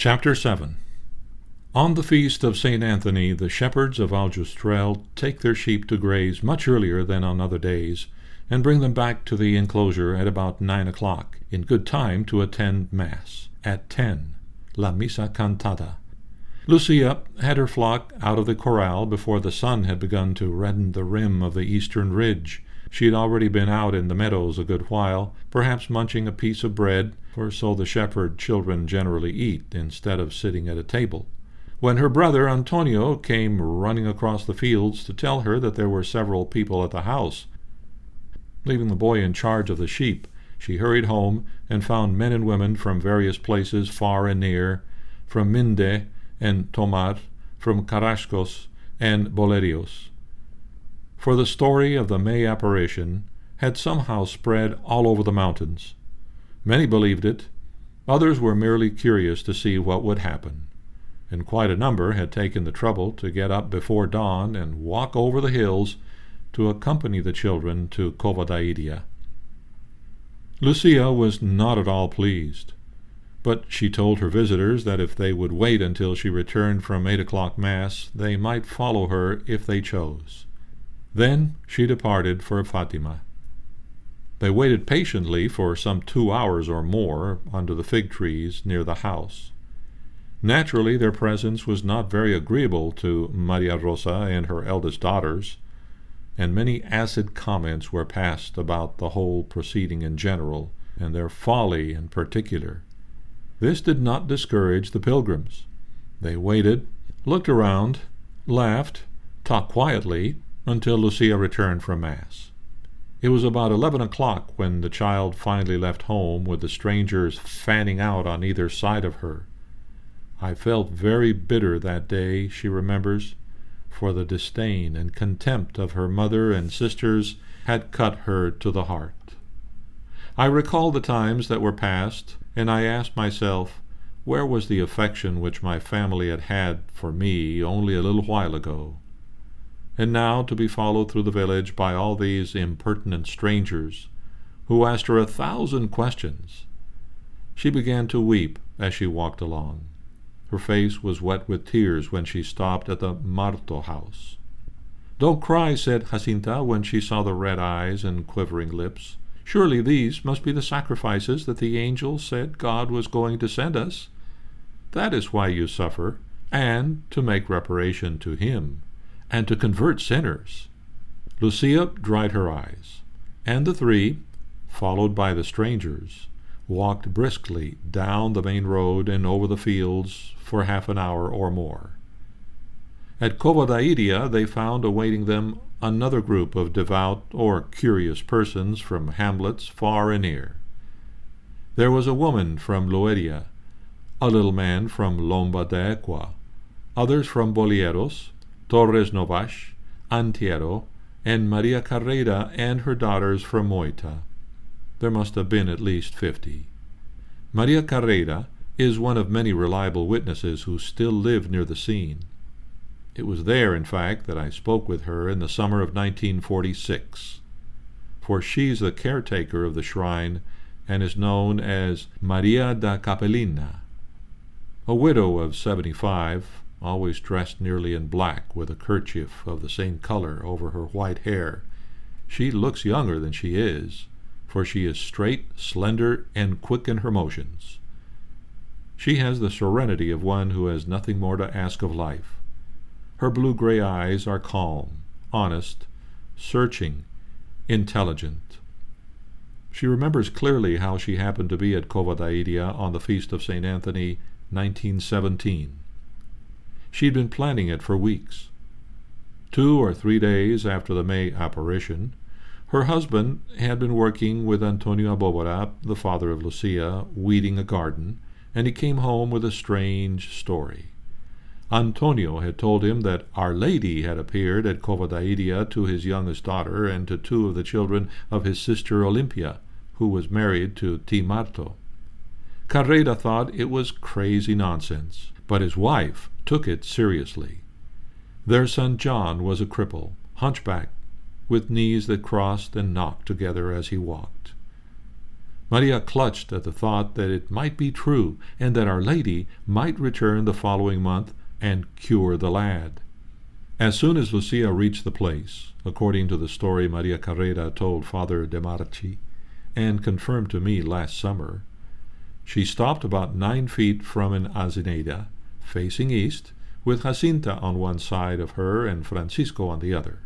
Chapter 7. On the feast of St. Anthony, the shepherds of Aljustrel take their sheep to graze much earlier than on other days, and bring them back to the enclosure at about 9 o'clock, in good time to attend Mass. At 10, La Missa Cantada. Lucia had her flock out of the corral before the sun had begun to redden the rim of the eastern ridge. She had already been out in the meadows a good while, perhaps munching a piece of bread, for so the shepherd children generally eat, instead of sitting at a table, when her brother Antonio came running across the fields to tell her that there were several people at the house. Leaving the boy in charge of the sheep, she hurried home and found men and women from various places far and near, from Minde and Tomar, from Carrascos and Bolerios. For the story of the May apparition had somehow spread all over the mountains. Many believed it, others were merely curious to see what would happen, and quite a number had taken the trouble to get up before dawn and walk over the hills to accompany the children to Covadaidia. Lucia was not at all pleased, but she told her visitors that if they would wait until she returned from 8 o'clock Mass, they might follow her if they chose. Then she departed for Fatima. They waited patiently for some 2 hours or more under the fig trees near the house. Naturally, their presence was not very agreeable to Maria Rosa and her eldest daughters, and many acid comments were passed about the whole proceeding in general, and their folly in particular. This did not discourage the pilgrims. They waited, looked around, laughed, talked quietly, until Lucia returned from Mass. It was about 11 o'clock when the child finally left home, with the strangers fanning out on either side of her. I felt very bitter that day, she remembers, for the disdain and contempt of her mother and sisters had cut her to the heart. I recalled the times that were past, and I asked myself, where was the affection which my family had had for me only a little while ago? And now to be followed through the village by all these impertinent strangers, who asked her 1,000 questions. She began to weep as she walked along. Her face was wet with tears when she stopped at the Marto house. "Don't cry," said Jacinta when she saw the red eyes and quivering lips. "Surely these must be the sacrifices that the angel said God was going to send us. That is why you suffer, and to make reparation to him, and to convert sinners." Lucia dried her eyes, and the three, followed by the strangers, walked briskly down the main road and over the fields for half an hour or more. At Covadaidia they found awaiting them another group of devout or curious persons from hamlets far and near. There was a woman from Loeria, a little man from Lomba de Equa, others from Bolieros, Torres Novas, Antiero, and Maria Carrera and her daughters from Moita. There must have been at least 50. Maria Carrera is one of many reliable witnesses who still live near the scene. It was there, in fact, that I spoke with her in the summer of 1946, for she's the caretaker of the shrine and is known as Maria da Capellina. A widow of 75, always dressed nearly in black with a kerchief of the same color over her white hair. She looks younger than she is, for she is straight, slender, and quick in her motions. She has the serenity of one who has nothing more to ask of life. Her blue-gray eyes are calm, honest, searching, intelligent. She remembers clearly how she happened to be at Covadaidia on the feast of St. Anthony, 1917. She'd been planning it for weeks. 2 or 3 days after the May apparition, her husband had been working with Antonio Abobora, the father of Lucia, weeding a garden, and he came home with a strange story. Antonio had told him that Our Lady had appeared at Covadaidia to his youngest daughter and to 2 of the children of his sister Olympia, who was married to T. Marto. Carrera thought it was crazy nonsense, but his wife took it seriously. Their son John was a cripple, hunchbacked, with knees that crossed and knocked together as he walked. Maria clutched at the thought that it might be true, and that Our Lady might return the following month and cure the lad. As soon as Lucia reached the place, according to the story Maria Carrera told Father de Marchi, and confirmed to me last summer, she stopped about 9 feet from an hacienda, facing east, with Jacinta on one side of her and Francisco on the other.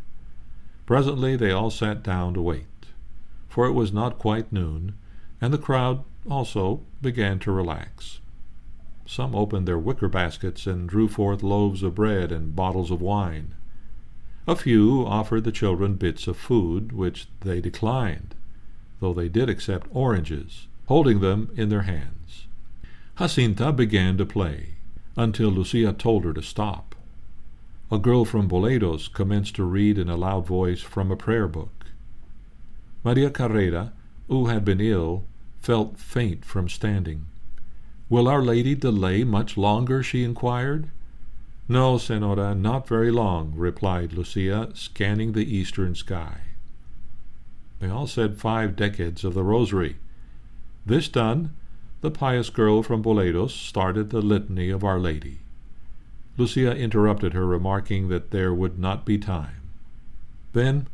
Presently they all sat down to wait, for it was not quite noon, and the crowd also began to relax. Some opened their wicker baskets and drew forth loaves of bread and bottles of wine. A few offered the children bits of food, which they declined, though they did accept oranges, holding them in their hands. Jacinta began to play, until Lucia told her to stop. A girl from Boledos commenced to read in a loud voice from a prayer book. Maria Carrera, who had been ill, felt faint from standing. "Will Our Lady delay much longer?" she inquired. "No, Senora, not very long," replied Lucia, scanning the eastern sky. They all said 5 decades of the Rosary. This done, the pious girl from Boledos started the litany of Our Lady. Lucia interrupted her, remarking that there would not be time. Then,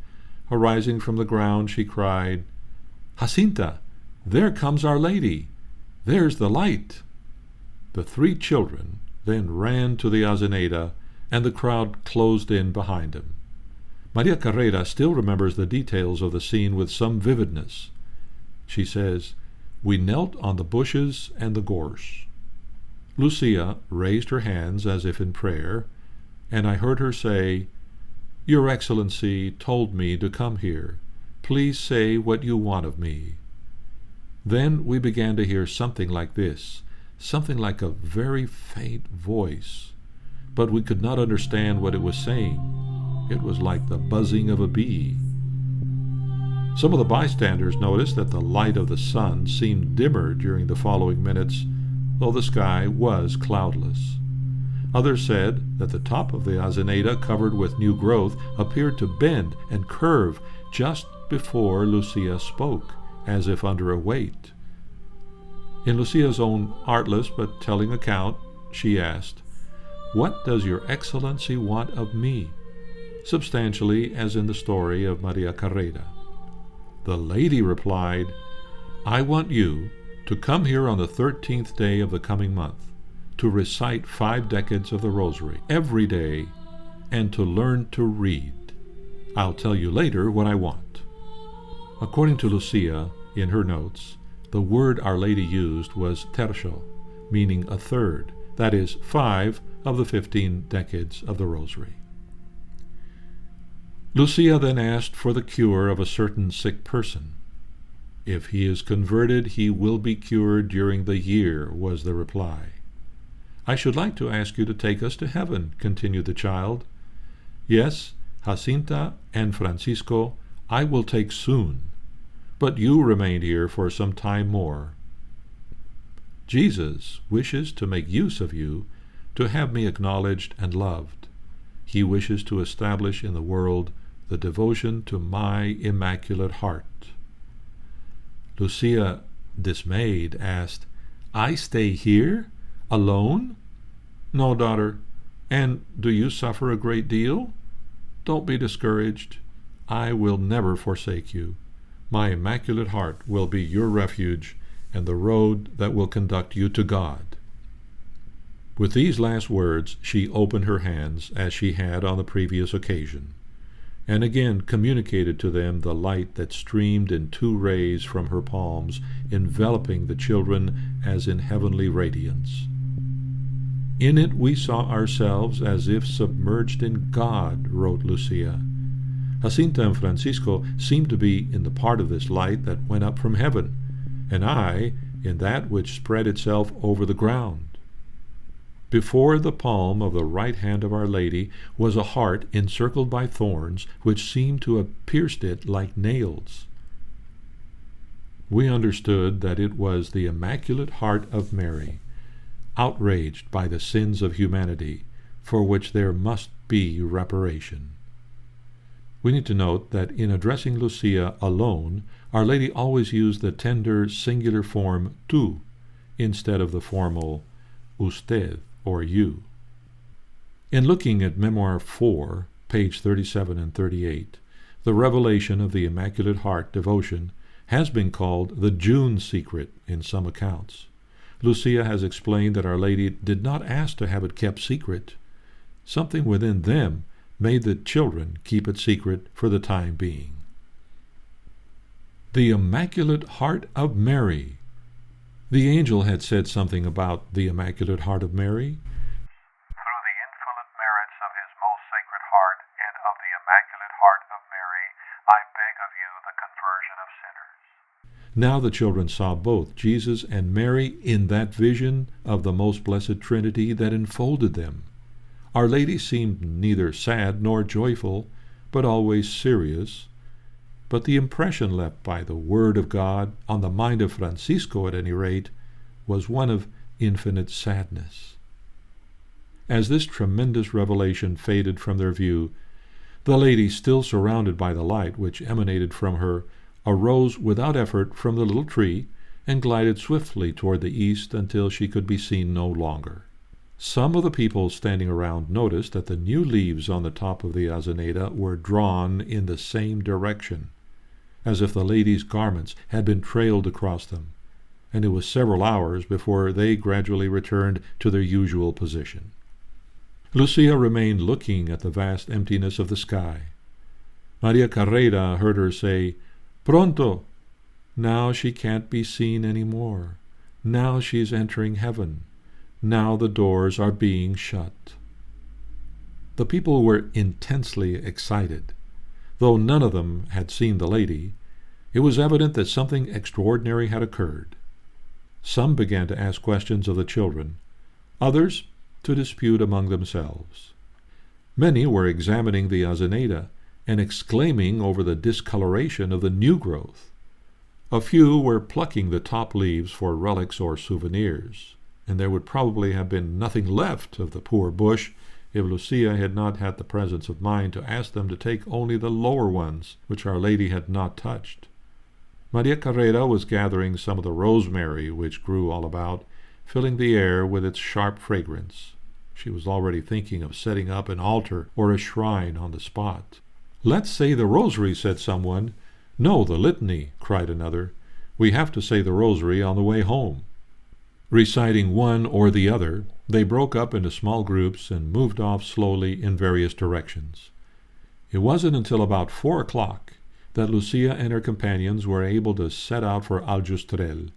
arising from the ground, she cried, "Jacinta, there comes Our Lady! There's the light!" The 3 children then ran to the hacienda, and the crowd closed in behind them. Maria Carrera still remembers the details of the scene with some vividness. She says, "We knelt on the bushes and the gorse. Lucia raised her hands as if in prayer, and I heard her say, 'Your Excellency told me to come here. Please say what you want of me.' Then we began to hear something like this, something like a very faint voice, but we could not understand what it was saying. It was like the buzzing of a bee. Some of the bystanders noticed that the light of the sun seemed dimmer during the following minutes, though the sky was cloudless. Others said that the top of the hacienda, covered with new growth, appeared to bend and curve just before Lucia spoke, as if under a weight. In Lucia's own artless but telling account, she asked, 'What does Your Excellency want of me?' substantially as in the story of Maria Carrera. The lady replied, 'I want you to come here on the 13th day of the coming month, to recite 5 decades of the Rosary every day, and to learn to read. I'll tell you later what I want.'" According to Lucia, in her notes, the word Our Lady used was tercio, meaning a third, that is, 5 of the 15 decades of the Rosary. Lucia then asked for the cure of a certain sick person. "If he is converted, he will be cured during the year," was the reply. "I should like to ask you to take us to heaven," continued the child. "Yes, Jacinta and Francisco, I will take soon, but you remain here for some time more. Jesus wishes to make use of you to have me acknowledged and loved. He wishes to establish in the world the devotion to my Immaculate Heart." Lucia, dismayed, asked, "I stay here? Alone?" "No, daughter. And do you suffer a great deal? Don't be discouraged. I will never forsake you. My Immaculate Heart will be your refuge and the road that will conduct you to God." With these last words, she opened her hands as she had on the previous occasion, and again communicated to them the light that streamed in 2 rays from her palms, enveloping the children as in heavenly radiance. "In it we saw ourselves as if submerged in God," wrote Lucia. "Jacinta and Francisco seemed to be in the part of this light that went up from heaven, and I in that which spread itself over the ground. Before the palm of the right hand of Our Lady was a heart encircled by thorns, which seemed to have pierced it like nails. We understood that it was the Immaculate Heart of Mary, outraged by the sins of humanity, for which there must be reparation. We need to note that in addressing Lucia alone, Our Lady always used the tender singular form tú instead of the formal usted or you. In looking at Memoir 4, page 37 and 38, the revelation of the Immaculate Heart devotion has been called the June secret in some accounts. Lucia has explained that Our Lady did not ask to have it kept secret. Something within them made the children keep it secret for the time being. The Immaculate Heart of Mary. The angel had said something about the Immaculate Heart of Mary. Through the infinite merits of his most sacred heart and of the Immaculate Heart of Mary, I beg of you the conversion of sinners. Now the children saw both Jesus and Mary in that vision of the most blessed Trinity that enfolded them. Our Lady seemed neither sad nor joyful, but always serious. But the impression left by the Word of God, on the mind of Francisco at any rate, was one of infinite sadness. As this tremendous revelation faded from their view, the Lady, still surrounded by the light which emanated from her, arose without effort from the little tree and glided swiftly toward the east until she could be seen no longer. Some of the people standing around noticed that the new leaves on the top of the Azeneda were drawn in the same direction, as if the lady's garments had been trailed across them, and it was several hours before they gradually returned to their usual position. Lucia remained looking at the vast emptiness of the sky. Maria Carrera heard her say, "Pronto! Now she can't be seen any more. Now she's entering heaven. Now the doors are being shut." The people were intensely excited. Though none of them had seen the lady, it was evident that something extraordinary had occurred. Some began to ask questions of the children, others to dispute among themselves. Many were examining the Azeneda and exclaiming over the discoloration of the new growth. A few were plucking the top leaves for relics or souvenirs, and there would probably have been nothing left of the poor bush if Lucia had not had the presence of mind to ask them to take only the lower ones, which Our Lady had not touched. Maria Carrera was gathering some of the rosemary which grew all about, filling the air with its sharp fragrance. She was already thinking of setting up an altar or a shrine on the spot. "Let's say the rosary," said someone. "No, the litany," cried another. "We have to say the rosary on the way home." Reciting one or the other, they broke up into small groups and moved off slowly in various directions. It wasn't until about 4 o'clock that Lucia and her companions were able to set out for Aljustrel,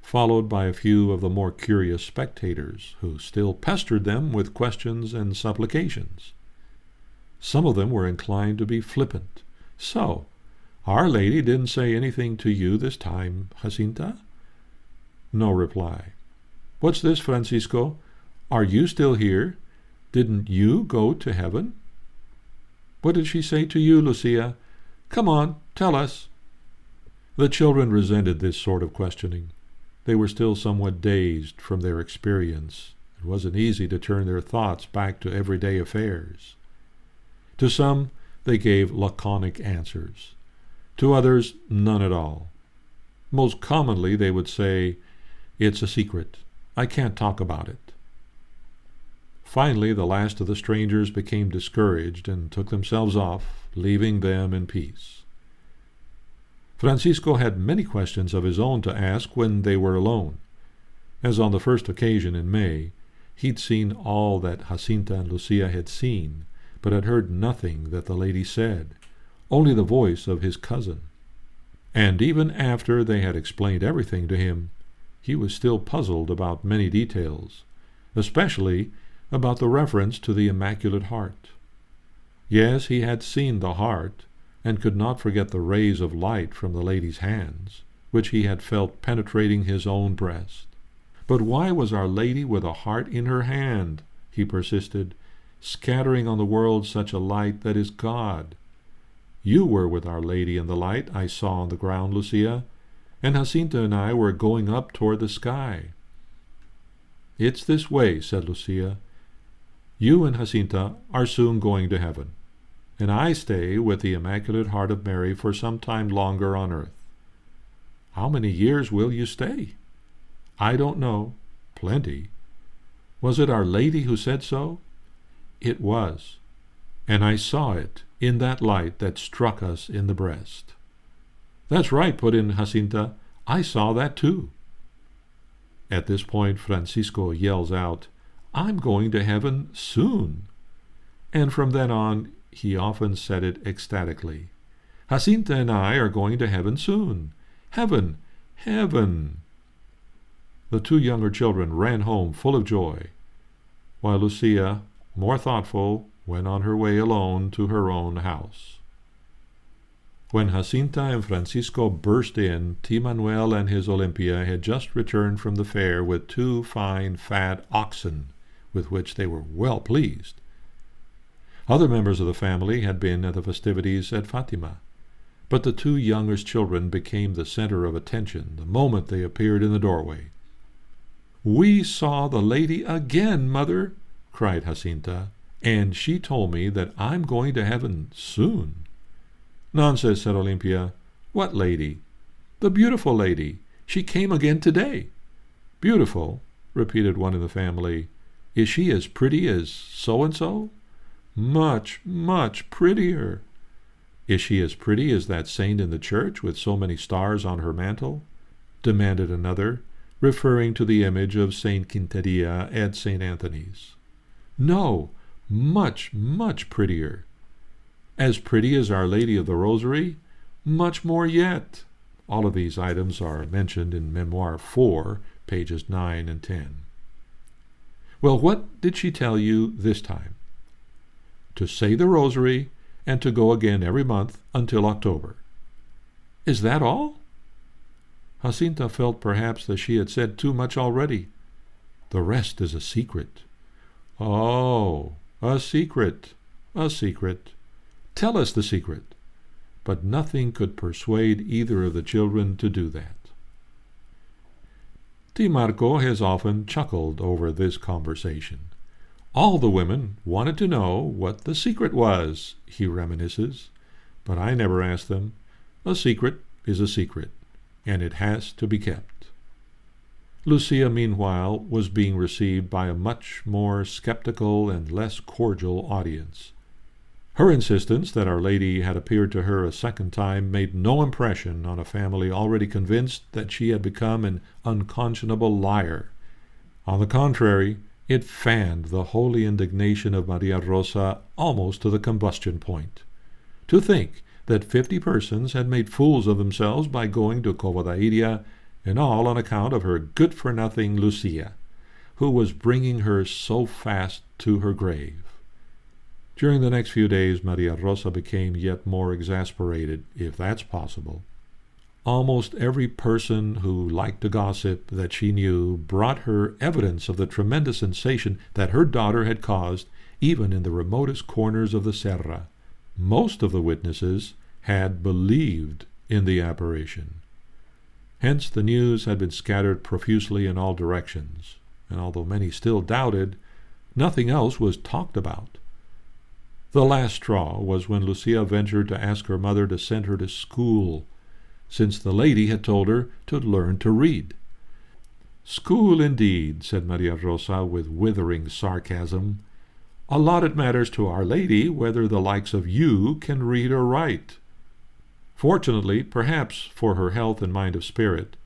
followed by a few of the more curious spectators, who still pestered them with questions and supplications. Some of them were inclined to be flippant. "So, Our Lady didn't say anything to you this time, Jacinta?" No reply. "What's this, Francisco? Are you still here? Didn't you go to heaven?" "What did she say to you, Lucia? Come on, tell us." The children resented this sort of questioning. They were still somewhat dazed from their experience. It wasn't easy to turn their thoughts back to everyday affairs. To some, they gave laconic answers. To others, none at all. Most commonly, they would say, "It's a secret. I can't talk about it." Finally, the last of the strangers became discouraged and took themselves off, leaving them in peace. Francisco had many questions of his own to ask when they were alone. As on the first occasion in May, he'd seen all that Jacinta and Lucia had seen, but had heard nothing that the lady said, only the voice of his cousin. And even after they had explained everything to him, he was still puzzled about many details, especially about the reference to the Immaculate Heart. Yes, he had seen the heart, and could not forget the rays of light from the lady's hands, which he had felt penetrating his own breast. But why was Our Lady with a heart in her hand, he persisted, scattering on the world such a light that is God? You were with Our Lady in the light I saw on the ground, Lucia, and Jacinta and I were going up toward the sky. "It's this way," said Lucia. "You and Jacinta are soon going to heaven. and I stay with the Immaculate Heart of Mary for some time longer on earth. How many years will you stay? I don't know. Plenty. Was it Our Lady who said so? It was, and I saw it in that light that struck us in the breast. That's right, put in Jacinta. I saw that too. At this point, Francisco yells out, I'm going to heaven soon. And from then on, he often said it ecstatically. Jacinta and I are going to heaven soon. Heaven, heaven. The two younger children ran home full of joy, while Lucia, more thoughtful, went on her way alone to her own house. When Jacinta and Francisco burst in, T. Manuel and his Olympia had just returned from the fair with 2 fine, fat oxen, with which they were well pleased. Other members of the family had been at the festivities at Fatima, but the 2 youngest children became the center of attention the moment they appeared in the doorway. "We saw the lady again, Mother," cried Jacinta, "and she told me that I'm going to heaven soon." "Nonsense," said Olympia. "What lady?" "The beautiful lady. She came again today." "Beautiful?" repeated one in the family. "Is she as pretty as so-and-so?" "Much, much prettier." "Is she as pretty as that saint in the church with so many stars on her mantle?" demanded another, referring to the image of Saint Quinteria at St. Anthony's. "No, much, much prettier." "As pretty as Our Lady of the Rosary?" "Much more yet." All of these items are mentioned in Memoir 4, pages 9 and 10. "Well, what did she tell you this time?" "To say the Rosary and to go again every month until October." "Is that all?" Jacinta felt perhaps that she had said too much already. "The rest is a secret." "Oh, a secret, a secret. Tell us the secret." But nothing could persuade either of the children to do that. T. Marco has often chuckled over this conversation. "All the women wanted to know what the secret was," he reminisces, "but I never asked them. A secret is a secret, and it has to be kept." Lucia, meanwhile, was being received by a much more skeptical and less cordial audience. Her insistence that Our Lady had appeared to her a second time made no impression on a family already convinced that she had become an unconscionable liar. On the contrary, it fanned the holy indignation of Maria Rosa almost to the combustion point. To think that 50 persons had made fools of themselves by going to Covadairia, and all on account of her good-for-nothing Lucia, who was bringing her so fast to her grave. During the next few days, Maria Rosa became yet more exasperated, if that's possible. Almost every person who liked to gossip that she knew brought her evidence of the tremendous sensation that her daughter had caused, even in the remotest corners of the Serra. Most of the witnesses had believed in the apparition. Hence the news had been scattered profusely in all directions, and although many still doubted, nothing else was talked about. The last straw was when Lucia ventured to ask her mother to send her to school, since the lady had told her to learn to read. "School, indeed," said Maria Rosa with withering sarcasm. "A lot it matters to Our Lady whether the likes of you can read or write." Fortunately, perhaps for her health and mind of spirit,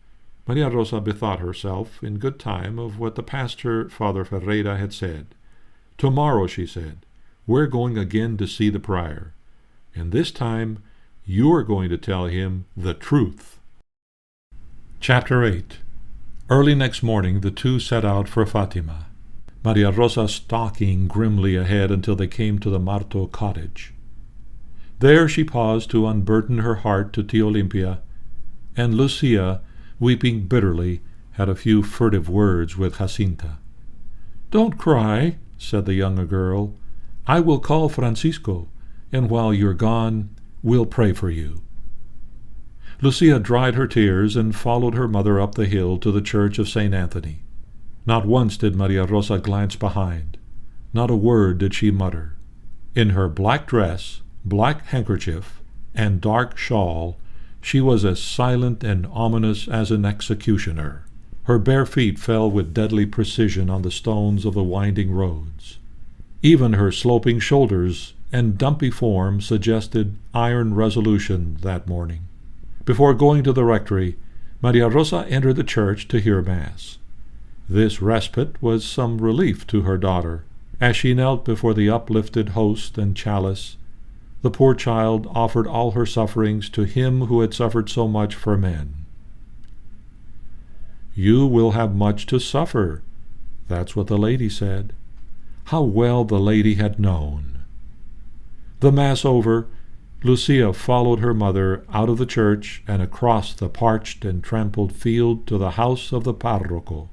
Maria Rosa bethought herself in good time of what the pastor, Father Ferreira, had said. "Tomorrow," she said, "we're going again to see the prior, and this time you're going to tell him the truth." Chapter 8. Early next morning the two set out for Fatima, Maria Rosa stalking grimly ahead until they came to the Marto cottage. There she paused to unburden her heart to Tia Olympia, and Lucia, weeping bitterly, had a few furtive words with Jacinta. "Don't cry," said the younger girl. "I will call Francisco, and while you're gone, we'll pray for you." Lucia dried her tears and followed her mother up the hill to the church of St. Anthony. Not once did Maria Rosa glance behind. Not a word did she mutter. In her black dress, black handkerchief, and dark shawl, she was as silent and ominous as an executioner. Her bare feet fell with deadly precision on the stones of the winding roads. Even her sloping shoulders and dumpy form suggested iron resolution that morning. Before going to the rectory, Maria Rosa entered the church to hear Mass. This respite was some relief to her daughter. As she knelt before the uplifted host and chalice, the poor child offered all her sufferings to Him who had suffered so much for men. "You will have much to suffer," that's what the lady said. How well the lady had known. The Mass over, Lucia followed her mother out of the church and across the parched and trampled field to the house of the parroco.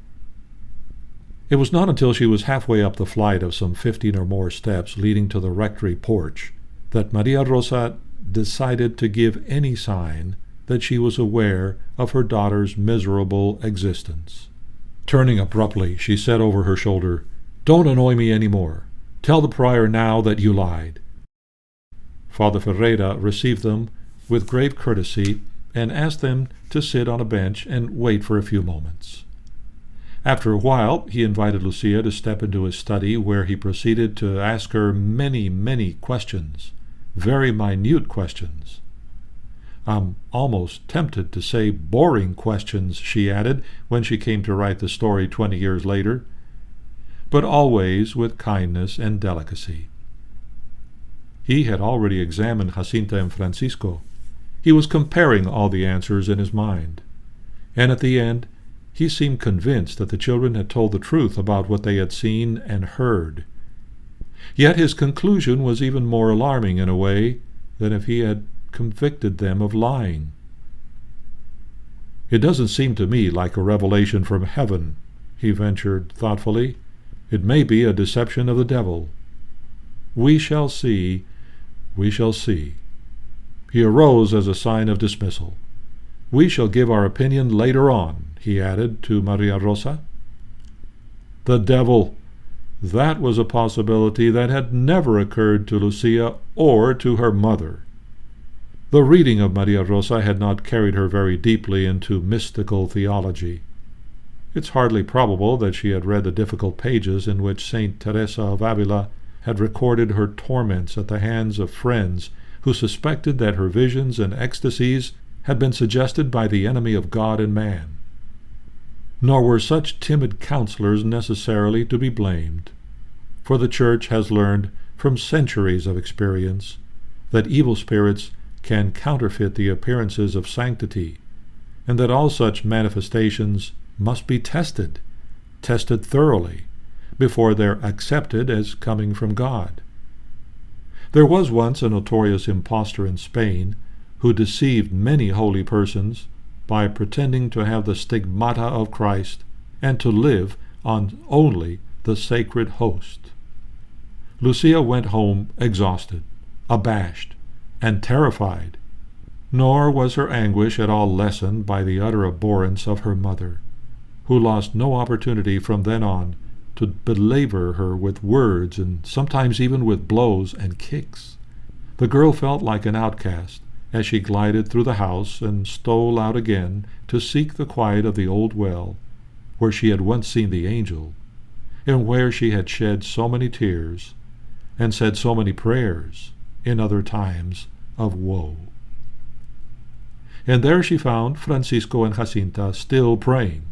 It was not until she was halfway up the flight of some 15 or more steps leading to the rectory porch that Maria Rosa decided to give any sign that she was aware of her daughter's miserable existence. Turning abruptly, she said over her shoulder, "Don't annoy me any more. Tell the prior now that you lied." Father Ferreira received them with grave courtesy and asked them to sit on a bench and wait for a few moments. After a while, he invited Lucia to step into his study, where he proceeded to ask her many, many questions, very minute questions. "I'm almost tempted to say boring questions," she added, when she came to write the story 20 years later, but always with kindness and delicacy. He had already examined Jacinta and Francisco. He was comparing all the answers in his mind, and at the end he seemed convinced that the children had told the truth about what they had seen and heard. Yet his conclusion was even more alarming in a way than if he had convicted them of lying. "It doesn't seem to me like a revelation from heaven," he ventured thoughtfully. "It may be a deception of the devil. We shall see, we shall see." He arose as a sign of dismissal. "We shall give our opinion later on," he added to Maria Rosa. The devil! That was a possibility that had never occurred to Lucia or to her mother. The reading of Maria Rosa had not carried her very deeply into mystical theology. It's hardly probable that she had read the difficult pages in which Saint Teresa of Avila had recorded her torments at the hands of friends who suspected that her visions and ecstasies had been suggested by the enemy of God and man. Nor were such timid counselors necessarily to be blamed, for the Church has learned from centuries of experience that evil spirits can counterfeit the appearances of sanctity, and that all such manifestations must be tested thoroughly, before they're accepted as coming from God. There was once a notorious impostor in Spain who deceived many holy persons by pretending to have the stigmata of Christ and to live on only the sacred host. Lucia went home exhausted, abashed, and terrified, nor was her anguish at all lessened by the utter abhorrence of her mother, who lost no opportunity from then on to belabor her with words and sometimes even with blows and kicks. The girl felt like an outcast as she glided through the house and stole out again to seek the quiet of the old well, where she had once seen the angel, and where she had shed so many tears and said so many prayers in other times of woe. And there she found Francisco and Jacinta still praying.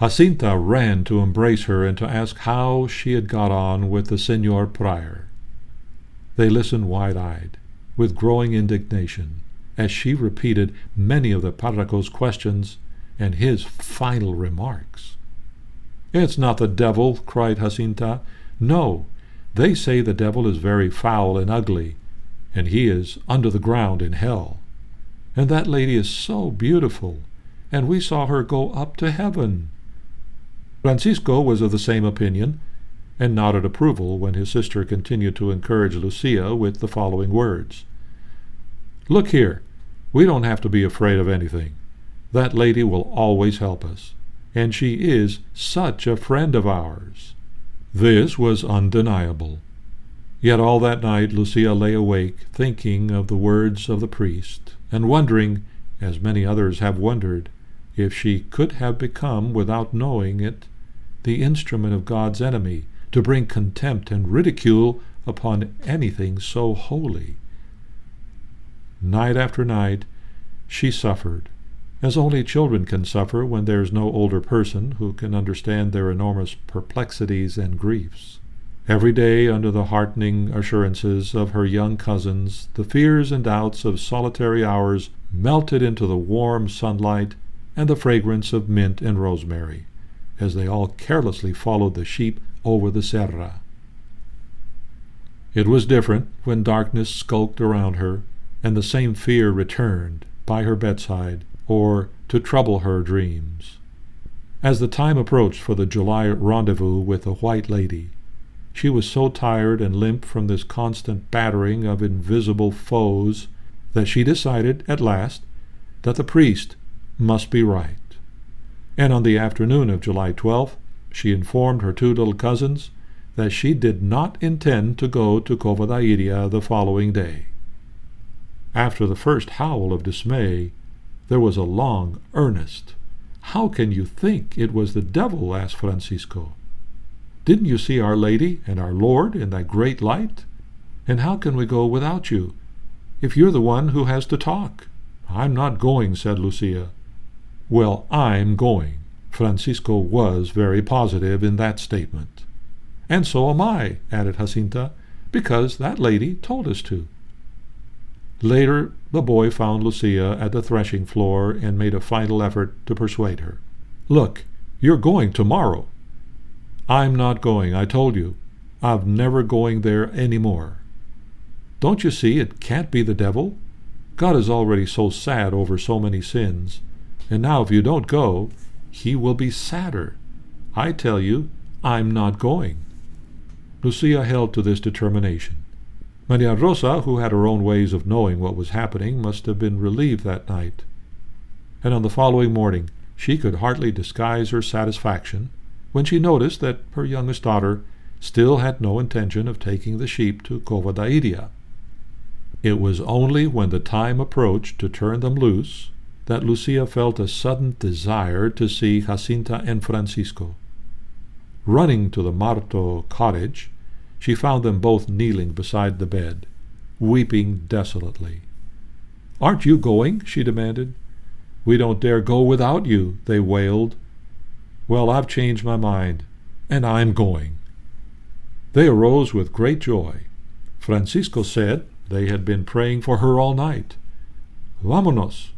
Jacinta ran to embrace her and to ask how she had got on with the Señor Prior. They listened wide-eyed, with growing indignation, as she repeated many of the parroco's questions and his final remarks. "It's not the devil," cried Jacinta. "No, they say the devil is very foul and ugly, and he is under the ground in hell. And that lady is so beautiful, and we saw her go up to heaven." Francisco was of the same opinion, and nodded approval when his sister continued to encourage Lucia with the following words. "Look here, we don't have to be afraid of anything. That lady will always help us, and she is such a friend of ours." This was undeniable. Yet all that night Lucia lay awake, thinking of the words of the priest, and wondering, as many others have wondered, if she could have become, without knowing it, the instrument of God's enemy, to bring contempt and ridicule upon anything so holy. Night after night she suffered, as only children can suffer when there is no older person who can understand their enormous perplexities and griefs. Every day, under the heartening assurances of her young cousins, the fears and doubts of solitary hours melted into the warm sunlight and the fragrance of mint and rosemary, as they all carelessly followed the sheep over the serra. It was different when darkness skulked around her, and the same fear returned by her bedside, or to trouble her dreams. As the time approached for the July rendezvous with the White Lady, she was so tired and limp from this constant battering of invisible foes that she decided, at last, that the priest must be right. And on the afternoon of July 12th, she informed her two little cousins that she did not intend to go to Cova da Iria the following day. After the first howl of dismay, there was a long, earnest, "How can you think it was the devil?" asked Francisco. "Didn't you see Our Lady and our Lord in that great light? And how can we go without you, if you're the one who has to talk?" "I'm not going," said Lucia. "Well, I'm going." Francisco was very positive in that statement. "And so am I," added Jacinta, "because that lady told us to." Later, the boy found Lucia at the threshing floor and made a final effort to persuade her. "Look, you're going tomorrow." "I'm not going, I told you. I'm never going there any more." "Don't you see it can't be the devil? God is already so sad over so many sins, and now if you don't go, he will be sadder. I tell you, I'm not going." Lucia held to this determination. Maria Rosa, who had her own ways of knowing what was happening, must have been relieved that night. And on the following morning she could hardly disguise her satisfaction when she noticed that her youngest daughter still had no intention of taking the sheep to Cova da Iria. It was only when the time approached to turn them loose that Lucia felt a sudden desire to see Jacinta and Francisco. Running to the Marto cottage, she found them both kneeling beside the bed, weeping desolately. "Aren't you going?" she demanded. "We don't dare go without you," they wailed. "Well, I've changed my mind, and I'm going." They arose with great joy. Francisco said they had been praying for her all night. "Vámonos."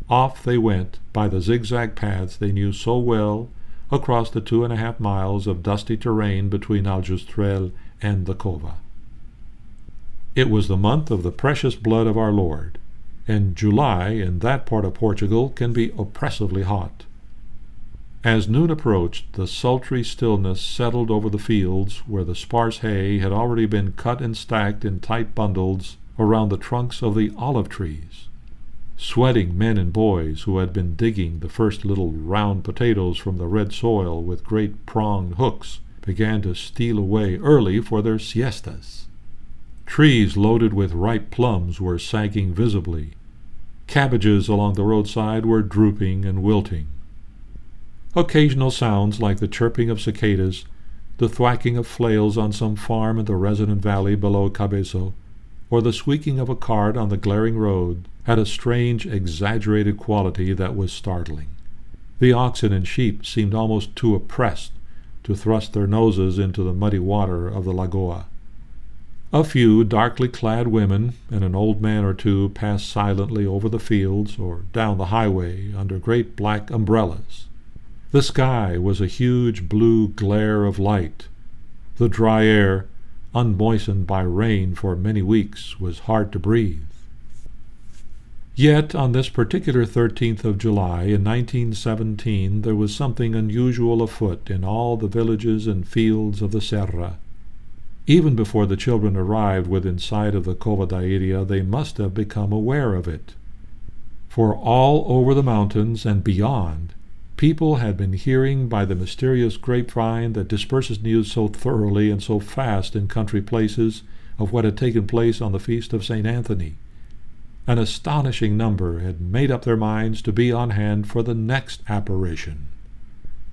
Off they went by the zigzag paths they knew so well across the 2.5 miles of dusty terrain between Aljustrel and the Cova. It was the month of the precious blood of our Lord, and July in that part of Portugal can be oppressively hot. As noon approached, the sultry stillness settled over the fields where the sparse hay had already been cut and stacked in tight bundles around the trunks of the olive trees. Sweating men and boys who had been digging the first little round potatoes from the red soil with great pronged hooks began to steal away early for their siestas. Trees loaded with ripe plums were sagging visibly. Cabbages along the roadside were drooping and wilting. Occasional sounds like the chirping of cicadas, the thwacking of flails on some farm in the resonant valley below Cabezo, or the squeaking of a cart on the glaring road had a strange, exaggerated quality that was startling. The oxen and sheep seemed almost too oppressed to thrust their noses into the muddy water of the lagoa. A few darkly clad women and an old man or two passed silently over the fields or down the highway under great black umbrellas. The sky was a huge blue glare of light. The dry air, unmoistened by rain for many weeks, was hard to breathe. Yet on this particular 13th of July in 1917 there was something unusual afoot in all the villages and fields of the Serra. Even before the children arrived within sight of the Cova da Iria, they must have become aware of it. For all over the mountains and beyond, people had been hearing by the mysterious grapevine that disperses news so thoroughly and so fast in country places of what had taken place on the feast of St. Anthony. An astonishing number had made up their minds to be on hand for the next apparition.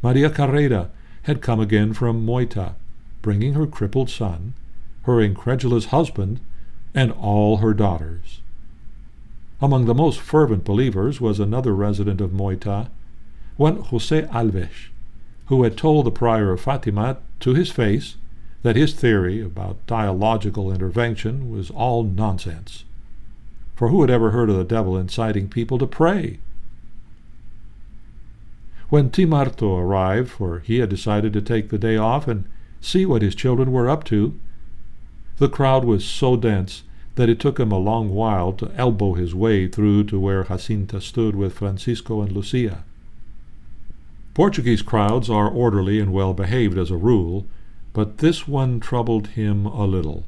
Maria Carrera had come again from Moita, bringing her crippled son, her incredulous husband, and all her daughters. Among the most fervent believers was another resident of Moita, one José Alves, who had told the prior of Fatima to his face that his theory about dialogical intervention was all nonsense. For who had ever heard of the devil inciting people to pray? When Timarto arrived, for he had decided to take the day off and see what his children were up to, the crowd was so dense that it took him a long while to elbow his way through to where Jacinta stood with Francisco and Lucia. Portuguese crowds are orderly and well-behaved as a rule, but this one troubled him a little.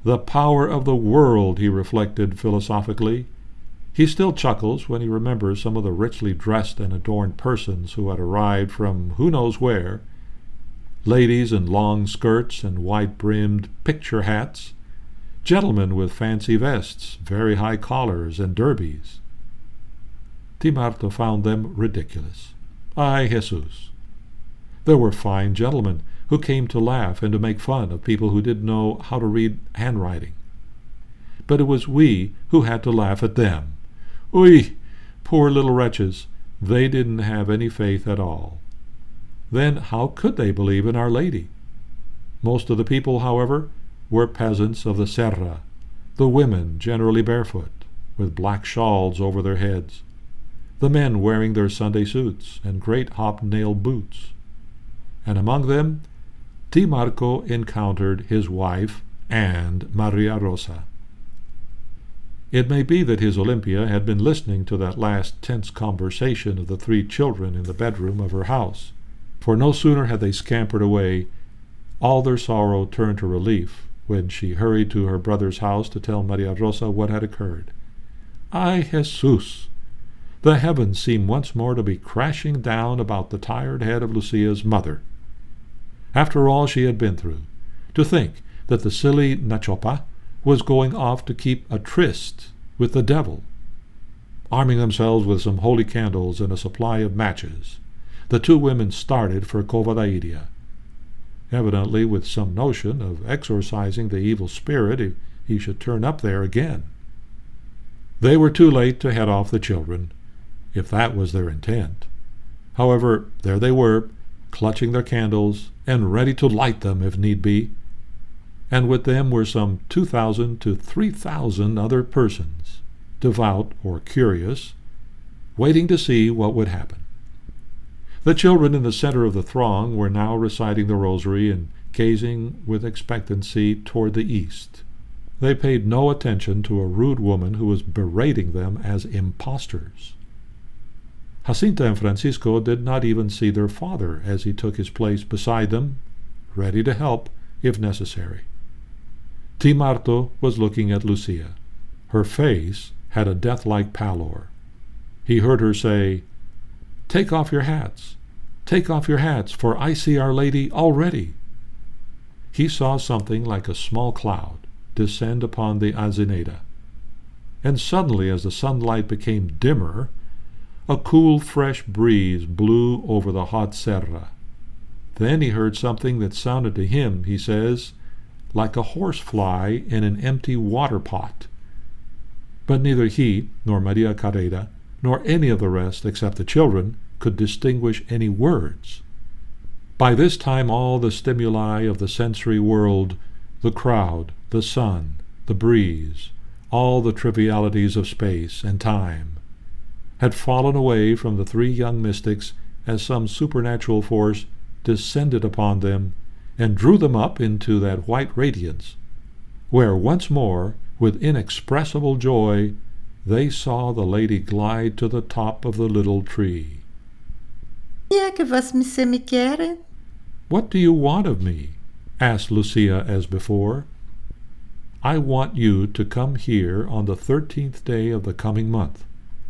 The power of the world, he reflected philosophically. He still chuckles when he remembers some of the richly dressed and adorned persons who had arrived from who knows where, ladies in long skirts and wide-brimmed picture hats, gentlemen with fancy vests, very high collars, and derbies. Timarto found them ridiculous. Ay, Jesus! There were fine gentlemen who came to laugh and to make fun of people who didn't know how to read handwriting. But it was we who had to laugh at them. Oui, poor little wretches, they didn't have any faith at all. Then how could they believe in Our Lady? Most of the people, however, were peasants of the Serra, the women generally barefoot, with black shawls over their heads, the men wearing their Sunday suits and great hobnailed boots. And among them, Timarco encountered his wife and Maria Rosa. It may be that his Olympia had been listening to that last tense conversation of the three children in the bedroom of her house, for no sooner had they scampered away, all their sorrow turned to relief when she hurried to her brother's house to tell Maria Rosa what had occurred. Ay, Jesus! The heavens seemed once more to be crashing down about the tired head of Lucia's mother. After all she had been through, to think that the silly Nachopa was going off to keep a tryst with the devil. Arming themselves with some holy candles and a supply of matches, the two women started for Covadairia, evidently with some notion of exorcising the evil spirit if he should turn up there again. They were too late to head off the children, if that was their intent. However, there they were, clutching their candles and ready to light them if need be, and with them were some 2,000 to 3,000 other persons, devout or curious, waiting to see what would happen. The children in the center of the throng were now reciting the rosary and gazing with expectancy toward the east. They paid no attention to a rude woman who was berating them as impostors. Jacinta and Francisco did not even see their father as he took his place beside them, ready to help if necessary. Timarto was looking at Lucia. Her face had a death-like pallor. He heard her say, "Take off your hats. Take off your hats, for I see Our Lady already." He saw something like a small cloud descend upon the Azineda, and suddenly, as the sunlight became dimmer, a cool, fresh breeze blew over the hot serra. Then he heard something that sounded to him, he says, like a horsefly in an empty water pot. But neither he, nor Maria Carrera, nor any of the rest, except the children, could distinguish any words. By this time all the stimuli of the sensory world, the crowd, the sun, the breeze, all the trivialities of space and time, had fallen away from the three young mystics as some supernatural force descended upon them and drew them up into that white radiance, where once more, with inexpressible joy, they saw the Lady glide to the top of the little tree. "What do you want of me?" asked Lucia as before. "I want you to come here on the 13th day of the coming month,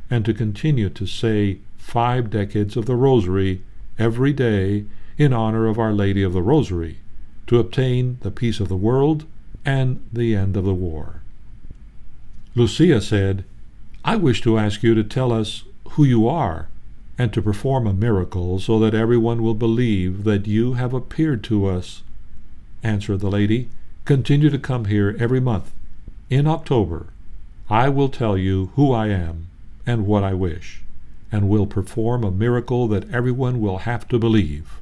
and to continue to say 5 decades of the Rosary every day in honor of Our Lady of the Rosary, to obtain the peace of the world and the end of the war. Lucia said, "I wish to ask you to tell us who you are and to perform a miracle so that everyone will believe that you have appeared to us." Answered the lady, "Continue to come here every month. In October, I will tell you who I am and what I wish, and will perform a miracle that everyone will have to believe."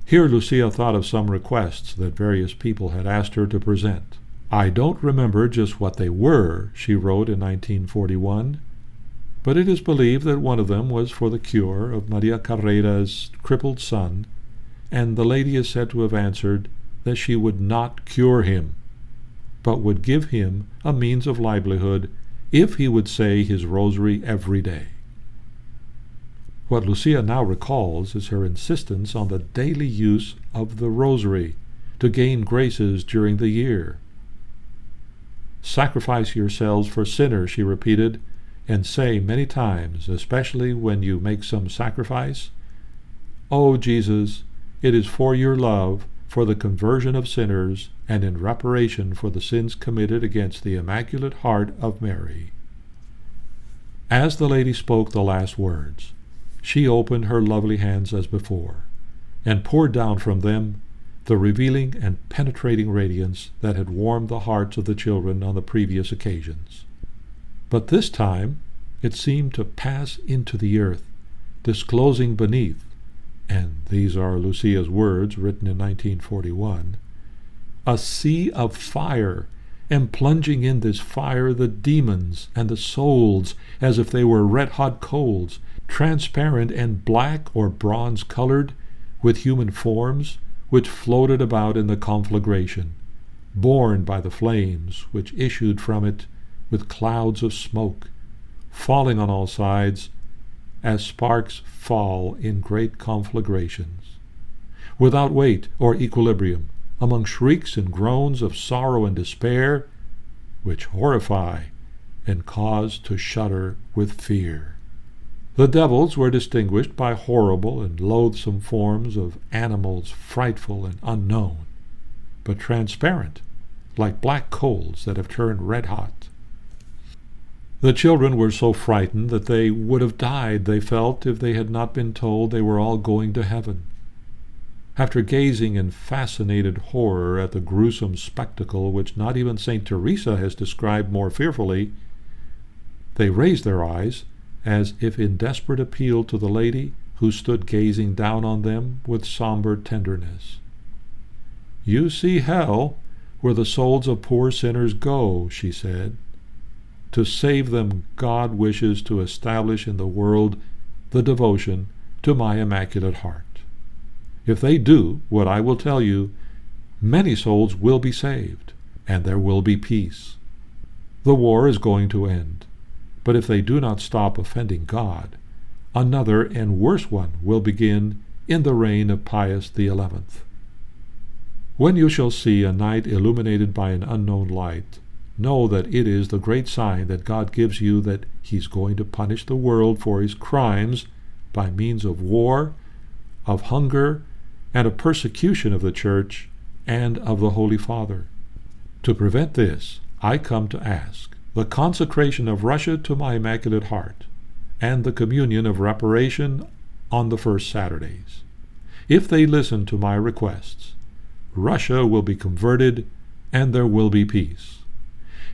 Here Lucia thought of some requests that various people had asked her to present. "I don't remember just what they were," she wrote in 1941, but it is believed that one of them was for the cure of Maria Carreira's crippled son, and the lady is said to have answered that she would not cure him, but would give him a means of livelihood if he would say his rosary every day. What Lucia now recalls is her insistence on the daily use of the rosary to gain graces during the year. "Sacrifice yourselves for sinners," she repeated, and say many times, especially when you make some sacrifice, "O Jesus, it is for your love, for the conversion of sinners, and in reparation for the sins committed against the Immaculate Heart of Mary." As the lady spoke the last words, she opened her lovely hands as before, and poured down from them the revealing and penetrating radiance that had warmed the hearts of the children on the previous occasions. But this time it seemed to pass into the earth, disclosing beneath, and these are Lucia's words written in 1941, a sea of fire, and plunging in this fire the demons and the souls as if they were red-hot coals, transparent and black or bronze-colored, with human forms, which floated about in the conflagration, borne by the flames which issued from it with clouds of smoke, falling on all sides as sparks fall in great conflagrations, without weight or equilibrium, among shrieks and groans of sorrow and despair, which horrify and cause to shudder with fear. The devils were distinguished by horrible and loathsome forms of animals frightful and unknown, but transparent, like black coals that have turned red-hot. The children were so frightened that they would have died, they felt, if they had not been told they were all going to heaven. After gazing in fascinated horror at the gruesome spectacle which not even St. Teresa has described more fearfully, they raised their eyes as if in desperate appeal to the lady who stood gazing down on them with somber tenderness. "You see hell, where the souls of poor sinners go," she said. "To save them, God wishes to establish in the world the devotion to my Immaculate Heart. If they do what I will tell you, many souls will be saved, and there will be peace. The war is going to end, but if they do not stop offending God, another and worse one will begin in the reign of Pius XI. When you shall see a night illuminated by an unknown light, know that it is the great sign that God gives you that He's going to punish the world for his crimes by means of war, of hunger, and of persecution of the Church and of the Holy Father. To prevent this, I come to ask the consecration of Russia to my Immaculate Heart, and the communion of reparation on the first Saturdays. If they listen to my requests, Russia will be converted, and there will be peace.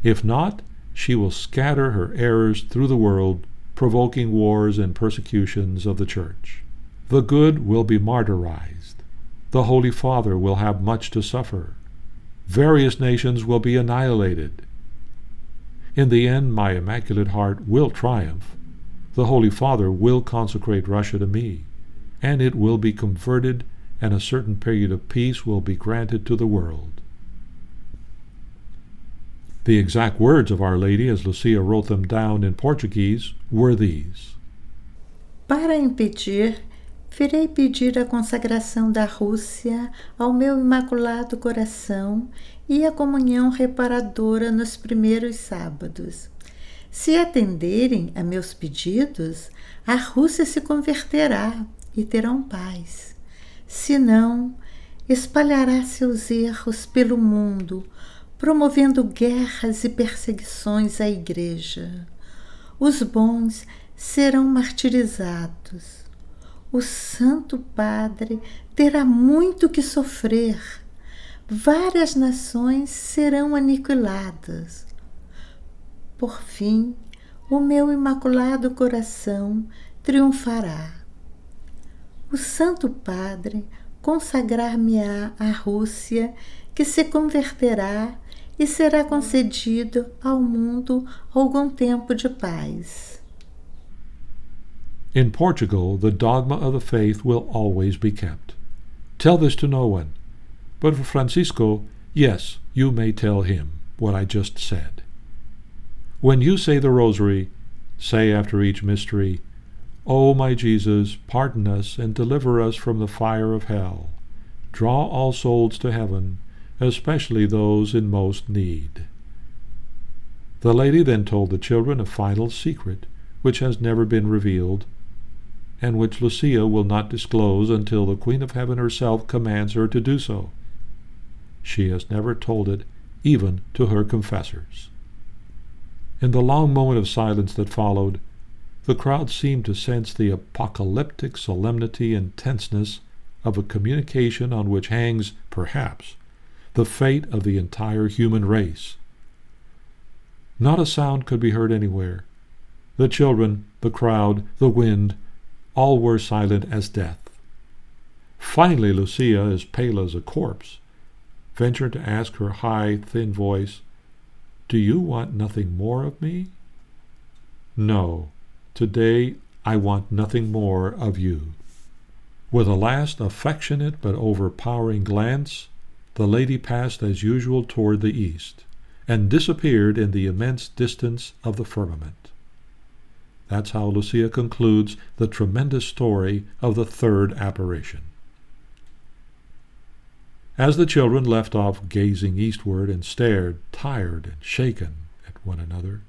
If not, she will scatter her errors through the world, provoking wars and persecutions of the Church. The good will be martyrized. The Holy Father will have much to suffer. Various nations will be annihilated. In the end, my Immaculate Heart will triumph. The Holy Father will consecrate Russia to me, and it will be converted, and a certain period of peace will be granted to the world. The exact words of Our Lady, as Lucia wrote them down in Portuguese, were these: Para impedir, virei pedir a consagração da Rússia ao meu Imaculado Coração e a comunhão reparadora nos primeiros sábados. Se atenderem a meus pedidos, a Rússia se converterá e terão paz. Se não, espalhará seus erros pelo mundo, promovendo guerras e perseguições à Igreja. Os bons serão martirizados. O Santo Padre terá muito que sofrer. Várias nações serão aniquiladas. Por fim, o meu Imaculado Coração triunfará. O Santo Padre consagrar-me-á à Rússia, que se converterá e será concedido ao mundo algum tempo de paz. In Portugal, the dogma of the faith will always be kept. Tell this to no one. But for Francisco, yes, you may tell him what I just said. When you say the Rosary, say after each mystery, O my Jesus, pardon us and deliver us from the fire of hell. Draw all souls to heaven, especially those in most need. The lady then told the children a final secret which has never been revealed, and which Lucia will not disclose until the Queen of Heaven herself commands her to do so. She has never told it even to her confessors. In the long moment of silence that followed, the crowd seemed to sense the apocalyptic solemnity and tenseness of a communication on which hangs, perhaps, the fate of the entire human race. Not a sound could be heard anywhere. The children, the crowd, the wind, all were silent as death. Finally, Lucia, as pale as a corpse, ventured to ask her high, thin voice, Do you want nothing more of me? No, today I want nothing more of you. With a last affectionate but overpowering glance, the lady passed as usual toward the east, and disappeared in the immense distance of the firmament. That's how Lucia concludes the tremendous story of the third apparition. As the children left off gazing eastward and stared, tired and shaken, at one another,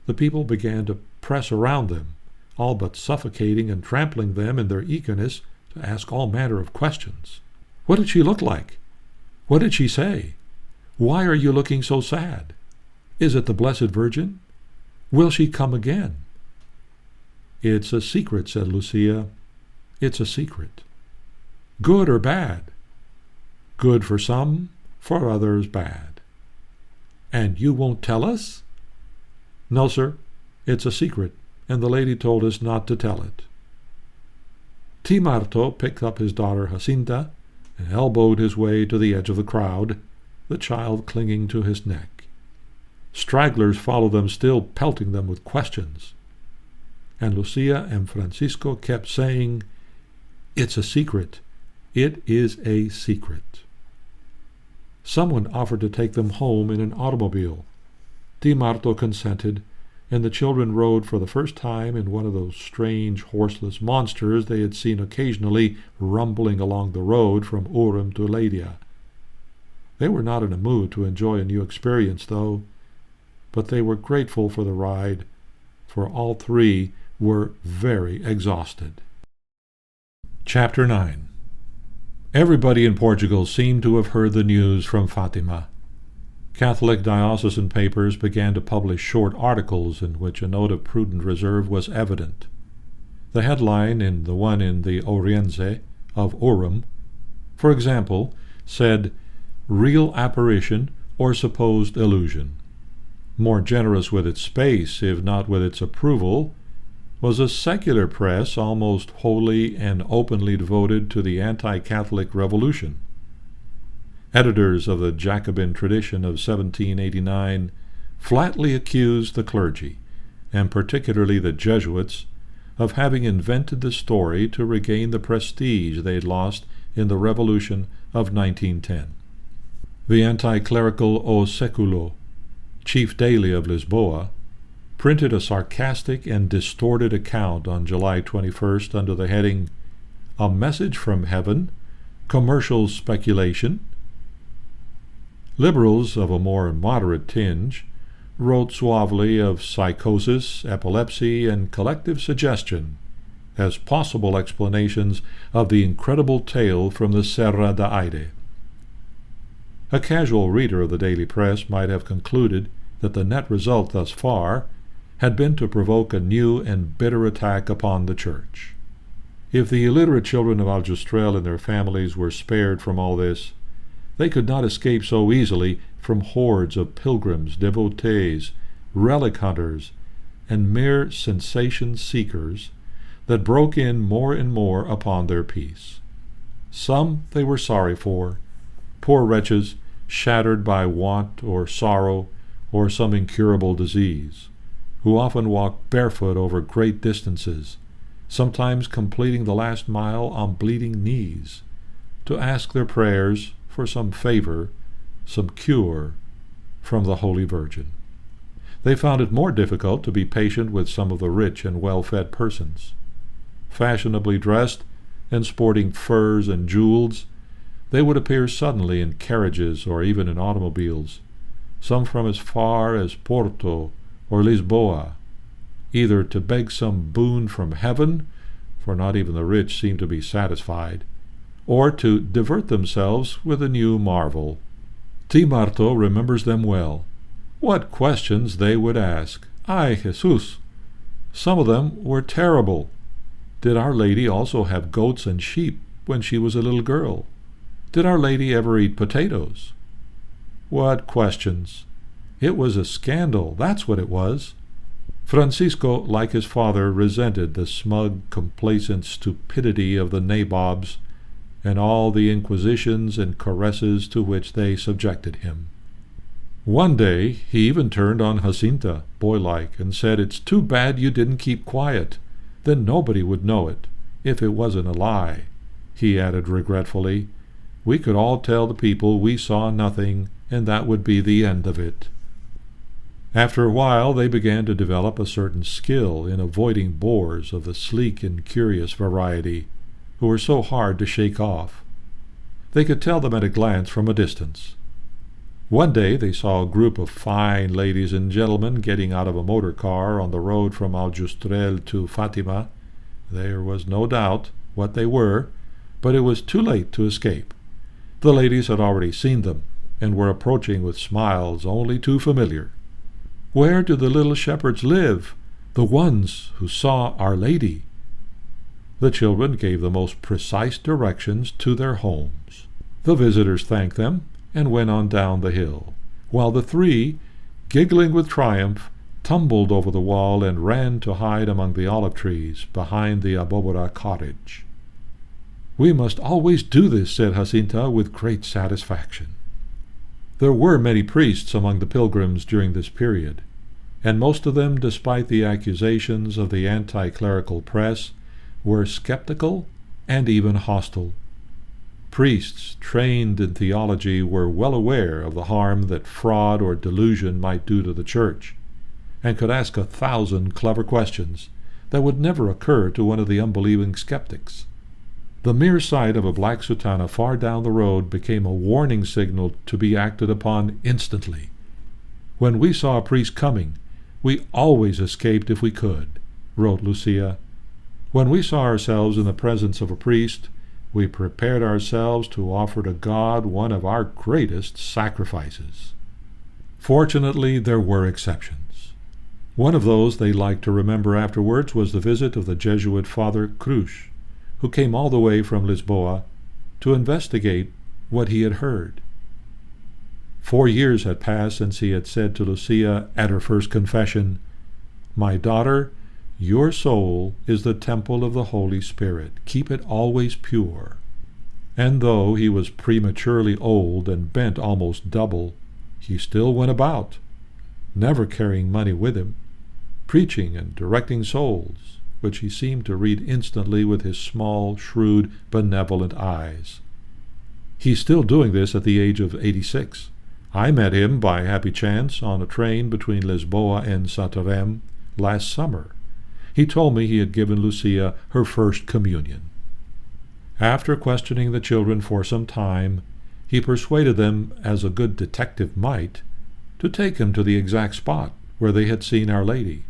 the people began to press around them, all but suffocating and trampling them in their eagerness to ask all manner of questions. What did she look like? What did she say? Why are you looking so sad? Is it the Blessed Virgin? Will she come again? It's a secret, said Lucia. It's a secret. Good or bad? Good for some, for others bad. And you won't tell us? No, sir. It's a secret, and the lady told us not to tell it. T. Marto picked up his daughter Jacinta and elbowed his way to the edge of the crowd, the child clinging to his neck. Stragglers followed them, still pelting them with questions. And Lucia and Francisco kept saying, It's a secret. It is a secret. Someone offered to take them home in an automobile. Di Marto consented, and the children rode for the first time in one of those strange horseless monsters they had seen occasionally rumbling along the road from Urim to Ladia. They were not in a mood to enjoy a new experience, though, but they were grateful for the ride, for all three were very exhausted. Chapter 9. Everybody in Portugal seemed to have heard the news from Fatima. Catholic diocesan papers began to publish short articles in which a note of prudent reserve was evident. The headline in the one in the Oriense of Urim, for example, said, Real apparition or supposed illusion. More generous with its space, if not with its approval, was a secular press almost wholly and openly devoted to the anti-Catholic revolution. Editors of the Jacobin tradition of 1789 flatly accused the clergy, and particularly the Jesuits, of having invented the story to regain the prestige they had lost in the Revolution of 1910. The anti-clerical O Século, chief daily of Lisboa, printed a sarcastic and distorted account on July 21st under the heading, A Message from Heaven, Commercial Speculation. Liberals of a more moderate tinge wrote suavely of psychosis, epilepsy, and collective suggestion as possible explanations of the incredible tale from the Serra da Aire. A casual reader of the daily press might have concluded that the net result thus far had been to provoke a new and bitter attack upon the Church. If the illiterate children of Aljustrel and their families were spared from all this, they could not escape so easily from hordes of pilgrims, devotees, relic hunters, and mere sensation-seekers that broke in more and more upon their peace. Some they were sorry for, poor wretches shattered by want or sorrow or some incurable disease, who often walked barefoot over great distances, sometimes completing the last mile on bleeding knees, to ask their prayers for some favor, some cure from the Holy Virgin. They found it more difficult to be patient with some of the rich and well-fed persons. Fashionably dressed and sporting furs and jewels, they would appear suddenly in carriages or even in automobiles, some from as far as Porto or Lisboa, either to beg some boon from heaven, for not even the rich seem to be satisfied, or to divert themselves with a new marvel. T. Marto remembers them well. What questions they would ask! Ay, Jesus! Some of them were terrible. Did Our Lady also have goats and sheep when she was a little girl? Did Our Lady ever eat potatoes? What questions! It was a scandal, that's what it was. Francisco, like his father, resented the smug, complacent stupidity of the nabobs and all the inquisitions and caresses to which they subjected him. One day he even turned on Jacinta, boy-like, and said, "It's too bad you didn't keep quiet. Then nobody would know it, if it wasn't a lie." He added regretfully, "We could all tell the people we saw nothing, and that would be the end of it." After a while they began to develop a certain skill in avoiding bores of the sleek and curious variety, who were so hard to shake off. They could tell them at a glance from a distance. One day they saw a group of fine ladies and gentlemen getting out of a motor car on the road from Aljustrel to Fatima. There was no doubt what they were, but it was too late to escape. The ladies had already seen them, and were approaching with smiles only too familiar. Where do the little shepherds live, the ones who saw Our Lady? The children gave the most precise directions to their homes. The visitors thanked them and went on down the hill, while the three, giggling with triumph, tumbled over the wall and ran to hide among the olive trees behind the Abobora cottage. "We must always do this," said Jacinta with great satisfaction. There were many priests among the pilgrims during this period, and most of them, despite the accusations of the anti-clerical press, were skeptical and even hostile. Priests trained in theology were well aware of the harm that fraud or delusion might do to the Church, and could ask 1,000 clever questions that would never occur to one of the unbelieving skeptics. The mere sight of a black sutana far down the road became a warning signal to be acted upon instantly. When we saw a priest coming, we always escaped if we could, wrote Lucia. When we saw ourselves in the presence of a priest, we prepared ourselves to offer to God one of our greatest sacrifices. Fortunately, there were exceptions. One of those they liked to remember afterwards was the visit of the Jesuit Father Cruz, who came all the way from Lisboa to investigate what he had heard. 4 years had passed since he had said to Lucia at her first confession, "My daughter, your soul is the temple of the Holy Spirit. Keep it always pure." And though he was prematurely old and bent almost double, he still went about, never carrying money with him, preaching and directing souls, which he seemed to read instantly with his small, shrewd, benevolent eyes. He's still doing this at the age of 86. I met him by happy chance on a train between Lisboa and Santarém last summer. He told me he had given Lucia her first communion. After questioning the children for some time, he persuaded them, as a good detective might, to take him to the exact spot where they had seen Our Lady,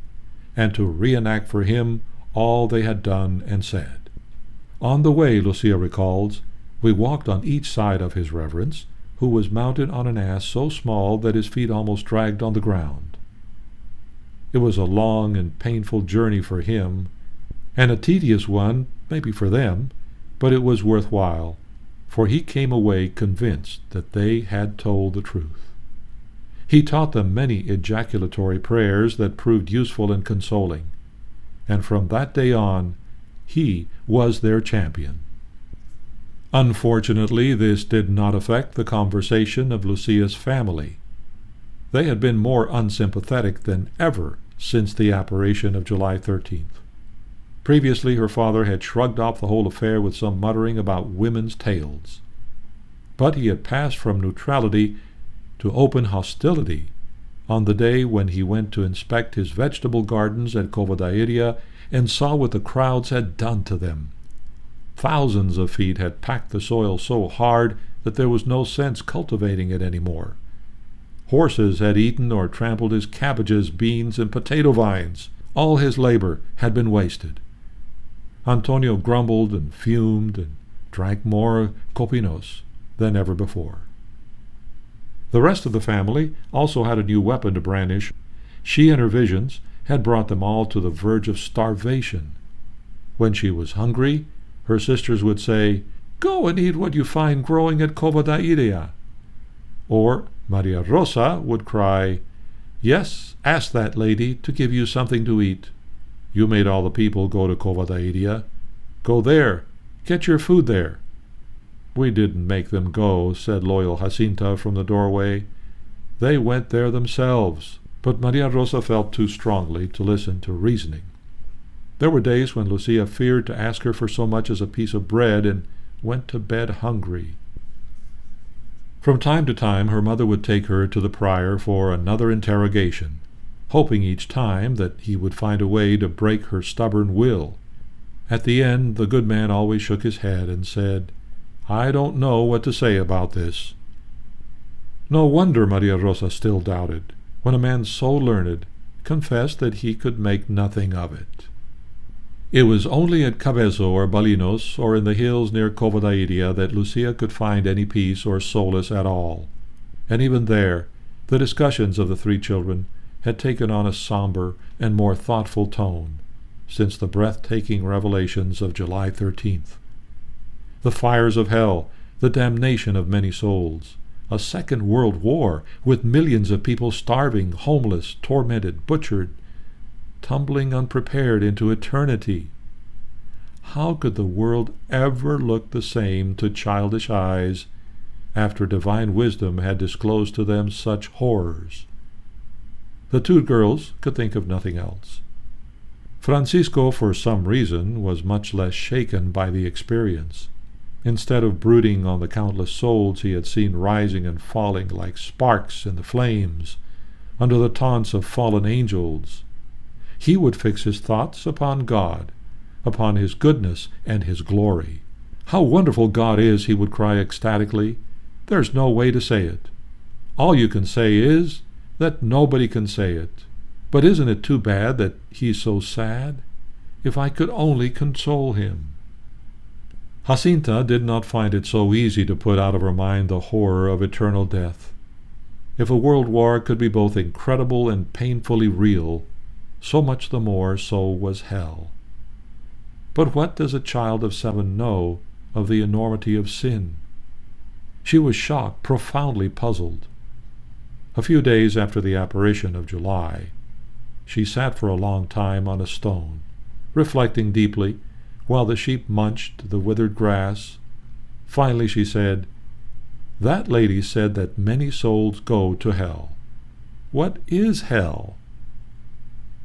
and to reenact for him all they had done and said. On the way, Lucia recalls, we walked on each side of his reverence, who was mounted on an ass so small that his feet almost dragged on the ground. It was a long and painful journey for him, and a tedious one, maybe for them, but it was worthwhile, for he came away convinced that they had told the truth. He taught them many ejaculatory prayers that proved useful and consoling, and from that day on, he was their champion. Unfortunately, this did not affect the conversation of Lucia's family. They had been more unsympathetic than ever since the apparition of July 13th. Previously, her father had shrugged off the whole affair with some muttering about women's tales. But he had passed from neutrality to open hostility on the day when he went to inspect his vegetable gardens at Covadairia and saw what the crowds had done to them. Thousands of feet had packed the soil so hard that there was no sense cultivating it any more. Horses had eaten or trampled his cabbages, beans, and potato vines. All his labor had been wasted. Antonio grumbled and fumed and drank more copinos than ever before. The rest of the family also had a new weapon to brandish. She and her visions had brought them all to the verge of starvation. When she was hungry, her sisters would say, "Go and eat what you find growing at Covadairia." Or Maria Rosa would cry, "Yes, ask that lady to give you something to eat. You made all the people go to Covadairia. Go there. Get your food there." "We didn't make them go," said loyal Jacinta from the doorway. "They went there themselves." But Maria Rosa felt too strongly to listen to reasoning. There were days when Lucia feared to ask her for so much as a piece of bread and went to bed hungry. From time to time her mother would take her to the prior for another interrogation, hoping each time that he would find a way to break her stubborn will. At the end, the good man always shook his head and said, "I don't know what to say about this." No wonder Maria Rosa still doubted, when a man so learned confessed that he could make nothing of it. It was only at Cabezo or Balinos or in the hills near Covadairia that Lucia could find any peace or solace at all, and even there the discussions of the three children had taken on a somber and more thoughtful tone since the breathtaking revelations of July 13th. The fires of hell, the damnation of many souls, a second world war with millions of people starving, homeless, tormented, butchered, tumbling unprepared into eternity. How could the world ever look the same to childish eyes after divine wisdom had disclosed to them such horrors? The two girls could think of nothing else. Francisco, for some reason, was much less shaken by the experience. Instead of brooding on the countless souls he had seen rising and falling like sparks in the flames under the taunts of fallen angels, he would fix his thoughts upon God, upon his goodness and his glory. "How wonderful God is," he would cry ecstatically. "There's no way to say it. All you can say is that nobody can say it. But isn't it too bad that he's so sad? If I could only console him." Jacinta did not find it so easy to put out of her mind the horror of eternal death. If a world war could be both incredible and painfully real, so much the more so was hell. But what does a child of 7 know of the enormity of sin? She was shocked, profoundly puzzled. A few days after the apparition of July, she sat for a long time on a stone, reflecting deeply, while the sheep munched the withered grass. Finally she said, "That lady said that many souls go to hell. What is hell?"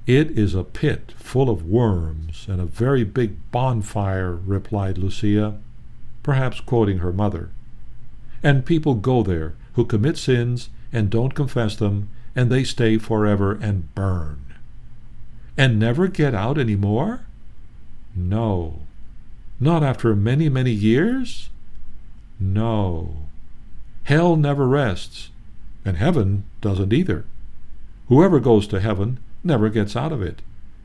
"It is a pit full of worms and a very big bonfire," replied Lucia, perhaps quoting her mother. "And people go there who commit sins and don't confess them, and they stay forever and burn." "And never get out any more?" "No." "Not after many, many years?" "No." Hell never rests, and heaven doesn't either. Whoever goes to heaven never gets out of it,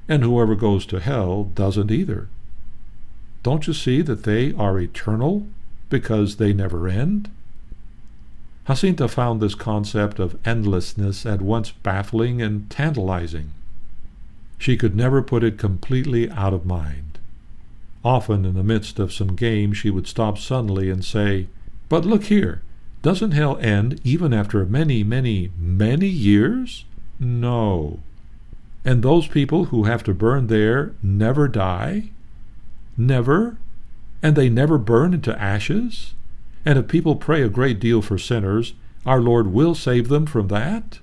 and whoever goes to hell doesn't either. Don't you see that they are eternal because they never end? Jacinta found this concept of endlessness at once baffling and tantalizing. She could never put it completely out of mind. Often in the midst of some game she would stop suddenly and say, "But look here, doesn't hell end even after many, many, many years? No. And those people who have to burn there never die? Never? And they never burn into ashes? And if people pray a great deal for sinners, our Lord will save them from that?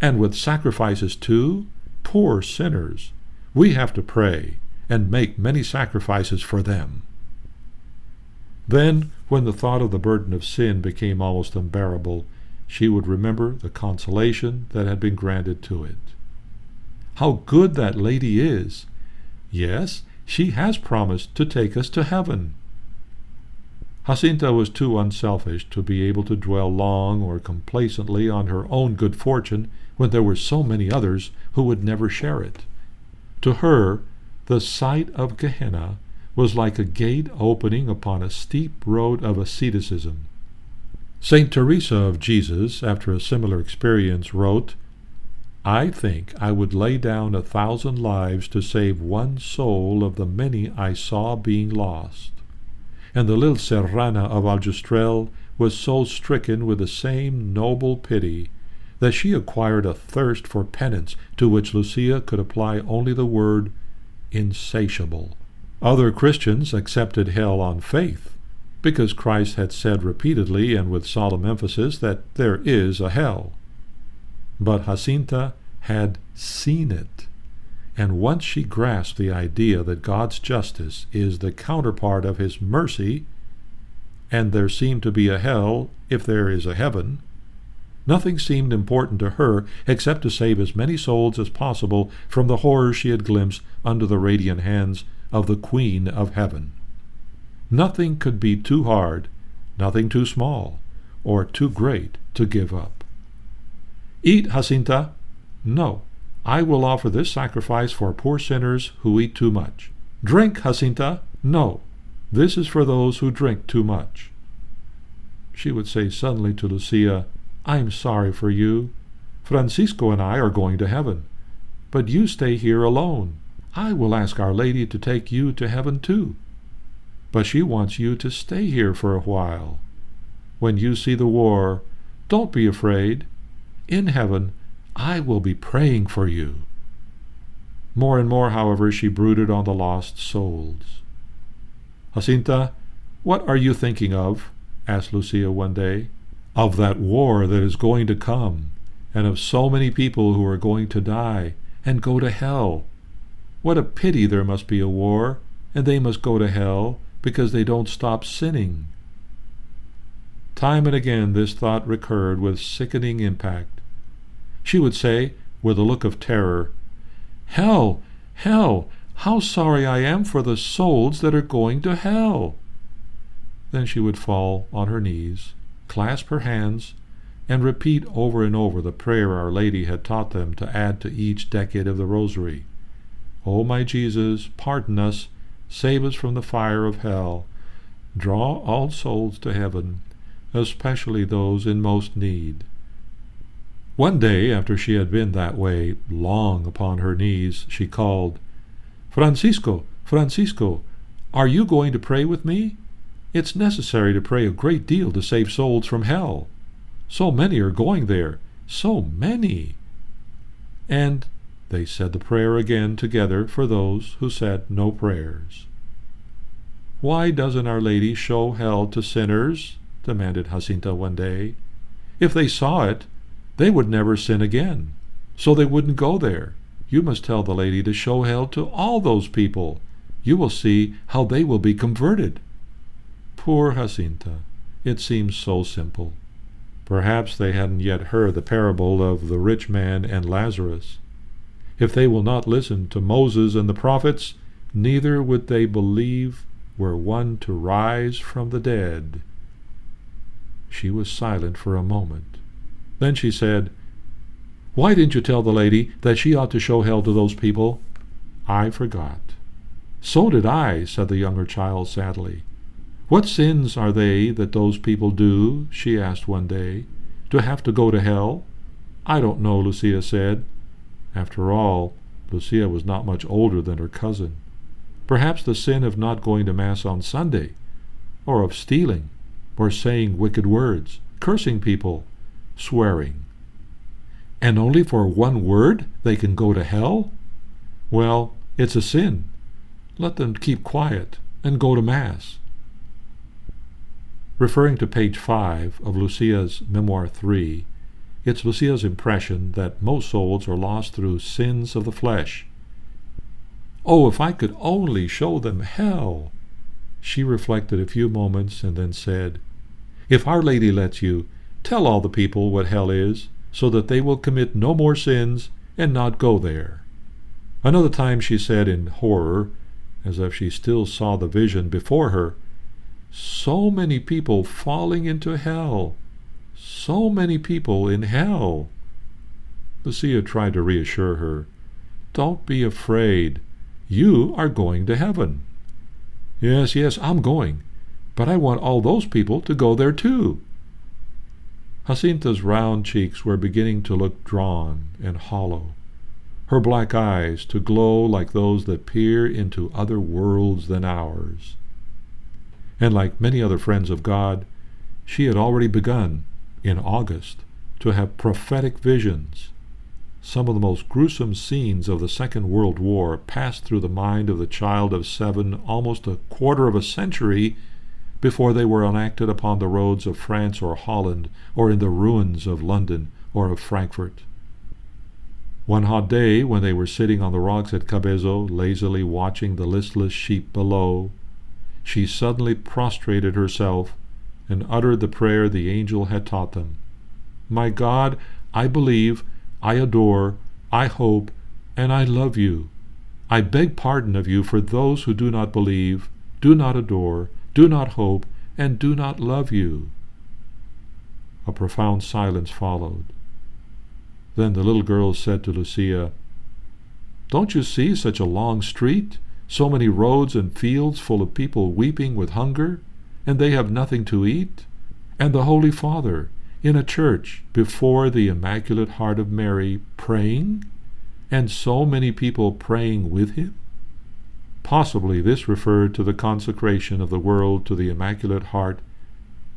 And with sacrifices too? Poor sinners! We have to pray and make many sacrifices for them." Then, when the thought of the burden of sin became almost unbearable, she would remember the consolation that had been granted to it. How good that lady is! Yes, she has promised to take us to heaven. Jacinta was too unselfish to be able to dwell long or complacently on her own good fortune when there were so many others who would never share it. To her, the sight of Gehenna was like a gate opening upon a steep road of asceticism. Saint Teresa of Jesus, after a similar experience, wrote, "I think I would lay down 1,000 lives to save one soul of the many I saw being lost." And the little Serrana of Aljustrel was so stricken with the same noble pity that she acquired a thirst for penance to which Lucia could apply only the word insatiable. Other Christians accepted hell on faith, because Christ had said repeatedly and with solemn emphasis that there is a hell. But Jacinta had seen it, and once she grasped the idea that God's justice is the counterpart of his mercy, and there seemed to be a hell if there is a heaven, nothing seemed important to her except to save as many souls as possible from the horrors she had glimpsed under the radiant hands of the Queen of Heaven. Nothing could be too hard, nothing too small, or too great to give up. "Eat, Jacinta." "No, I will offer this sacrifice for poor sinners who eat too much." "Drink, Jacinta." "No, this is for those who drink too much." She would say suddenly to Lucia, "I'm sorry for you. Francisco and I are going to heaven, but you stay here alone. I will ask Our Lady to take you to heaven too. But she wants you to stay here for a while. When you see the war, don't be afraid. In heaven, I will be praying for you." More and more, however, she brooded on the lost souls. "Jacinta, what are you thinking of?" asked Lucia one day. "Of that war that is going to come, and of so many people who are going to die and go to hell. What a pity there must be a war, and they must go to hell because they don't stop sinning." Time and again this thought recurred with sickening impact. She would say, with a look of terror, "Hell, hell, how sorry I am for the souls that are going to hell." Then she would fall on her knees, clasp her hands, and repeat over and over the prayer Our Lady had taught them to add to each decade of the Rosary. "O my Jesus, pardon us, save us from the fire of hell, draw all souls to heaven, especially those in most need." One day, after she had been that way long upon her knees, she called, "Francisco, Francisco, are you going to pray with me? It's necessary to pray a great deal to save souls from hell. So many are going there, so many." And they said the prayer again together for those who said no prayers. "Why doesn't Our Lady show hell to sinners?" demanded Jacinta one day. "If they saw it, they would never sin again, so they wouldn't go there. You must tell the Lady to show hell to all those people. You will see how they will be converted." Poor Jacinta, it seems so simple. Perhaps they hadn't yet heard the parable of the rich man and Lazarus. If they will not listen to Moses and the prophets, neither would they believe were one to rise from the dead. She was silent for a moment. Then she said, "Why didn't you tell the Lady that she ought to show hell to those people?" "I forgot." "So did I," said the younger child sadly. "What sins are they that those people do?" she asked one day. "To have to go to hell?" "I don't know," Lucia said. After all, Lucia was not much older than her cousin. Perhaps the sin of not going to Mass on Sunday, or of stealing, or saying wicked words, cursing people, swearing. And only for one word they can go to hell? Well, it's a sin. Let them keep quiet and go to Mass. Referring to page 5 of Lucia's Memoir 3, it's Lucia's impression that most souls are lost through sins of the flesh. "Oh, if I could only show them hell!" She reflected a few moments and then said, "If Our Lady lets you, tell all the people what hell is, so that they will commit no more sins and not go there." Another time she said in horror, as if she still saw the vision before her, "So many people falling into hell! So many people in hell!" Lucia tried to reassure her. "Don't be afraid. You are going to heaven." Yes, I'm going. But I want all those people to go there too." Jacinta's round cheeks were beginning to look drawn and hollow, her black eyes to glow like those that peer into other worlds than ours. And like many other friends of God, she had already begun, in August, to have prophetic visions. Some of the most gruesome scenes of the Second World War passed through the mind of the child of 7 almost a quarter of a century before they were enacted upon the roads of France or Holland, or in the ruins of London or of Frankfurt. One hot day, when they were sitting on the rocks at Cabezo, lazily watching the listless sheep below, she suddenly prostrated herself and uttered the prayer the angel had taught them. "My God, I believe, I adore, I hope, and I love you. I beg pardon of you for those who do not believe, do not adore, do not hope, and do not love you." A profound silence followed. Then the little girl said to Lucia, "Don't you see such a long street? So many roads and fields full of people weeping with hunger, and they have nothing to eat? And the Holy Father, in a church before the Immaculate Heart of Mary, praying? And so many people praying with him?" Possibly this referred to the consecration of the world to the Immaculate Heart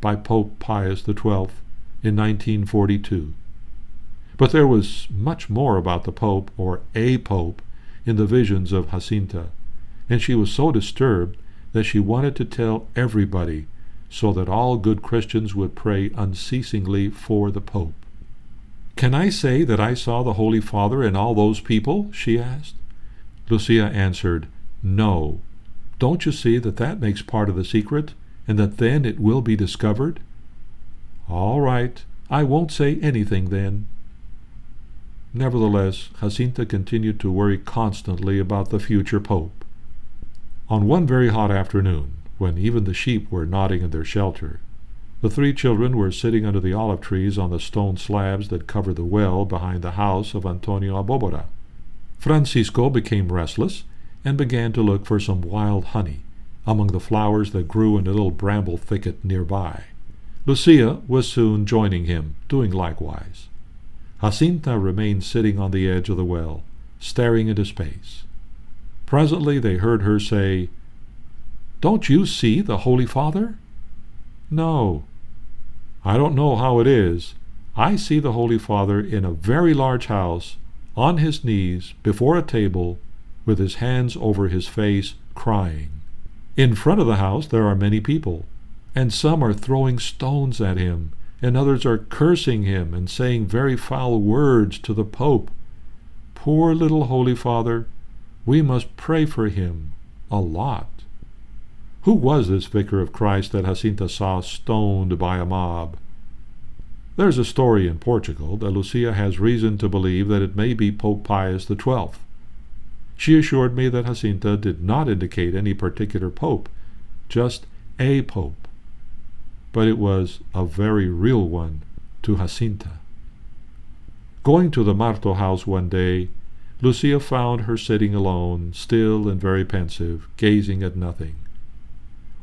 by Pope Pius XII in 1942. But there was much more about the Pope, or a Pope, in the visions of Jacinta, and she was so disturbed that she wanted to tell everybody, so that all good Christians would pray unceasingly for the Pope. "Can I say that I saw the Holy Father and all those people?" she asked. Lucia answered, "No. Don't you see that that makes part of the secret, and that then it will be discovered?" "All right, I won't say anything then." Nevertheless, Jacinta continued to worry constantly about the future Pope. On one very hot afternoon, when even the sheep were nodding in their shelter, the 3 children were sitting under the olive trees on the stone slabs that covered the well behind the house of Antonio Abobora. Francisco became restless and began to look for some wild honey among the flowers that grew in a little bramble thicket nearby. Lucia was soon joining him, doing likewise. Jacinta remained sitting on the edge of the well, staring into space. Presently they heard her say, "Don't you see the Holy Father?" "No." "I don't know how it is. I see the Holy Father in a very large house, on his knees, before a table, with his hands over his face, crying. In front of the house there are many people, and some are throwing stones at him, and others are cursing him and saying very foul words to the Pope. Poor little Holy Father, we must pray for him a lot." Who was this vicar of Christ that Jacinta saw stoned by a mob? There's a story in Portugal that Lucia has reason to believe that it may be Pope Pius XII. She assured me that Jacinta did not indicate any particular pope, just a pope. But it was a very real one to Jacinta. Going to the Marto house one day, Lucia found her sitting alone, still and very pensive, gazing at nothing.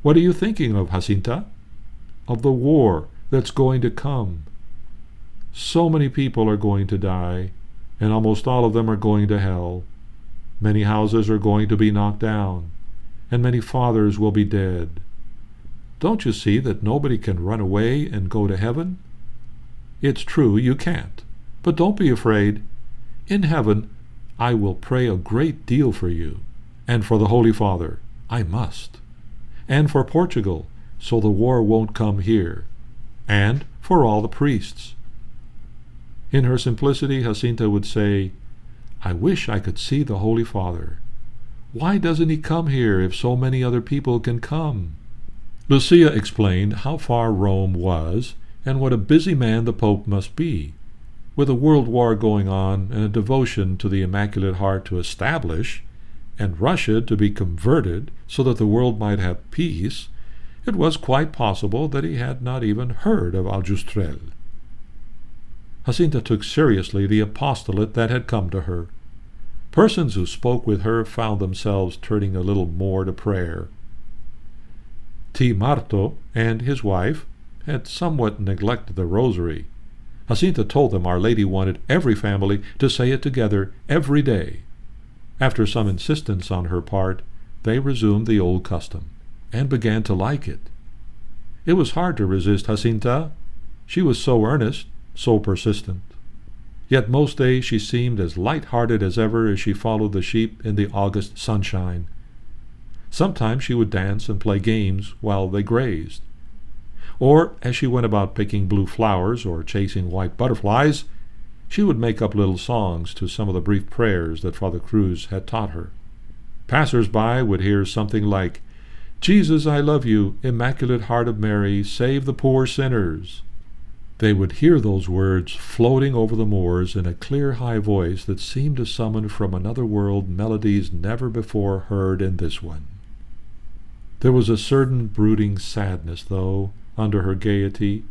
What are you thinking of, Jacinta? Of the war that's going to come. So many people are going to die, and almost all of them are going to hell. Many houses are going to be knocked down, and many fathers will be dead. Don't you see that nobody can run away and go to heaven? It's true, you can't. But don't be afraid. In heaven, I will pray a great deal for you, and for the Holy Father. I must. And for Portugal, so the war won't come here. And for all the priests. In her simplicity, Jacinta would say, I wish I could see the Holy Father. Why doesn't he come here if so many other people can come? Lucia explained how far Rome was and what a busy man the Pope must be. With a world war going on and a devotion to the Immaculate Heart to establish, and Russia to be converted so that the world might have peace, it was quite possible that he had not even heard of Aljustrel. Jacinta took seriously the apostolate that had come to her. Persons who spoke with her found themselves turning a little more to prayer. T. Marto and his wife had somewhat neglected the rosary. Jacinta told them Our Lady wanted every family to say it together every day. After some insistence on her part, they resumed the old custom, and began to like it. It was hard to resist Jacinta. She was so earnest, so persistent. Yet most days she seemed as light-hearted as ever as she followed the sheep in the August sunshine. Sometimes she would dance and play games while they grazed. Or, as she went about picking blue flowers or chasing white butterflies, she would make up little songs to some of the brief prayers that Father Cruz had taught her. Passers-by would hear something like, Jesus, I love you, Immaculate Heart of Mary, save the poor sinners. They would hear those words floating over the moors in a clear high voice that seemed to summon from another world melodies never before heard in this one. There was a certain brooding sadness, though, under her gaiety,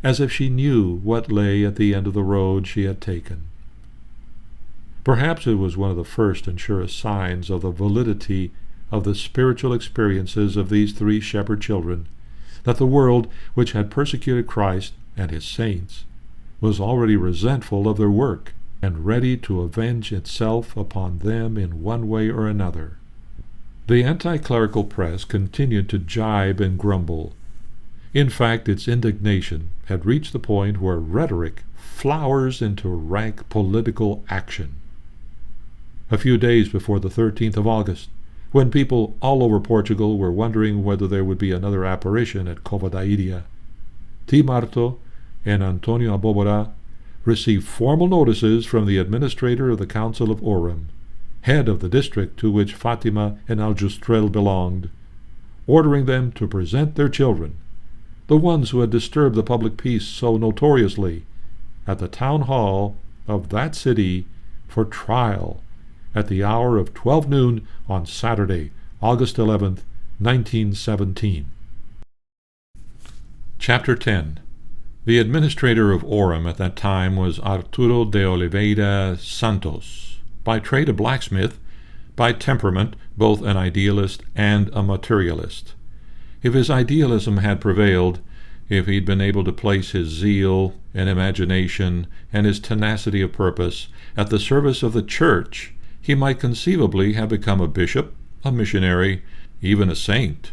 as if she knew what lay at the end of the road she had taken. Perhaps it was one of the first and surest signs of the validity of the spiritual experiences of these three shepherd children, that the world which had persecuted Christ and his saints was already resentful of their work and ready to avenge itself upon them in one way or another. The anti-clerical press continued to jibe and grumble. In fact, its indignation had reached the point where rhetoric flowers into rank political action. A few days before the 13th of August, when people all over Portugal were wondering whether there would be another apparition at Cova da Iria, T. Marto and Antonio Abobora received formal notices from the administrator of the Council of Oram, head of the district to which Fatima and Aljustrel belonged, ordering them to present their children, the ones who had disturbed the public peace so notoriously, at the town hall of that city for trial at the hour of 12 noon on Saturday, August 11th, 1917. Chapter 10. The administrator of Oram at that time was Arturo de Oliveira Santos, by trade a blacksmith, by temperament both an idealist and a materialist. If his idealism had prevailed, if he'd been able to place his zeal and imagination and his tenacity of purpose at the service of the Church, he might conceivably have become a bishop, a missionary, even a saint.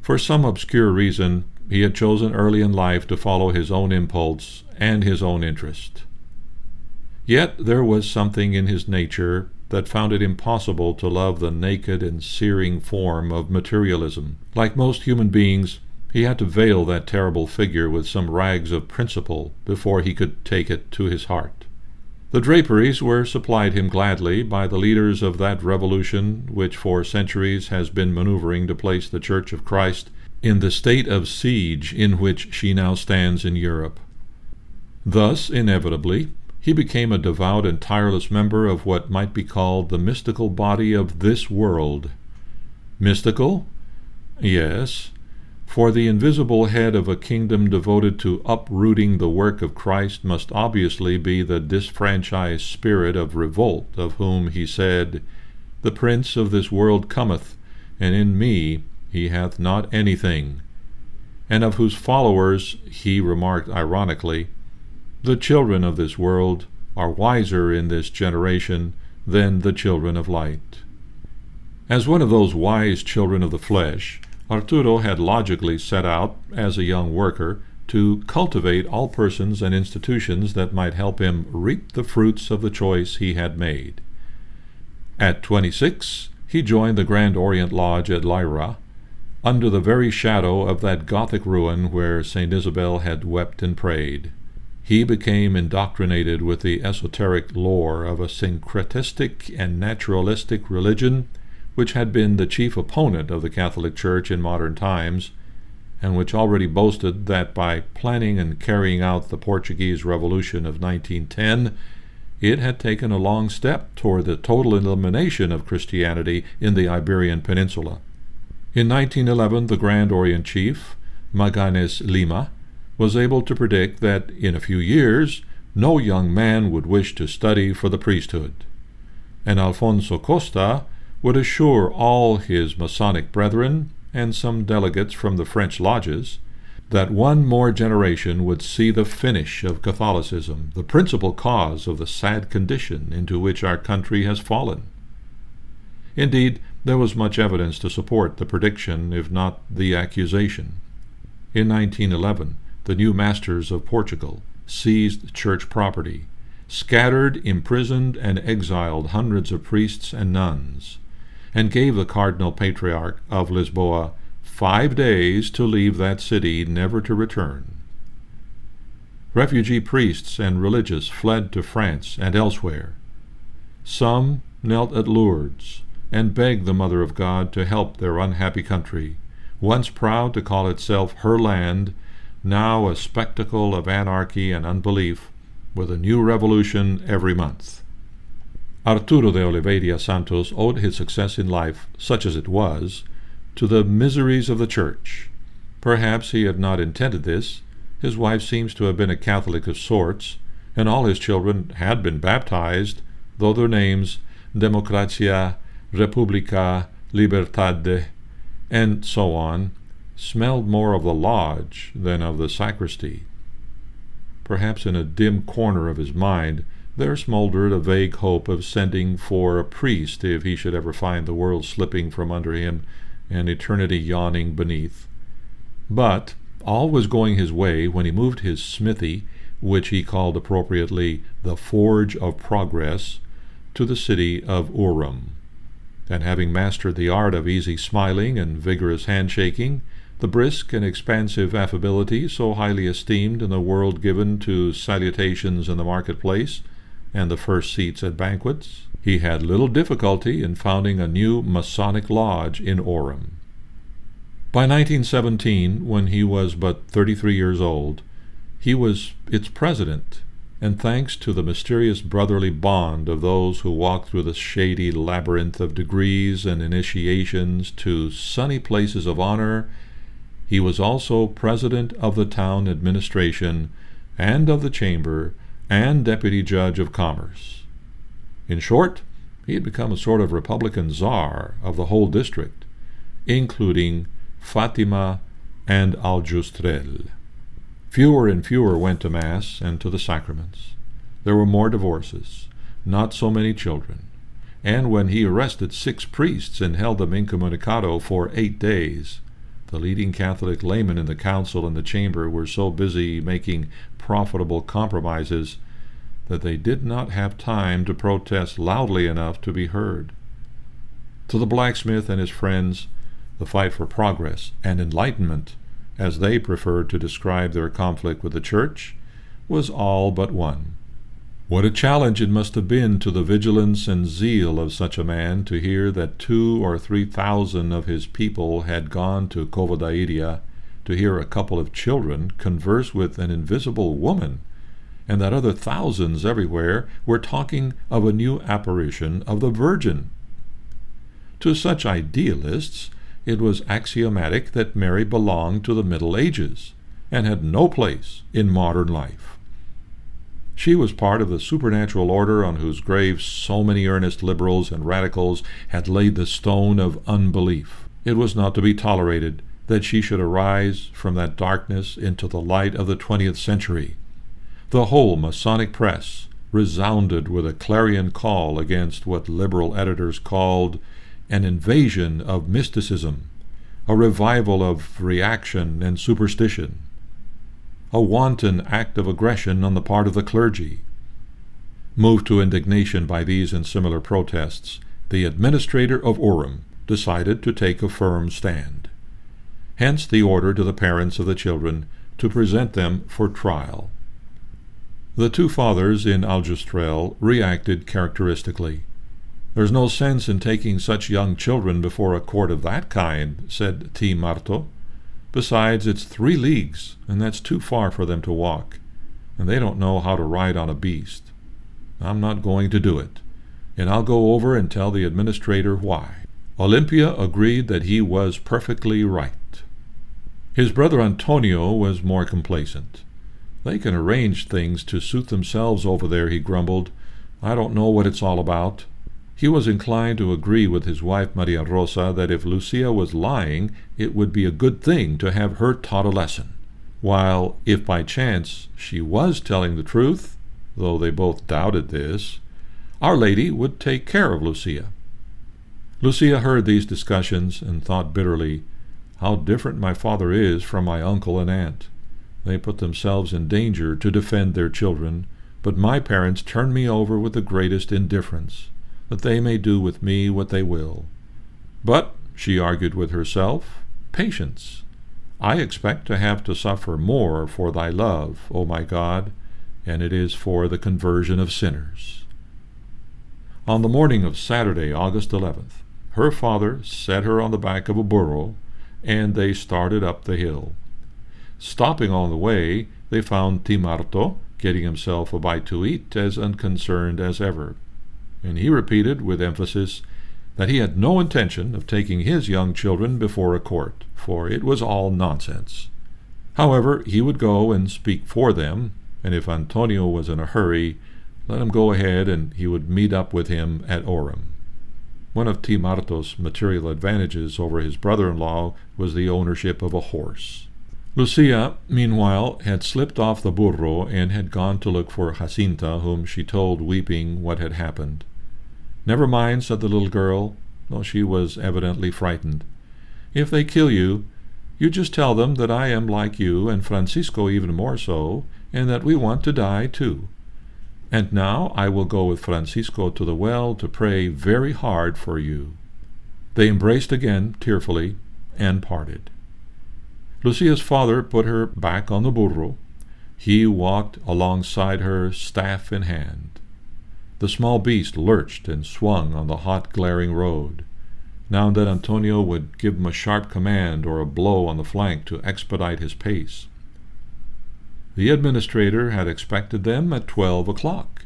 For some obscure reason, he had chosen early in life to follow his own impulse and his own interest. Yet there was something in his nature that found it impossible to love the naked and searing form of materialism. Like most human beings, he had to veil that terrible figure with some rags of principle before he could take it to his heart. The draperies were supplied him gladly by the leaders of that revolution which for centuries has been maneuvering to place the Church of Christ in the state of siege in which she now stands in Europe. Thus, inevitably, he became a devout and tireless member of what might be called the mystical body of this world. Mystical? Yes, for the invisible head of a kingdom devoted to uprooting the work of Christ must obviously be the disfranchised spirit of revolt, of whom he said, "The prince of this world cometh, and in me he hath not anything, and of whose followers he remarked ironically, the children of this world are wiser in this generation than the children of light. As one of those wise children of the flesh, Arturo had logically set out, as a young worker, to cultivate all persons and institutions that might help him reap the fruits of the choice he had made. At 26, he joined the Grand Orient Lodge at Lyra, under the very shadow of that Gothic ruin where St. Isabel had wept and prayed. He became indoctrinated with the esoteric lore of a syncretistic and naturalistic religion which had been the chief opponent of the Catholic Church in modern times, and which already boasted that by planning and carrying out the Portuguese Revolution of 1910, it had taken a long step toward the total elimination of Christianity in the Iberian Peninsula. In 1911, the Grand Orient Chief, Maganes Lima, was able to predict that in a few years no young man would wish to study for the priesthood, and Alfonso Costa would assure all his Masonic brethren and some delegates from the French lodges that one more generation would see the finish of Catholicism, the principal cause of the sad condition into which our country has fallen. Indeed, there was much evidence to support the prediction, if not the accusation. In 1911, the new masters of Portugal seized church property, scattered, imprisoned, and exiled hundreds of priests and nuns, and gave the Cardinal Patriarch of Lisboa 5 days to leave that city, never to return. Refugee priests and religious fled to France and elsewhere. Some knelt at Lourdes and begged the Mother of God to help their unhappy country, once proud to call itself her land, now a spectacle of anarchy and unbelief, with a new revolution every month. Arturo de Oliveira Santos owed his success in life, such as it was, to the miseries of the Church. Perhaps he had not intended this. His wife seems to have been a Catholic of sorts, and all his children had been baptized, though their names, Democracia, Republica, Libertad, and so on, smelled more of the lodge than of the sacristy. Perhaps in a dim corner of his mind there smoldered a vague hope of sending for a priest if he should ever find the world slipping from under him and eternity yawning beneath. But all was going his way when he moved his smithy, which he called appropriately the Forge of Progress, to the city of Urim. And having mastered the art of easy smiling and vigorous handshaking, the brisk and expansive affability so highly esteemed in the world given to salutations in the marketplace and the first seats at banquets, he had little difficulty in founding a new Masonic lodge in Urim. By 1917, when he was but 33 years old, he was its president, and thanks to the mysterious brotherly bond of those who walk through the shady labyrinth of degrees and initiations to sunny places of honor, he was also president of the town administration and of the chamber and deputy judge of commerce. In short, he had become a sort of Republican czar of the whole district, including Fatima and Aljustrel. Fewer and fewer went to Mass and to the sacraments. There were more divorces, not so many children, and when he arrested 6 priests and held them incommunicado for 8 days, the leading Catholic laymen in the council and the chamber were so busy making profitable compromises that they did not have time to protest loudly enough to be heard. To the blacksmith and his friends, the fight for progress and enlightenment, as they preferred to describe their conflict with the Church, was all but one. What a challenge it must have been to the vigilance and zeal of such a man to hear that 2,000 or 3,000 of his people had gone to Cova da Iria to hear a couple of children converse with an invisible woman, and that other thousands everywhere were talking of a new apparition of the Virgin. To such idealists, it was axiomatic that Mary belonged to the Middle Ages and had no place in modern life. She was part of the supernatural order on whose graves so many earnest liberals and radicals had laid the stone of unbelief. It was not to be tolerated that she should arise from that darkness into the light of the 20th century. The whole Masonic press resounded with a clarion call against what liberal editors called an invasion of mysticism, a revival of reaction and superstition, a wanton act of aggression on the part of the clergy. Moved to indignation by these and similar protests, the administrator of Urim decided to take a firm stand. Hence the order to the parents of the children to present them for trial. The two fathers in Aljustrel reacted characteristically. "There's no sense in taking such young children before a court of that kind," said T. Marto. "Besides, it's 3 leagues, and that's too far for them to walk, and they don't know how to ride on a beast. I'm not going to do it, and I'll go over and tell the administrator why." Olympia agreed that he was perfectly right. His brother Antonio was more complacent. "They can arrange things to suit themselves over there," he grumbled. "I don't know what it's all about." He was inclined to agree with his wife Maria Rosa that if Lucia was lying, it would be a good thing to have her taught a lesson, while if by chance she was telling the truth, though they both doubted this, Our Lady would take care of Lucia. Lucia heard these discussions and thought bitterly, "How different my father is from my uncle and aunt. They put themselves in danger to defend their children, but my parents turn me over with the greatest indifference, that they may do with me what they will. But," she argued with herself, "patience. I expect to have to suffer more for thy love, O my God, and it is for the conversion of sinners." On the morning of Saturday, August 11th, her father set her on the back of a burro, and they started up the hill. Stopping on the way, they found Timarto getting himself a bite to eat, as unconcerned as ever, and he repeated with emphasis that he had no intention of taking his young children before a court, for it was all nonsense. However, he would go and speak for them, and if Antonio was in a hurry, let him go ahead and he would meet up with him at Urim. One of Timarto's material advantages over his brother-in-law was the ownership of a horse. Lucia, meanwhile, had slipped off the burro and had gone to look for Jacinta, whom she told, weeping, what had happened. "Never mind," said the little girl, though she was evidently frightened. "If they kill you, you just tell them that I am like you, and Francisco even more so, and that we want to die too. And now I will go with Francisco to the well to pray very hard for you." They embraced again, tearfully, and parted. Lucia's father put her back on the burro. He walked alongside her, staff in hand. The small beast lurched and swung on the hot, glaring road. Now and then Antonio would give him a sharp command or a blow on the flank to expedite his pace. The administrator had expected them at 12 o'clock.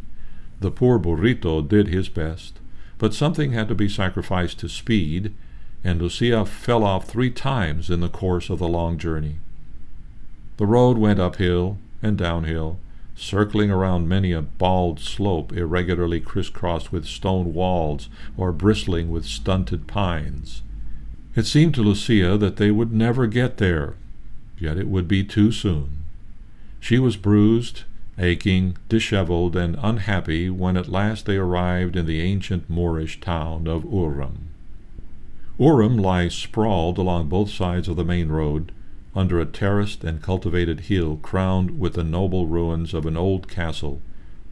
The poor burrito did his best, but something had to be sacrificed to speed, and Lucia fell off 3 times in the course of the long journey. The road went uphill and downhill, circling around many a bald slope irregularly crisscrossed with stone walls or bristling with stunted pines. It seemed to Lucia that they would never get there, yet it would be too soon. She was bruised, aching, disheveled, and unhappy when at last they arrived in the ancient Moorish town of Urim. Urim lies sprawled along both sides of the main road, under a terraced and cultivated hill crowned with the noble ruins of an old castle,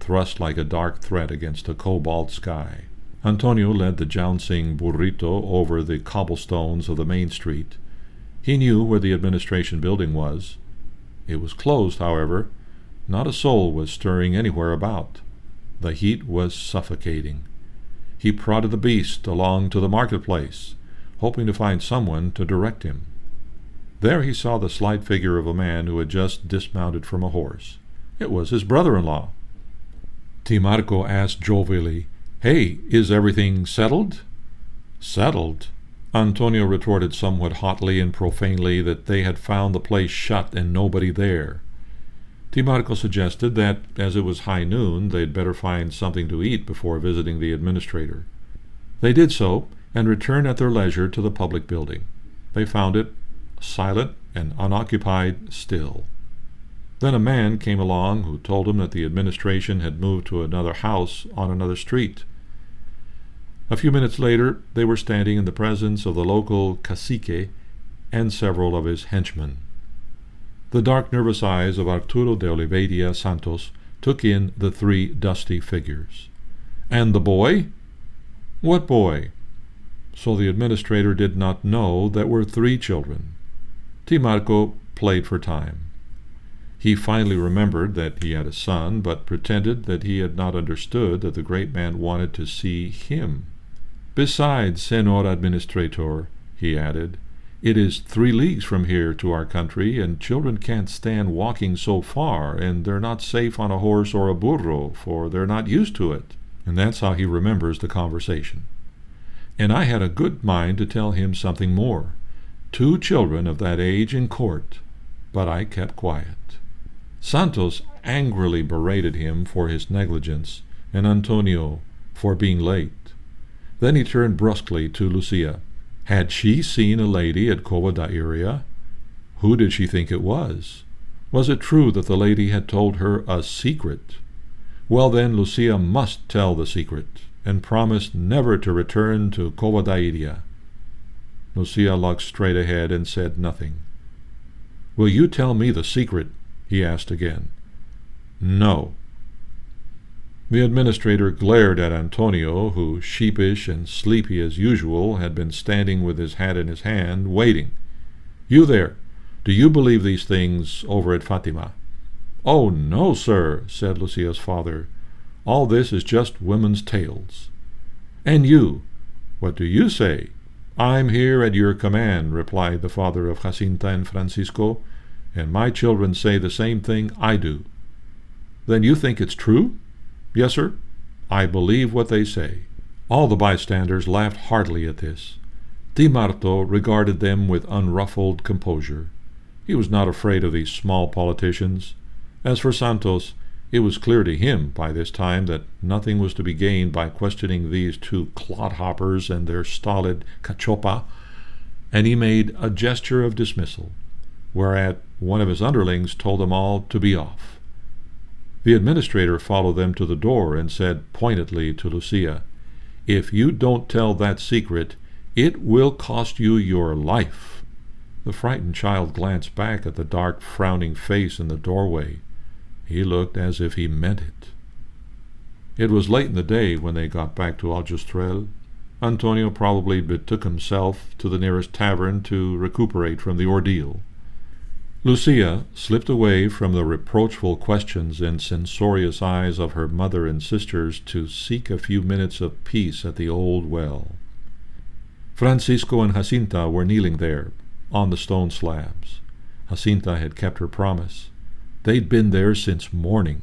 thrust like a dark thread against a cobalt sky. Antonio led the jouncing burrito over the cobblestones of the main street. He knew where the administration building was. It was closed, however. Not a soul was stirring anywhere about. The heat was suffocating. He prodded the beast along to the marketplace, hoping to find someone to direct him. There he saw the slight figure of a man who had just dismounted from a horse. It was his brother-in-law. Timarco asked jovially, "Hey, is everything settled?" "Settled?" Antonio retorted somewhat hotly and profanely that they had found the place shut and nobody there. Timarco suggested that, as it was high noon, they'd better find something to eat before visiting the administrator. They did so, and returned at their leisure to the public building. They found it silent and unoccupied still. Then a man came along who told them that the administration had moved to another house on another street. A few minutes later, they were standing in the presence of the local cacique and several of his henchmen. The dark, nervous eyes of Arturo de Oliveira Santos took in the three dusty figures. And the boy? What boy? So the administrator did not know there were three children. T. Marco played for time. He finally remembered that he had a son, but pretended that he had not understood that the great man wanted to see him. Besides, Senor Administrator, he added, it is 3 leagues from here to our country, and children can't stand walking so far, and they're not safe on a horse or a burro, for they're not used to it. And that's how he remembers the conversation. And I had a good mind to tell him something more. 2 children of that age in court, but I kept quiet. Santos angrily berated him for his negligence, and Antonio for being late. Then he turned brusquely to Lucia. Had she seen a lady at Cova da Iria? Who did she think it was? Was it true that the lady had told her a secret? Well, then, Lucia must tell the secret, and promised never to return to Cova da Iria. Lucia looked straight ahead and said nothing. Will you tell me the secret? He asked again. No. The administrator glared at Antonio, who, sheepish and sleepy as usual, had been standing with his hat in his hand, waiting. You there, do you believe these things over at Fatima? Oh, no, sir, said Lucia's father. All this is just women's tales. And you, what do you say? I'm here at your command, replied the father of Jacinta and Francisco, and my children say the same thing I do. Then you think it's true? Yes, sir. I believe what they say. All the bystanders laughed heartily at this. Di Marto regarded them with unruffled composure. He was not afraid of these small politicians. As for Santos, it was clear to him by this time that nothing was to be gained by questioning these 2 clodhoppers and their stolid cachopa, and he made a gesture of dismissal, whereat one of his underlings told them all to be off. The administrator followed them to the door and said pointedly to Lucia, If you don't tell that secret, it will cost you your life. The frightened child glanced back at the dark, frowning face in the doorway. He looked as if he meant it. It was late in the day when they got back to Aljustrel. Antonio probably betook himself to the nearest tavern to recuperate from the ordeal. Lucia slipped away from the reproachful questions and censorious eyes of her mother and sisters to seek a few minutes of peace at the old well. Francisco and Jacinta were kneeling there, on the stone slabs. Jacinta had kept her promise. They'd been there since morning.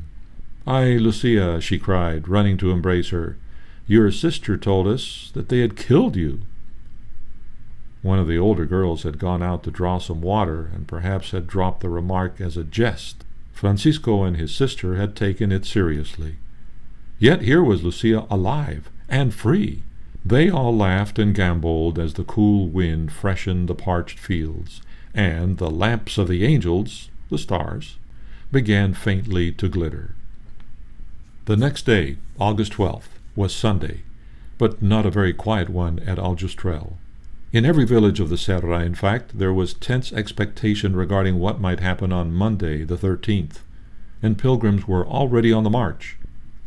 Ay, Lucia, she cried, running to embrace her. Your sister told us that they had killed you. One of the older girls had gone out to draw some water, and perhaps had dropped the remark as a jest. Francisco and his sister had taken it seriously. Yet here was Lucia alive and free. They all laughed and gamboled as the cool wind freshened the parched fields, and the lamps of the angels, the stars, began faintly to glitter. The next day, August 12th, was Sunday, but not a very quiet one at Aljustrel. In every village of the Serra, in fact, there was tense expectation regarding what might happen on Monday, the 13th, and pilgrims were already on the march.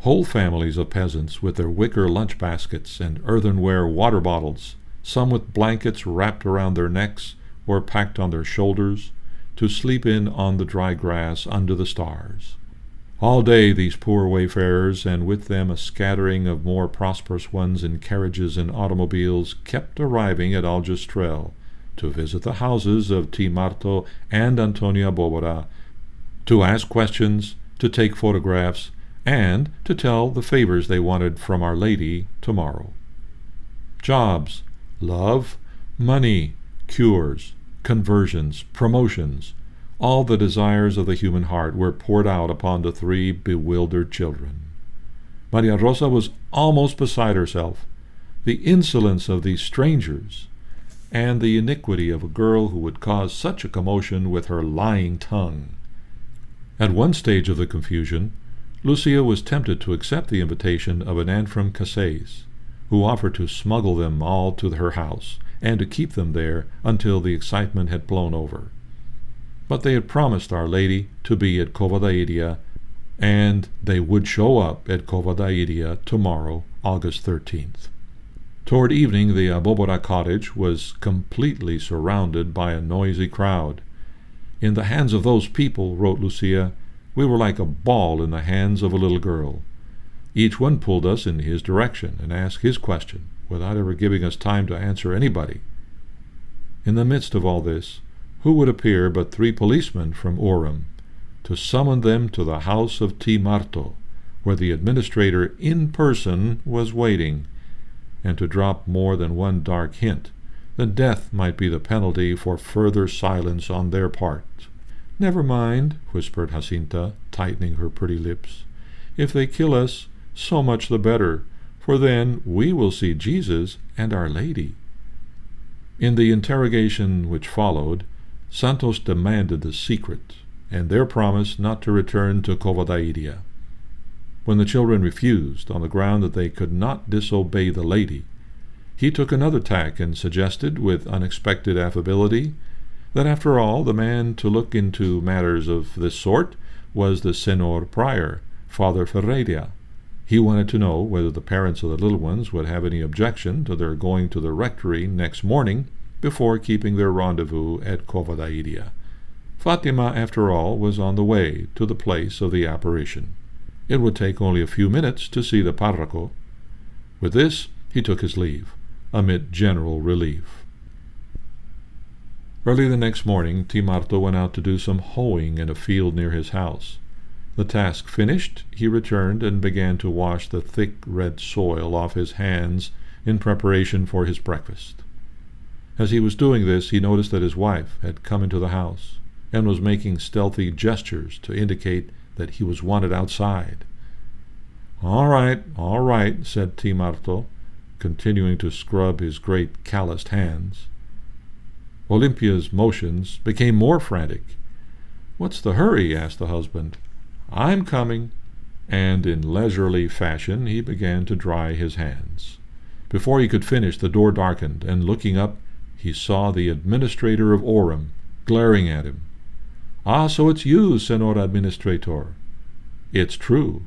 Whole families of peasants with their wicker lunch baskets and earthenware water bottles, some with blankets wrapped around their necks or packed on their shoulders, to sleep in on the dry grass under the stars. All day these poor wayfarers, and with them a scattering of more prosperous ones in carriages and automobiles, kept arriving at Aljustrel to visit the houses of T. Marto and Antonia Bobora, to ask questions, to take photographs, and to tell the favors they wanted from Our Lady tomorrow. Jobs, love, money, cures, conversions, promotions, all the desires of the human heart were poured out upon the 3 bewildered children. Maria Rosa was almost beside herself. the insolence of these strangers, and the iniquity of a girl who would cause such a commotion with her lying tongue. At one stage of the confusion, Lucia was tempted to accept the invitation of an aunt from Casais, who offered to smuggle them all to her house, and to keep them there until the excitement had blown over. But they had promised Our Lady to be at Covadairia, and they would show up at Covadairia tomorrow, August 13th. Toward evening, the Abobora cottage was completely surrounded by a noisy crowd. In the hands of those people, wrote Lucia, we were like a ball in the hands of a little girl. Each one pulled us in his direction and asked his question, without ever giving us time to answer anybody. In the midst of all this, who would appear but 3 policemen from Orem, to summon them to the house of T. Marto, where the administrator in person was waiting, and to drop more than one dark hint that death might be the penalty for further silence on their part. "Never mind," whispered Jacinta, tightening her pretty lips. "If they kill us, so much the better, for then we will see Jesus and Our Lady." In the interrogation which followed, Santos demanded the secret, and their promise not to return to Covadairia. When the children refused, on the ground that they could not disobey the lady, he took another tack and suggested, with unexpected affability, that after all the man to look into matters of this sort was the Senor Prior, Father Ferreira. He wanted to know whether the parents of the little ones would have any objection to their going to the rectory next morning before keeping their rendezvous at Covadairia. Fatima, after all, was on the way to the place of the apparition. It would take only a few minutes to see the párroco. With this, he took his leave, amid general relief. Early the next morning, T. Marto went out to do some hoeing in a field near his house. The task finished, he returned and began to wash the thick red soil off his hands in preparation for his breakfast. As he was doing this, he noticed that his wife had come into the house and was making stealthy gestures to indicate that he was wanted outside. All right, said T. Marto, continuing to scrub his great calloused hands. Olympia's motions became more frantic. "What's the hurry?" asked the husband. "I'm coming." And in leisurely fashion he began to dry his hands. Before he could finish, the door darkened, and looking up, he saw the administrator of Orem glaring at him. "Ah, so it's you, Senor Administrator." "It's true.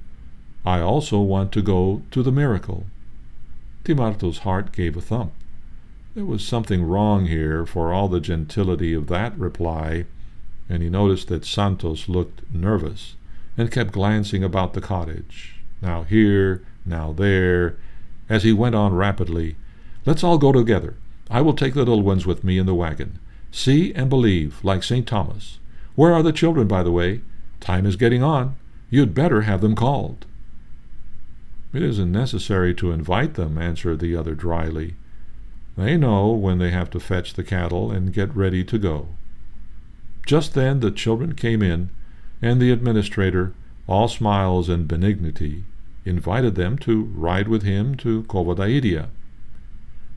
I also want to go to the miracle." T. Marto's heart gave a thump. There was something wrong here, for all the gentility of that reply, and he noticed that Santos looked nervous and kept glancing about the cottage, now here, now there, as he went on rapidly, "Let's all go together. I will take the little ones with me in the wagon. See and believe, like St. Thomas. Where are the children, by the way? Time is getting on. You'd better have them called." "It isn't necessary to invite them," answered the other dryly. "They know when they have to fetch the cattle and get ready to go." Just then the children came in, and the administrator, all smiles and benignity, invited them to ride with him to Covadairia.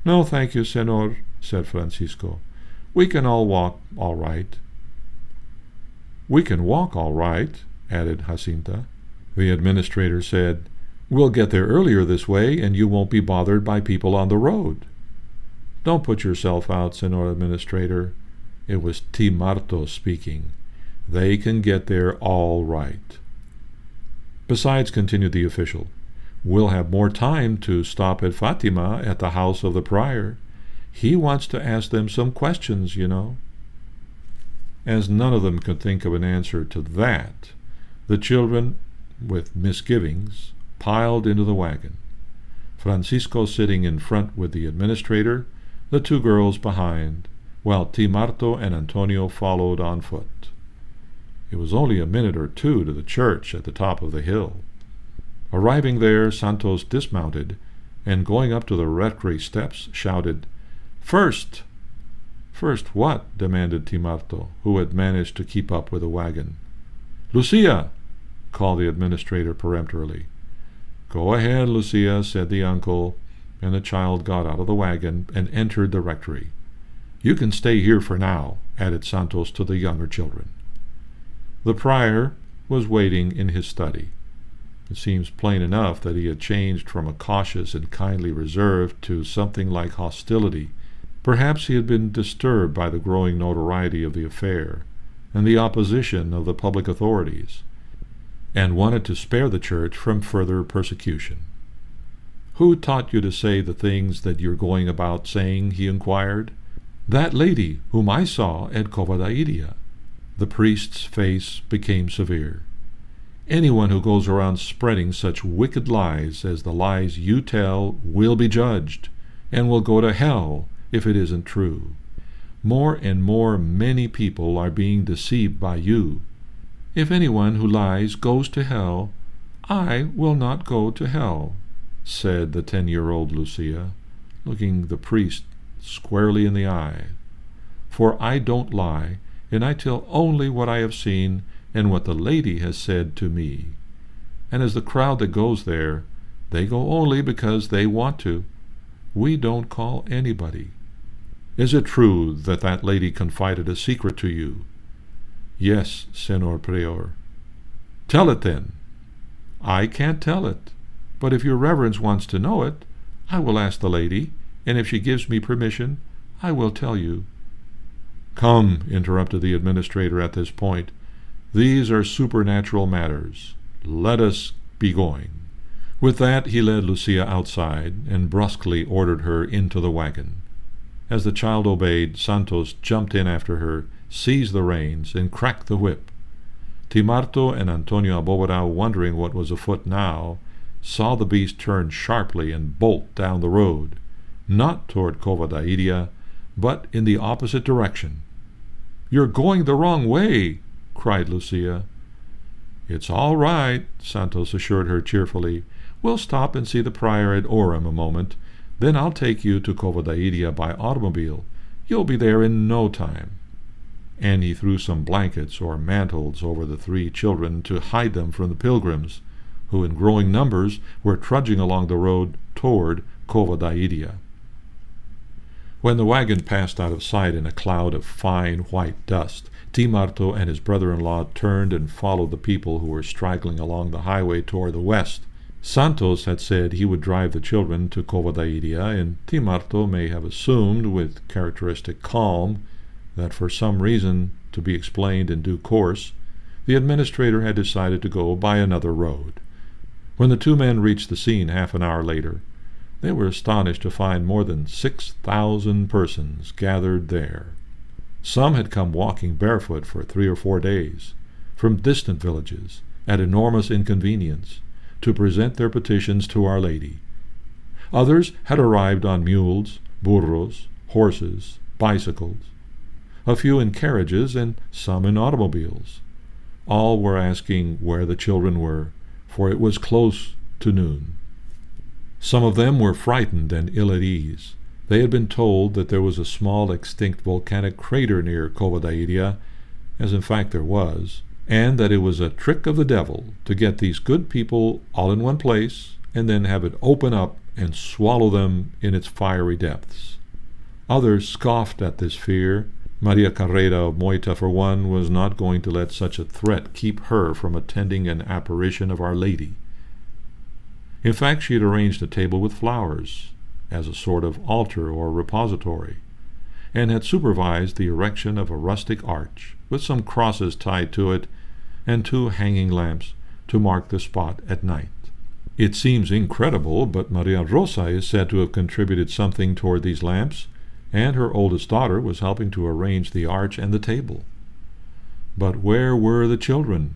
"No, thank you, Senor," said Francisco. "We can all walk all right." "We can walk all right," added Jacinta. The administrator said, "We'll get there earlier this way, and you won't be bothered by people on the road." "Don't put yourself out, Senor Administrator." It was T. Marto speaking. "They can get there all right." "Besides," continued the official, "we'll have more time to stop at Fatima at the house of the prior. He wants to ask them some questions, you know." As none of them could think of an answer to that, the children, with misgivings, piled into the wagon, Francisco sitting in front with the administrator, the 2 girls behind, while T. Marto and Antonio followed on foot. It was only a minute or 2 to the church at the top of the hill. Arriving there, Santos dismounted, and going up to the rectory steps, shouted, "First!" "First what?" demanded T. Marto, who had managed to keep up with the wagon. "Lucia!" called the administrator peremptorily. "Go ahead, Lucia," said the uncle, and the child got out of the wagon and entered the rectory. "You can stay here for now," added Santos to the younger children. The prior was waiting in his study. It seems plain enough that he had changed from a cautious and kindly reserve to something like hostility. Perhaps he had been disturbed by the growing notoriety of the affair and the opposition of the public authorities, and wanted to spare the church from further persecution. "Who taught you to say the things that you're going about saying?" he inquired. "That lady whom I saw at Covadairia." The priest's face became severe. "Anyone who goes around spreading such wicked lies as the lies you tell will be judged, and will go to hell if it isn't true. More and more many people are being deceived by you. If anyone who lies goes to hell, I will not go to hell," said the 10-year-old Lucia, looking the priest squarely in the eye. "For I don't lie, and I tell only what I have seen and what the lady has said to me. And as the crowd that goes there, they go only because they want to. We don't call anybody." "Is it true that that lady confided a secret to you?" "Yes, Senor Prior." "Tell it then." "I can't tell it, but if your reverence wants to know it, I will ask the lady, and if she gives me permission, I will tell you." "Come," interrupted the administrator at this point, "these are supernatural matters. Let us be going." With that he led Lucia outside and brusquely ordered her into the wagon. As the child obeyed, Santos jumped in after her, seized the reins, and cracked the whip. Timarto and Antonio Abobora, wondering what was afoot now, saw the beast turn sharply and bolt down the road, not toward Covadairia, but in the opposite direction. "You're going the wrong way," cried Lucia. "It's all right," Santos assured her cheerfully. "We'll stop and see the prior at Orem a moment. Then I'll take you to Covadairia by automobile. You'll be there in no time." And he threw some blankets or mantles over the 3 children to hide them from the pilgrims, who in growing numbers were trudging along the road toward Covadairia. When the wagon passed out of sight in a cloud of fine white dust, Timarto and his brother-in-law turned and followed the people who were straggling along the highway toward the west. Santos had said he would drive the children to Covadairia, and Timarto may have assumed, with characteristic calm, that for some reason to be explained in due course, the administrator had decided to go by another road. When the 2 men reached the scene half an hour later, they were astonished to find more than 6,000 persons gathered there. Some had come walking barefoot for 3 or 4 days, from distant villages, at enormous inconvenience, to present their petitions to Our Lady. Others had arrived on mules, burros, horses, bicycles, a few in carriages, and some in automobiles. All were asking where the children were, for it was close to noon. Some of them were frightened and ill at ease. They had been told that there was a small extinct volcanic crater near Covadairia, as in fact there was, and that it was a trick of the devil to get these good people all in one place and then have it open up and swallow them in its fiery depths. Others scoffed at this fear. Maria Carrera of Moita, for one, was not going to let such a threat keep her from attending an apparition of Our Lady. In fact, she had arranged a table with flowers, as a sort of altar or repository, and had supervised the erection of a rustic arch, with some crosses tied to it, and 2 hanging lamps to mark the spot at night. It seems incredible, but Maria Rosa is said to have contributed something toward these lamps, and her oldest daughter was helping to arrange the arch and the table. But where were the children?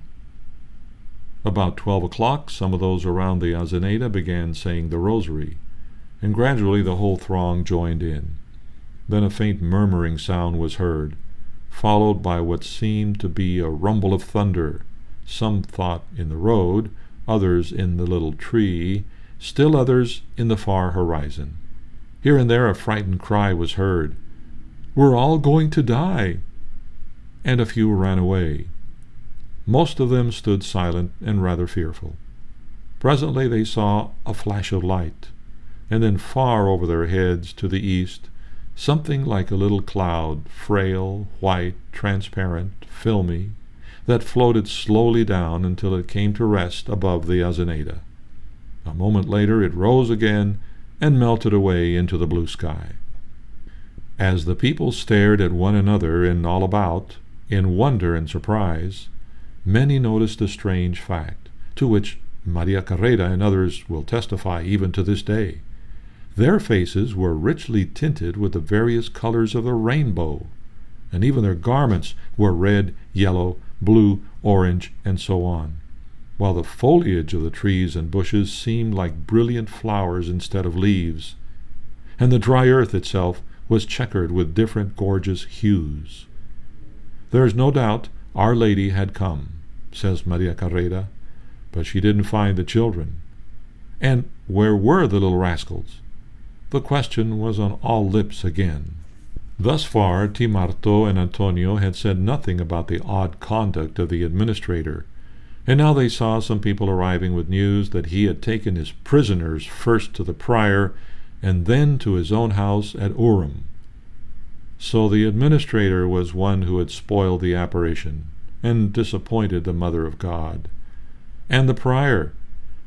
About 12 o'clock, some of those around the Azeneda began saying the rosary, and gradually the whole throng joined in. Then a faint murmuring sound was heard, followed by what seemed to be a rumble of thunder. Some thought in the road, others in the little tree, still others in the far horizon. Here and there a frightened cry was heard, "We're all going to die!" And a few ran away. Most of them stood silent and rather fearful. Presently they saw a flash of light, and then far over their heads to the east, something like a little cloud, frail, white, transparent, filmy, that floated slowly down until it came to rest above the Azeneda. A moment later it rose again and melted away into the blue sky. As the people stared at one another and all about, in wonder and surprise, many noticed a strange fact, to which Maria Carrera and others will testify even to this day. Their faces were richly tinted with the various colors of the rainbow, and even their garments were red, yellow, blue, orange, and so on, while the foliage of the trees and bushes seemed like brilliant flowers instead of leaves, and the dry earth itself was checkered with different gorgeous hues. There is no doubt Our Lady had come, says Maria Carrera, but she didn't find the children. And where were the little rascals? The question was on all lips again. Thus far, Timarto and Antonio had said nothing about the odd conduct of the administrator, and now they saw some people arriving with news that he had taken his prisoners first to the prior and then to his own house at Urim. So the administrator was one who had spoiled the apparition and disappointed the Mother of God. And the prior,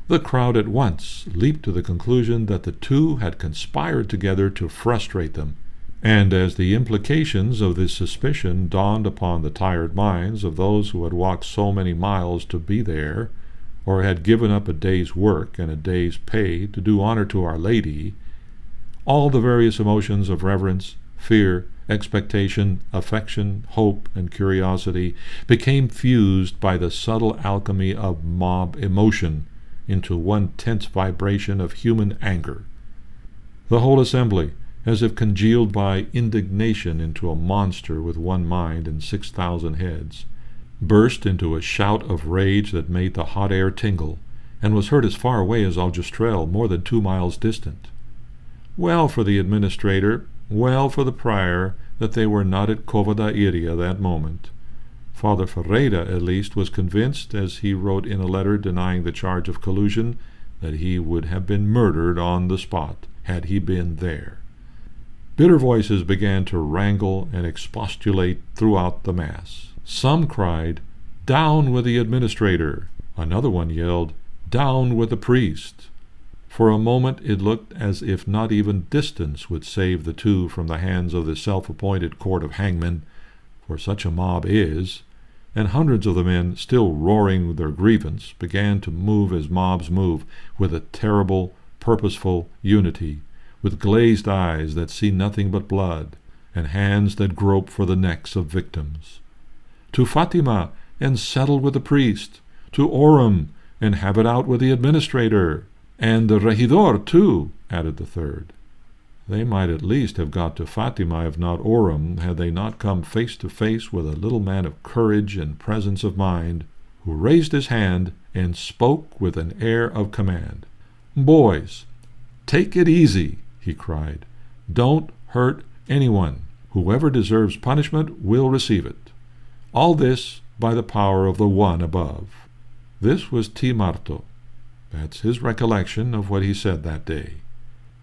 the crowd at once leaped to the conclusion that the two had conspired together to frustrate them, and as the implications of this suspicion dawned upon the tired minds of those who had walked so many miles to be there, or had given up a day's work and a day's pay to do honor to Our Lady, all the various emotions of reverence, fear, expectation, affection, hope, and curiosity became fused by the subtle alchemy of mob emotion into one tense vibration of human anger. The whole assembly, as if congealed by indignation into a monster with one mind and 6,000 heads, burst into a shout of rage that made the hot air tingle, and was heard as far away as Aljustrel, more than 2 miles distant. Well for the administrator, well for the prior, that they were not at Cova da Iria that moment. Father Ferreira, at least, was convinced, as he wrote in a letter denying the charge of collusion, that he would have been murdered on the spot had he been there. Bitter voices began to wrangle and expostulate throughout the Mass. Some cried, "Down with the administrator!" Another one yelled, "Down with the priest!" For a moment it looked as if not even distance would save the two from the hands of the self-appointed court of hangmen, for such a mob is, and hundreds of the men, still roaring with their grievance, began to move as mobs move, with a terrible, purposeful unity, with glazed eyes that see nothing but blood, and hands that grope for the necks of victims. To Fatima, and settle with the priest. To Urim, and have it out with the administrator. And the regidor, too, added the third. They might at least have got to Fatima, if not Urim, had they not come face to face with a little man of courage and presence of mind, who raised his hand and spoke with an air of command. "Boys, take it easy," he cried. "Don't hurt anyone. Whoever deserves punishment will receive it. All this by the power of the One above." This was Timarto. That's his recollection of what he said that day.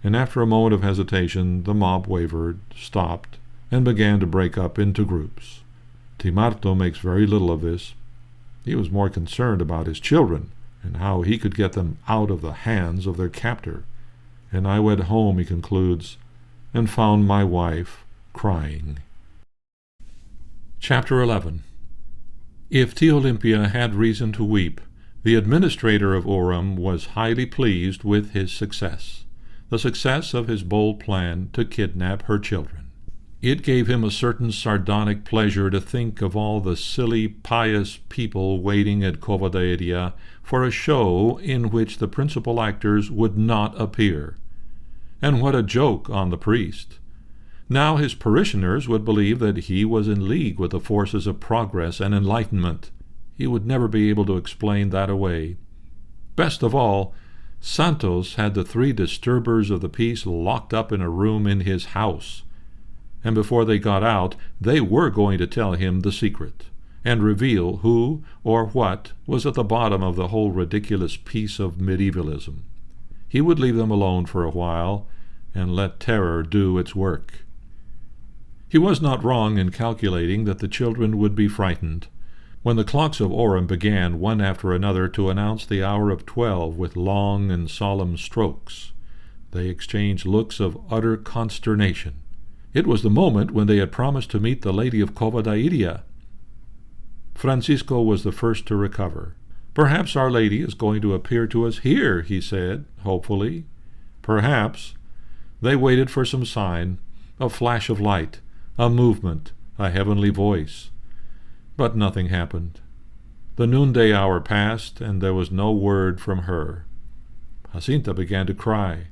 And after a moment of hesitation, the mob wavered, stopped, and began to break up into groups. Timarto makes very little of this. He was more concerned about his children, and how he could get them out of the hands of their captor. "And I went home," he concludes, "and found my wife crying." Chapter 11. If Teolimpia had reason to weep, the administrator of Urim was highly pleased with his success, the success of his bold plan to kidnap her children. It gave him a certain sardonic pleasure to think of all the silly, pious people waiting at Cova da Iria for a show in which the principal actors would not appear. And what a joke on the priest! Now his parishioners would believe that he was in league with the forces of progress and enlightenment. He would never be able to explain that away. Best of all, Santos had the 3 disturbers of the peace locked up in a room in his house, and before they got out they were going to tell him the secret, and reveal who or what was at the bottom of the whole ridiculous piece of medievalism. he would leave them alone for a while and let terror do its work. He was not wrong in calculating that the children would be frightened. When the clocks of Orem began one after another to announce the hour of 12 with long and solemn strokes, they exchanged looks of utter consternation. It was the moment when they had promised to meet the Lady of Covadairia. Francisco was the first to recover. "Perhaps Our Lady is going to appear to us here," he said, hopefully. Perhaps. They waited for some sign, a flash of light, a movement, a heavenly voice. But nothing happened. The noonday hour passed, and there was no word from her. Jacinta began to cry.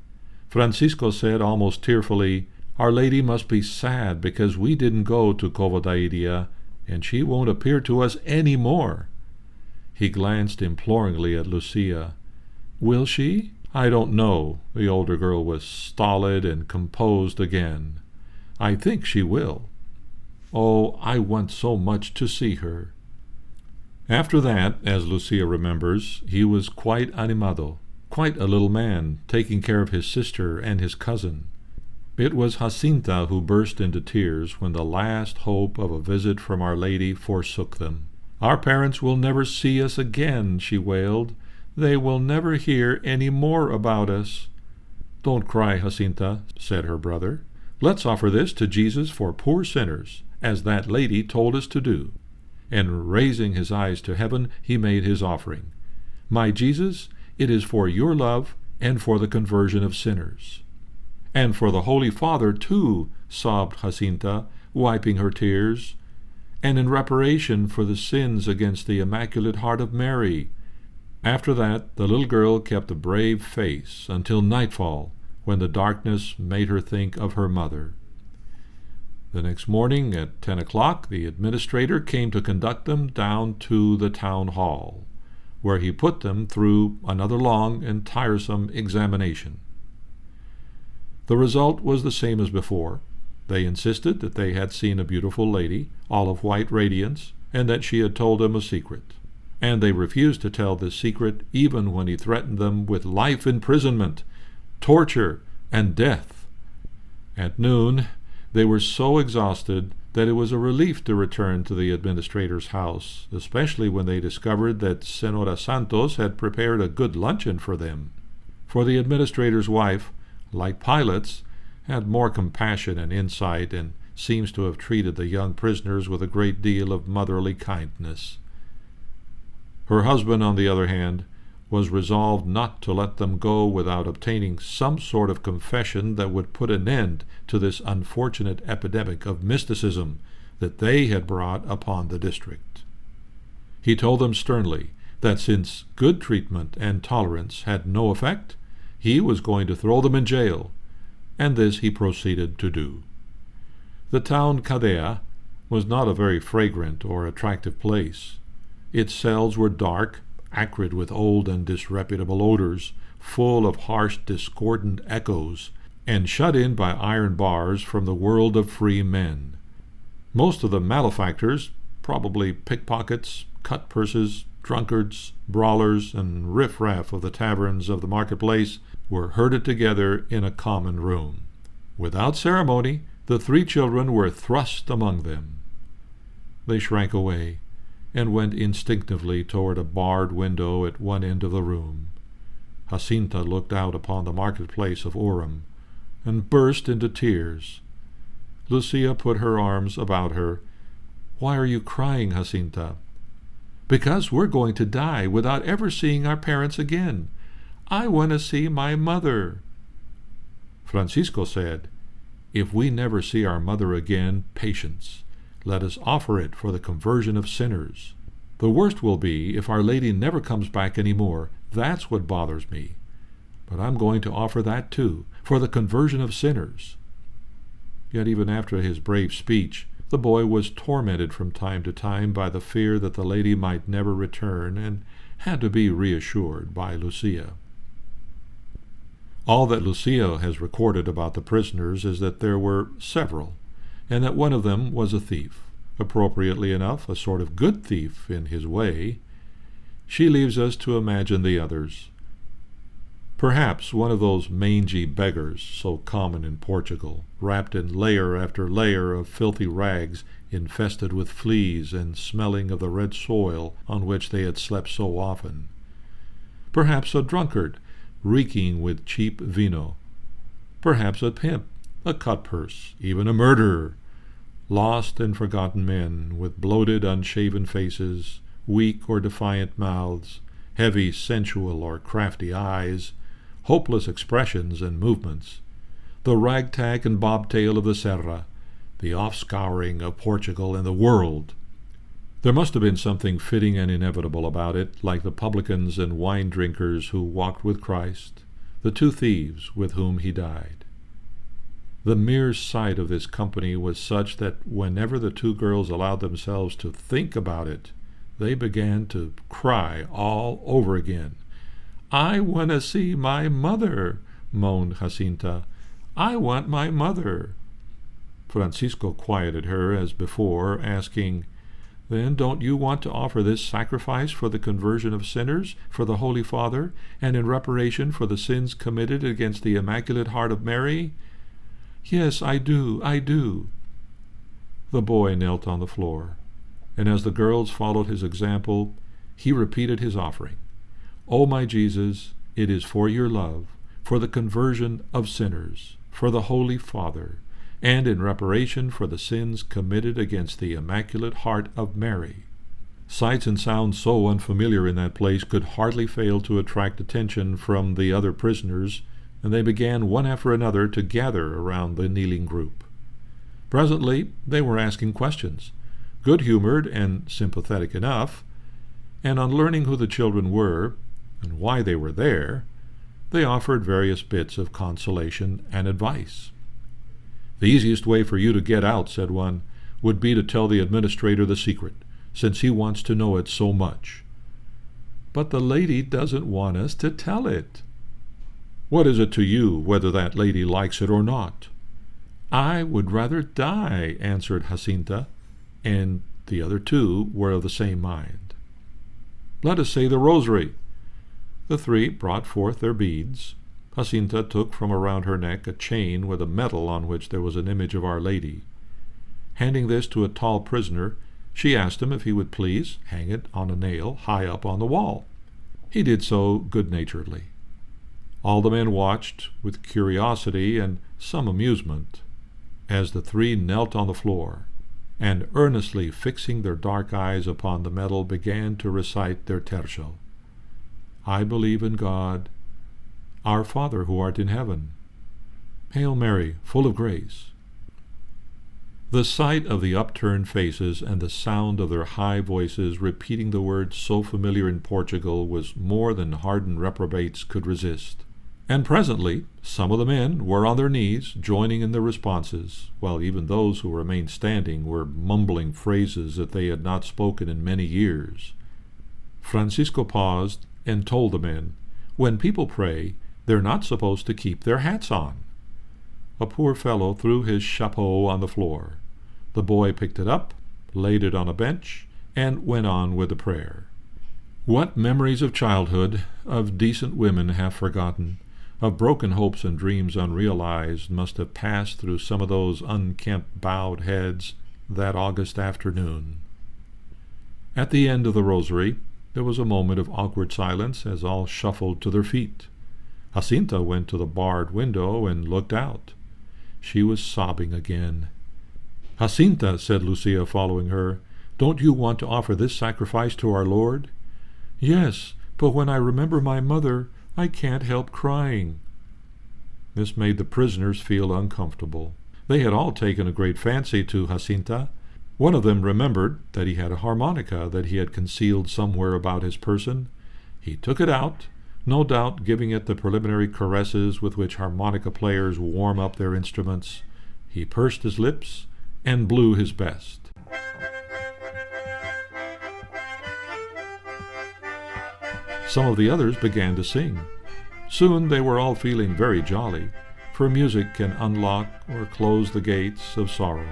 Francisco said almost tearfully, "Our Lady must be sad because we didn't go to Covadairia, and she won't appear to us any more." He glanced imploringly at Lucia. "Will she?" "I don't know." The older girl was stolid and composed again. "I think she will. Oh, I want so much to see her." After that, as Lucia remembers, he was quite animado, quite a little man, taking care of his sister and his cousin. It was Jacinta who burst into tears when the last hope of a visit from Our Lady forsook them. "Our parents will never see us again," she wailed. "They will never hear any more about us." "Don't cry, Jacinta," said her brother. "Let's offer this to Jesus for poor sinners, as that lady told us to do." And raising his eyes to heaven, he made his offering. "My Jesus, it is for your love and for the conversion of sinners." "And for the Holy Father, too," sobbed Jacinta, wiping her tears. "And in reparation for the sins against the Immaculate Heart of Mary." After that, the little girl kept a brave face until nightfall, when the darkness made her think of her mother. The next morning at 10 o'clock, the administrator came to conduct them down to the town hall, where he put them through another long and tiresome examination. The result was the same as before. They insisted that they had seen a beautiful lady, olive white radiance, and that she had told them a secret. And they refused to tell this secret even when he threatened them with life imprisonment, torture, and death. At noon, they were so exhausted that it was a relief to return to the administrator's house, especially when they discovered that Senora Santos had prepared a good luncheon for them. For the administrator's wife, like Pilate's, had more compassion and insight, and seems to have treated the young prisoners with a great deal of motherly kindness. Her husband, on the other hand, was resolved not to let them go without obtaining some sort of confession that would put an end to this unfortunate epidemic of mysticism that they had brought upon the district. He told them sternly that since good treatment and tolerance had no effect, he was going to throw them in jail, and this he proceeded to do. The town Cadea was not a very fragrant or attractive place. Its cells were dark, acrid with old and disreputable odors, full of harsh discordant echoes, and shut in by iron bars from the world of free men. Most of the malefactors, probably pickpockets, cut-purses, drunkards, brawlers, and riff-raff of the taverns of the marketplace, were herded together in a common room. Without ceremony, the 3 children were thrust among them. They shrank away, and went instinctively toward a barred window at one end of the room. Jacinta looked out upon the marketplace of Orem, and burst into tears. Lucia put her arms about her. "Why are you crying, Jacinta?" "Because we're going to die without ever seeing our parents again. I want to see my mother." Francisco said, "If we never see our mother again, patience. Let us offer it for the conversion of sinners. The worst will be if Our Lady never comes back any more. That's what bothers me. But I'm going to offer that too, for the conversion of sinners." Yet even after his brave speech, the boy was tormented from time to time by the fear that the lady might never return, and had to be reassured by Lucia. All that Lucia has recorded about the prisoners is that there were several, and that one of them was a thief, appropriately enough, a sort of good thief in his way. She leaves us to imagine the others. Perhaps one of those mangy beggars so common in Portugal, wrapped in layer after layer of filthy rags, infested with fleas and smelling of the red soil on which they had slept so often. Perhaps a drunkard, reeking with cheap vino. Perhaps a pimp, a cutpurse, even a murderer. Lost and forgotten men, with bloated, unshaven faces, weak or defiant mouths, heavy, sensual, or crafty eyes, hopeless expressions and movements. The ragtag and bobtail of the Serra, the offscouring of Portugal and the world. There must have been something fitting and inevitable about it, like the publicans and wine drinkers who walked with Christ, the two thieves with whom he died. The mere sight of this company was such that whenever the two girls allowed themselves to think about it, they began to cry all over again. "I want to see my mother," moaned Jacinta. "I want my mother." Francisco quieted her as before, asking, "Then don't you want to offer this sacrifice for the conversion of sinners, for the Holy Father, and in reparation for the sins committed against the Immaculate Heart of Mary?" "Yes, I do. The boy knelt on the floor, and as the girls followed his example, he repeated his offering. "O my Jesus, it is for your love, for the conversion of sinners, for the Holy Father, and in reparation for the sins committed against the Immaculate Heart of Mary." Sights and sounds so unfamiliar in that place could hardly fail to attract attention from the other prisoners, and they began one after another to gather around the kneeling group. Presently they were asking questions, good-humored and sympathetic enough, and on learning who the children were and why they were there, they offered various bits of consolation and advice. "The easiest way for you to get out," said one, "would be to tell the administrator the secret, since he wants to know it so much." "But the lady doesn't want us to tell it." "What is it to you whether that lady likes it or not?" "I would rather die," answered Jacinta, and the other two were of the same mind. "Let us say the rosary." The three brought forth their beads. Jacinta took from around her neck a chain with a medal on which there was an image of Our Lady. Handing this to a tall prisoner, she asked him if he would please hang it on a nail high up on the wall. He did so good-naturedly. All the men watched with curiosity and some amusement as the three knelt on the floor, and earnestly fixing their dark eyes upon the medal began to recite their tercio. "I believe in God, our Father who art in heaven. Hail Mary, full of grace." The sight of the upturned faces and the sound of their high voices repeating the words so familiar in Portugal was more than hardened reprobates could resist. And presently some of the men were on their knees, joining in the responses, while even those who remained standing were mumbling phrases that they had not spoken in many years. Francisco paused and told the men, "When people pray, they're not supposed to keep their hats on." A poor fellow threw his chapeau on the floor. The boy picked it up, laid it on a bench, and went on with the prayer. What memories of childhood, of decent women half forgotten, of broken hopes and dreams unrealized must have passed through some of those unkempt bowed heads that August afternoon. At the end of the rosary, there was a moment of awkward silence as all shuffled to their feet. Jacinta went to the barred window and looked out. She was sobbing again. "Jacinta," said Lucia, following her, "don't you want to offer this sacrifice to our Lord?" "Yes, but when I remember my mother, I can't help crying." This made the prisoners feel uncomfortable. They had all taken a great fancy to Jacinta. One of them remembered that he had a harmonica that he had concealed somewhere about his person. He took it out, no doubt giving it the preliminary caresses with which harmonica players warm up their instruments. He pursed his lips and blew his best. Some of the others began to sing. Soon they were all feeling very jolly, for music can unlock or close the gates of sorrow.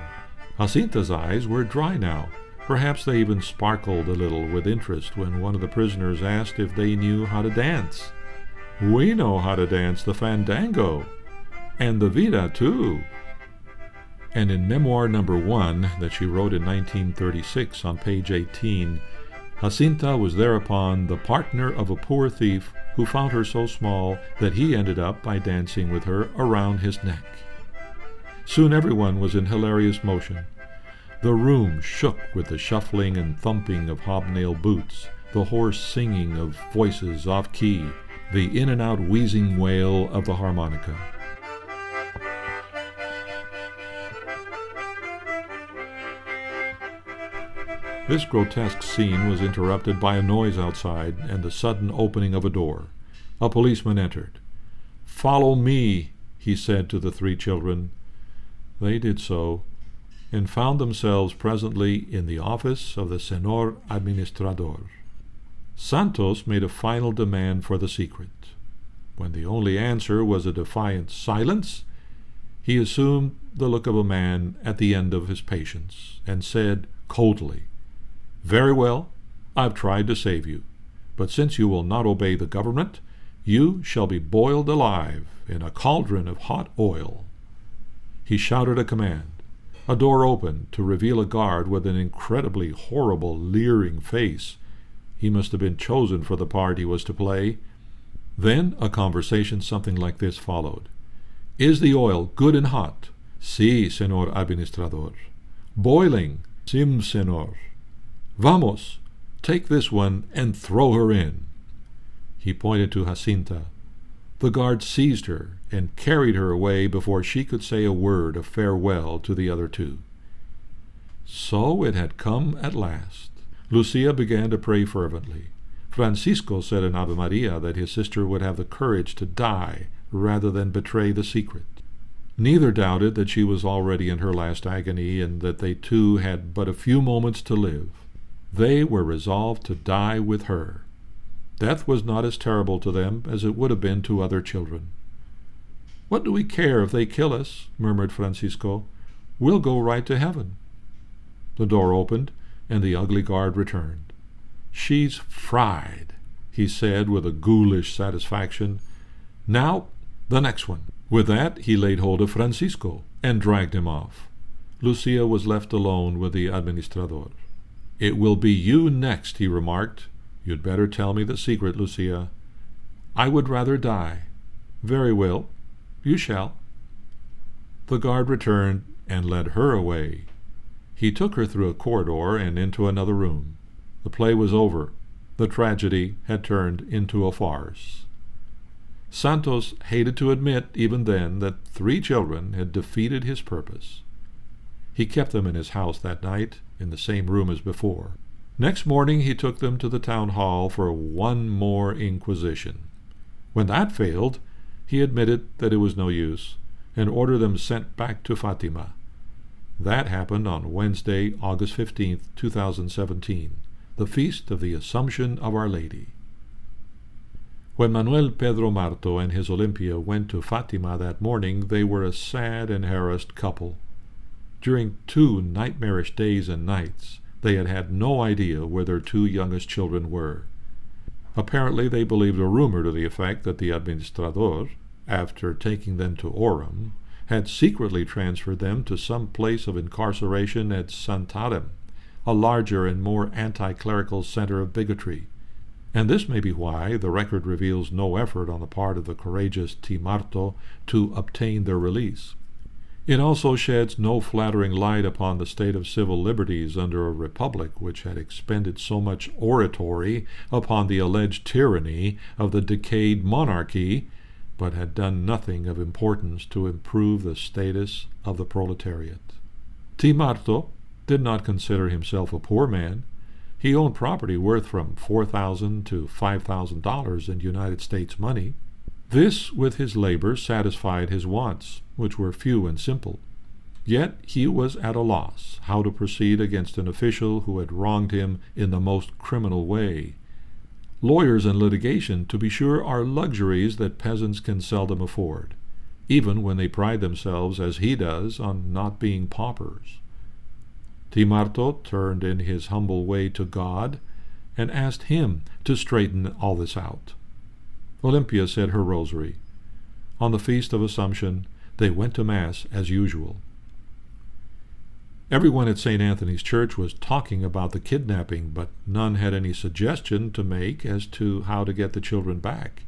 Jacinta's eyes were dry now. Perhaps they even sparkled a little with interest when one of the prisoners asked if they knew how to dance. We know how to dance the fandango, and the vida too." And in memoir number 1 that she wrote in 1936 on page 18, Jacinta was thereupon the partner of a poor thief who found her so small that he ended up by dancing with her around his neck. Soon everyone was in hilarious motion. The room shook with the shuffling and thumping of hobnail boots, the hoarse singing of voices off key, the in-and-out wheezing wail of the harmonica. This grotesque scene was interrupted by a noise outside and the sudden opening of a door. A policeman entered. "Follow me," he said to the 3 children. They did so, and found themselves presently in the office of the Señor Administrador. Santos made a final demand for the secret. When the only answer was a defiant silence, he assumed the look of a man at the end of his patience, and said coldly, "Very well, I've tried to save you, but since you will not obey the government, you shall be boiled alive in a cauldron of hot oil." He shouted a command. A door opened to reveal a guard with an incredibly horrible, leering face. He must have been chosen for the part he was to play. Then a conversation something like this followed. "Is the oil good and hot?" "Sí, Señor Administrador." "Boiling?" "Sim, Señor." "Vamos, take this one and throw her in." He pointed to Jacinta. The guard seized her and carried her away before she could say a word of farewell to the other 2. So it had come at last. Lucia began to pray fervently. Francisco said an Ave Maria that his sister would have the courage to die rather than betray the secret. Neither doubted that she was already in her last agony and that they 2 had but a few moments to live. They were resolved to die with her. Death was not as terrible to them as it would have been to other children. "What do we care if they kill us?" murmured Francisco. "We'll go right to heaven." The door opened, and the ugly guard returned. "She's fried," he said with a ghoulish satisfaction. "Now, the next one." With that, he laid hold of Francisco and dragged him off. Lucia was left alone with the Administrador. "It will be you next," he remarked. "You'd better tell me the secret, Lucia." "I would rather die." "Very well, you shall." The guard returned and led her away. He took her through a corridor and into another room. The play was over. The tragedy had turned into a farce. Santos hated to admit even then that 3 children had defeated his purpose. He kept them in his house that night, in the same room as before. Next morning he took them to the town hall for one more inquisition. When that failed, he admitted that it was no use, and ordered them sent back to Fatima. That happened on Wednesday, August 15, 2017, the feast of the Assumption of Our Lady. When Manuel Pedro Marto and his Olympia went to Fatima that morning, they were a sad and harassed couple. During 2 nightmarish days and nights, they had had no idea where their 2 youngest children were. Apparently they believed a rumor to the effect that the Administrador, after taking them to Oram, had secretly transferred them to some place of incarceration at Santarem, a larger and more anti-clerical center of bigotry. And this may be why the record reveals no effort on the part of the courageous T. Marto to obtain their release. It also sheds no flattering light upon the state of civil liberties under a republic which had expended so much oratory upon the alleged tyranny of the decayed monarchy, but had done nothing of importance to improve the status of the proletariat. T. Marto did not consider himself a poor man. He owned property worth from $4,000 to $5,000 in United States money. This, with his labor, satisfied his wants, which were few and simple. Yet he was at a loss how to proceed against an official who had wronged him in the most criminal way. Lawyers and litigation, to be sure, are luxuries that peasants can seldom afford, even when they pride themselves, as he does, on not being paupers. T. Marto turned in his humble way to God and asked him to straighten all this out. Olympia said her rosary. On the Feast of Assumption, they went to Mass as usual. Everyone at St. Anthony's Church was talking about the kidnapping, but none had any suggestion to make as to how to get the children back,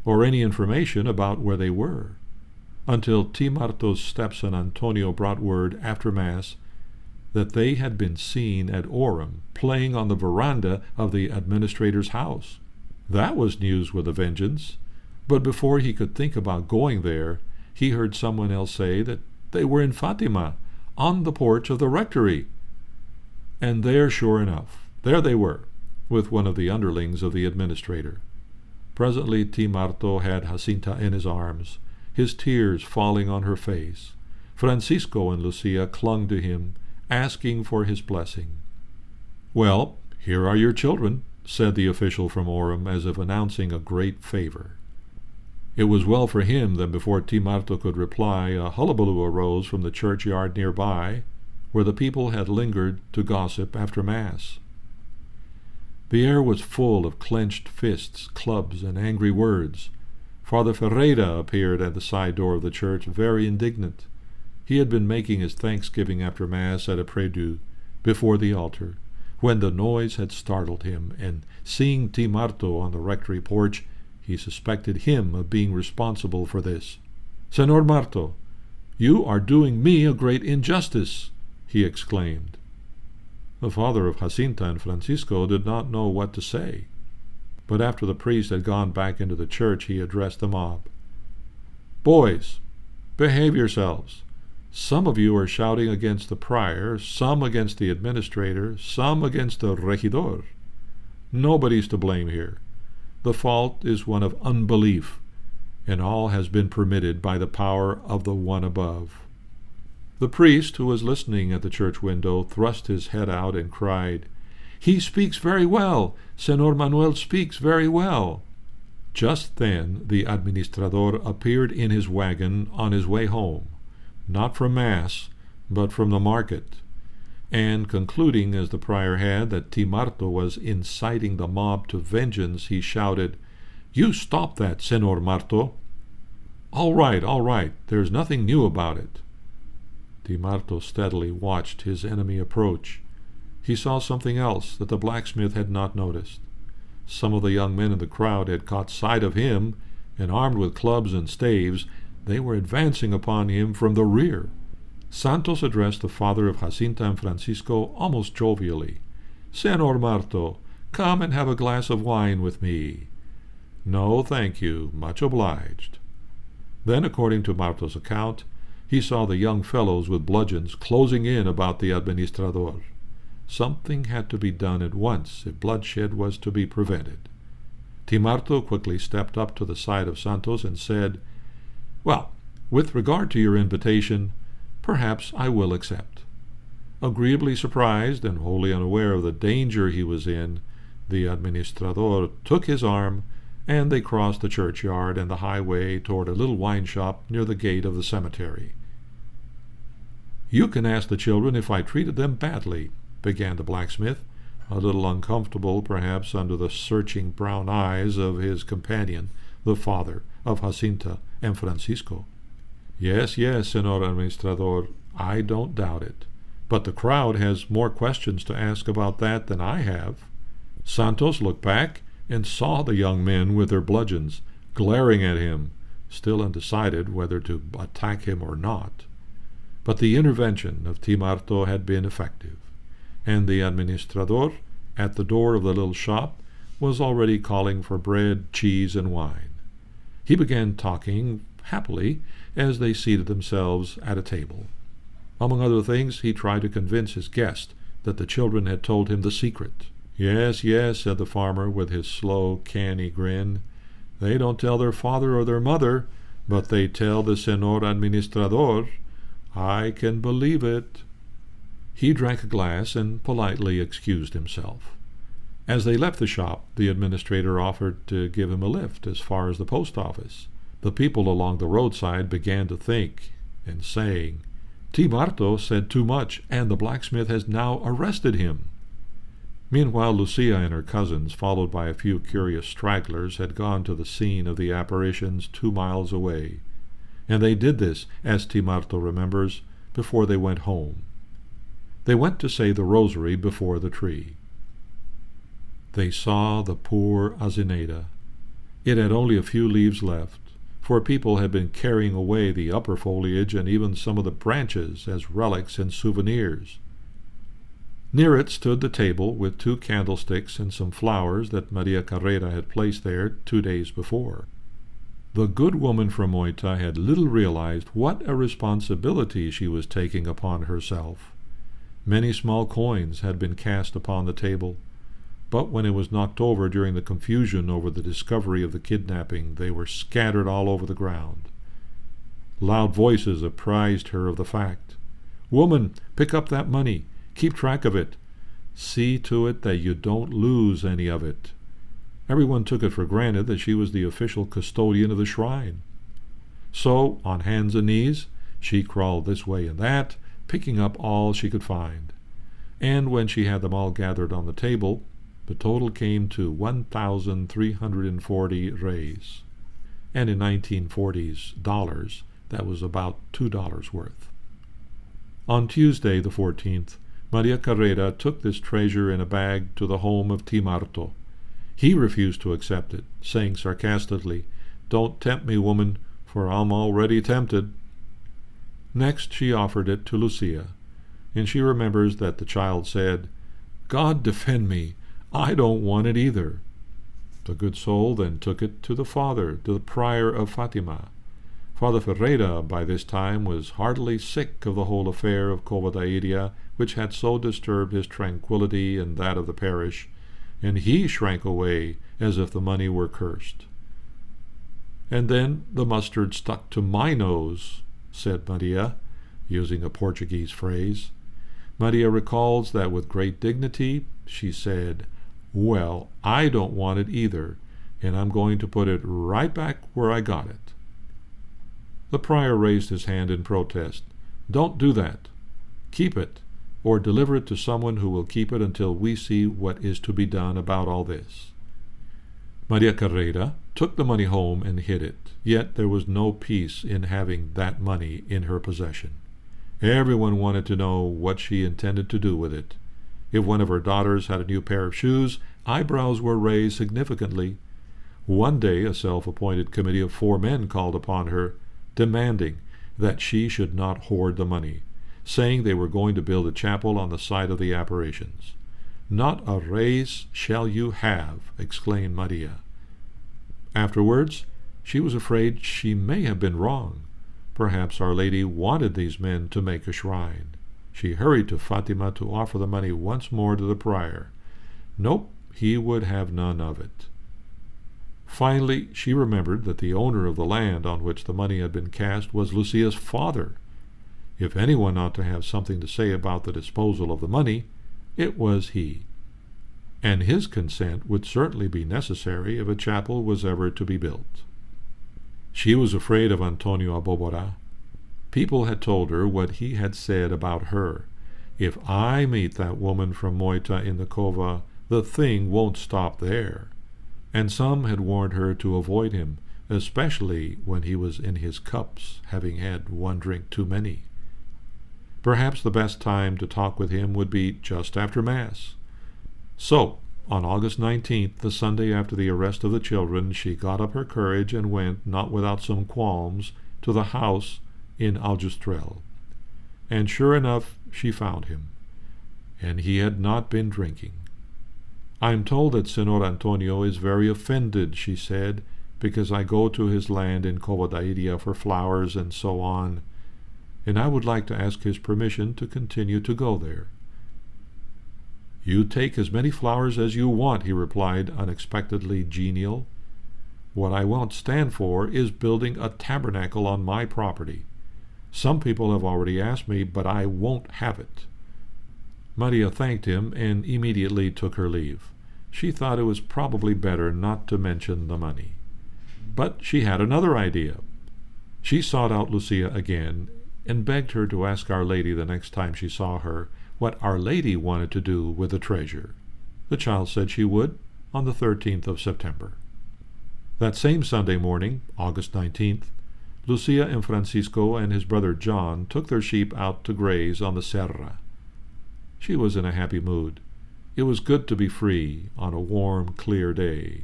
or any information about where they were, until T. Marto's stepson Antonio brought word after Mass that they had been seen at Orem playing on the veranda of the administrator's house. That was news with a vengeance, but before he could think about going there, he heard someone else say that they were in Fatima, on the porch of the rectory. And there, sure enough, there they were, with one of the underlings of the administrator. Presently T. Marto had Jacinta in his arms, his tears falling on her face. Francisco and Lucia clung to him, asking for his blessing. "Well, here are your children," said the official from Orem, as if announcing a great favor. It was well for him that before T. Marto could reply, a hullabaloo arose from the churchyard nearby, where the people had lingered to gossip after Mass. The air was full of clenched fists, clubs, and angry words. Father Ferreira appeared at the side door of the church, very indignant. He had been making his thanksgiving after Mass at a prie-dieu, before the altar, when the noise had startled him, and seeing T. Marto on the rectory porch, he suspected him of being responsible for this. "Senor Marto, you are doing me a great injustice," he exclaimed. The father of Jacinta and Francisco did not know what to say, but after the priest had gone back into the church, he addressed the mob. "Boys, behave yourselves. Some of you are shouting against the prior, some against the administrator, some against the regidor. Nobody's to blame here. The fault is one of unbelief, and all has been permitted by the power of the One above." The priest, who was listening at the church window, thrust his head out and cried, "He speaks very well! Senor Manuel speaks very well!" Just then the administrador appeared in his wagon on his way home, not from Mass, but from the market, and concluding, as the prior had, that T. Marto was inciting the mob to vengeance, he shouted, "You stop that, Senor Marto!" All right, there's nothing new about it." T. Marto steadily watched his enemy approach. He saw something else that the blacksmith had not noticed. Some of the young men in the crowd had caught sight of him, and armed with clubs and staves, they were advancing upon him from the rear. Santos addressed the father of Jacinta and Francisco almost jovially. "Senor Marto, come and have a glass of wine with me." "No, thank you, much obliged." Then, according to Marto's account, he saw the young fellows with bludgeons closing in about the administrador. Something had to be done at once if bloodshed was to be prevented. T. Marto quickly stepped up to the side of Santos and said, "Well, with regard to your invitation, perhaps I will accept." Agreeably surprised and wholly unaware of the danger he was in, the administrador took his arm, and they crossed the churchyard and the highway toward a little wine shop near the gate of the cemetery. "You can ask the children if I treated them badly," began the blacksmith, a little uncomfortable perhaps under the searching brown eyes of his companion, the father of Jacinta and Francisco. Yes, Senor Administrador, I don't doubt it. But the crowd has more questions to ask about that than I have." Santos looked back and saw the young men with their bludgeons, glaring at him, still undecided whether to attack him or not. But the intervention of T. Marto had been effective, and the administrador, at the door of the little shop, was already calling for bread, cheese, and wine. He began talking happily as they seated themselves at a table. Among other things, he tried to convince his guest that the children had told him the secret. Yes, said the farmer with his slow, canny grin. "They don't tell their father or their mother, but they tell the Senor Administrador. I can believe it." He drank a glass and politely excused himself. As they left the shop, the administrator offered to give him a lift as far as the post office. The people along the roadside began to think and saying, "T. Marto said too much, and the blacksmith has now arrested him." Meanwhile, Lucia and her cousins, followed by a few curious stragglers, had gone to the scene of the apparitions 2 miles away, and they did this, as Timarto remembers, before they went home. They went to say the rosary before the tree. They saw the poor Azeneda. It had only a few leaves left, for people had been carrying away the upper foliage and even some of the branches as relics and souvenirs. Near it stood the table with 2 candlesticks and some flowers that Maria Carrera had placed there 2 days before. The good woman from Moita had little realized what a responsibility she was taking upon herself. Many small coins had been cast upon the table, but when it was knocked over during the confusion over the discovery of the kidnapping, they were scattered all over the ground. Loud voices apprised her of the fact. "Woman, pick up that money. Keep track of it. See to it that you don't lose any of it." Everyone took it for granted that she was the official custodian of the shrine. So, on hands and knees, she crawled this way and that, picking up all she could find. And when she had them all gathered on the table, the total came to 1,340 reis. And in 1940s dollars, that was about $2 worth. On Tuesday, the 14th, Maria Carrera took this treasure in a bag to the home of Timarto. He refused to accept it, saying sarcastically, "Don't tempt me, woman, for I'm already tempted." Next she offered it to Lucia, and she remembers that the child said, "God defend me, I don't want it either." The good soul then took it to the father, to the prior of Fatima. Father Ferreira, by this time, was heartily sick of the whole affair of Cova da Iria, which had so disturbed his tranquillity and that of the parish, and he shrank away as if the money were cursed. "And then the mustard stuck to my nose," said Maria, using a Portuguese phrase. Maria recalls that with great dignity she said, "Well, I don't want it either, and I'm going to put it right back where I got it." The prior raised his hand in protest. "Don't do that. Keep it, or deliver it to someone who will keep it until we see what is to be done about all this." Maria Carrera took the money home and hid it, yet there was no peace in having that money in her possession. Everyone wanted to know what she intended to do with it. If one of her daughters had a new pair of shoes, eyebrows were raised significantly. One day a self-appointed committee of 4 men called upon her, demanding that she should not hoard the money, saying they were going to build a chapel on the site of the apparitions. "Not a reis shall you have," exclaimed Maria. Afterwards, she was afraid she may have been wrong. Perhaps Our Lady wanted these men to make a shrine. She hurried to Fatima to offer the money once more to the prior. Nope, he would have none of it. Finally, she remembered that the owner of the land on which the money had been cast was Lucia's father. If anyone ought to have something to say about the disposal of the money, it was he. And his consent would certainly be necessary if a chapel was ever to be built. She was afraid of Antonio Abobora. People had told her what he had said about her. "If I meet that woman from Moita in the cova, the thing won't stop there." And some had warned her to avoid him, especially when he was in his cups, having had 1 drink too many. Perhaps the best time to talk with him would be just after Mass. So, on August 19th, the Sunday after the arrest of the children, she got up her courage and went, not without some qualms, to the house in Aljustrel. And sure enough, she found him. And he had not been drinking. "I am told that Senor Antonio is very offended," she said, "because I go to his land in Cova da Iria for flowers and so on, and I would like to ask his permission to continue to go there." "You take as many flowers as you want," he replied, unexpectedly genial. "What I won't stand for is building a tabernacle on my property. Some people have already asked me, but I won't have it." Maria thanked him and immediately took her leave. She thought it was probably better not to mention the money. But she had another idea. She sought out Lucia again and begged her to ask Our Lady the next time she saw her what Our Lady wanted to do with the treasure. The child said she would on the 13th of September. That same Sunday morning, August 19th, Lucia and Francisco and his brother John took their sheep out to graze on the serra. She was in a happy mood. It was good to be free on a warm, clear day,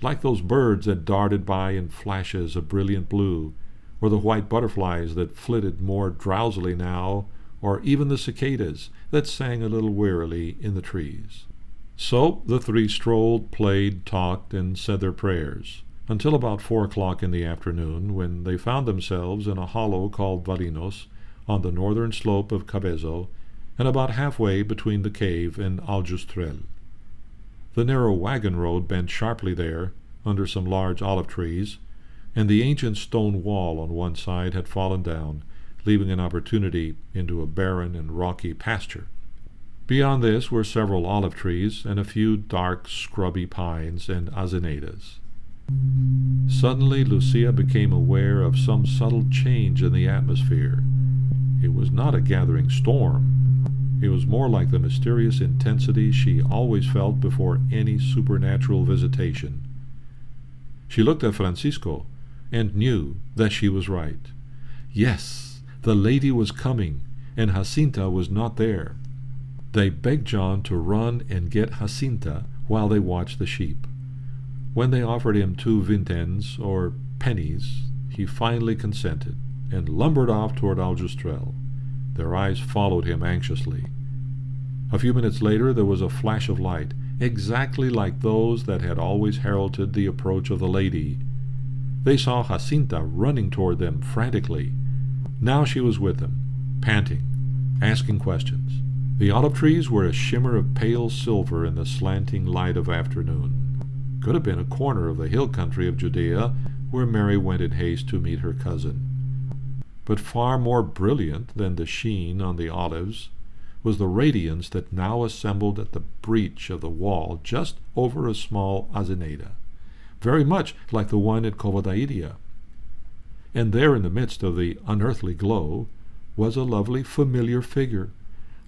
like those birds that darted by in flashes of brilliant blue, or the white butterflies that flitted more drowsily now, or even the cicadas that sang a little wearily in the trees. So the three strolled, played, talked, and said their prayers, until about 4 o'clock in the afternoon, when they found themselves in a hollow called Varinos, on the northern slope of Cabezo, and about halfway between the cave and Aljustrel. The narrow wagon road bent sharply there, under some large olive trees, and the ancient stone wall on one side had fallen down, leaving an opportunity into a barren and rocky pasture. Beyond this were several olive trees and a few dark, scrubby pines and azenadas. Suddenly Lucia became aware of some subtle change in the atmosphere. It was not a gathering storm. It was more like the mysterious intensity she always felt before any supernatural visitation. She looked at Francisco and knew that she was right. Yes, the lady was coming, and Jacinta was not there. They begged John to run and get Jacinta while they watched the sheep. When they offered him 2 vintens, or pennies, he finally consented, and lumbered off toward Aljustrel. Their eyes followed him anxiously. A few minutes later there was a flash of light, exactly like those that had always heralded the approach of the lady. They saw Jacinta running toward them frantically. Now she was with them, panting, asking questions. The olive trees were a shimmer of pale silver in the slanting light of afternoon. Could have been a corner of the hill country of Judea where Mary went in haste to meet her cousin. But far more brilliant than the sheen on the olives was the radiance that now assembled at the breach of the wall just over a small azenada, very much like the one at Covadairia. And there in the midst of the unearthly glow was a lovely familiar figure,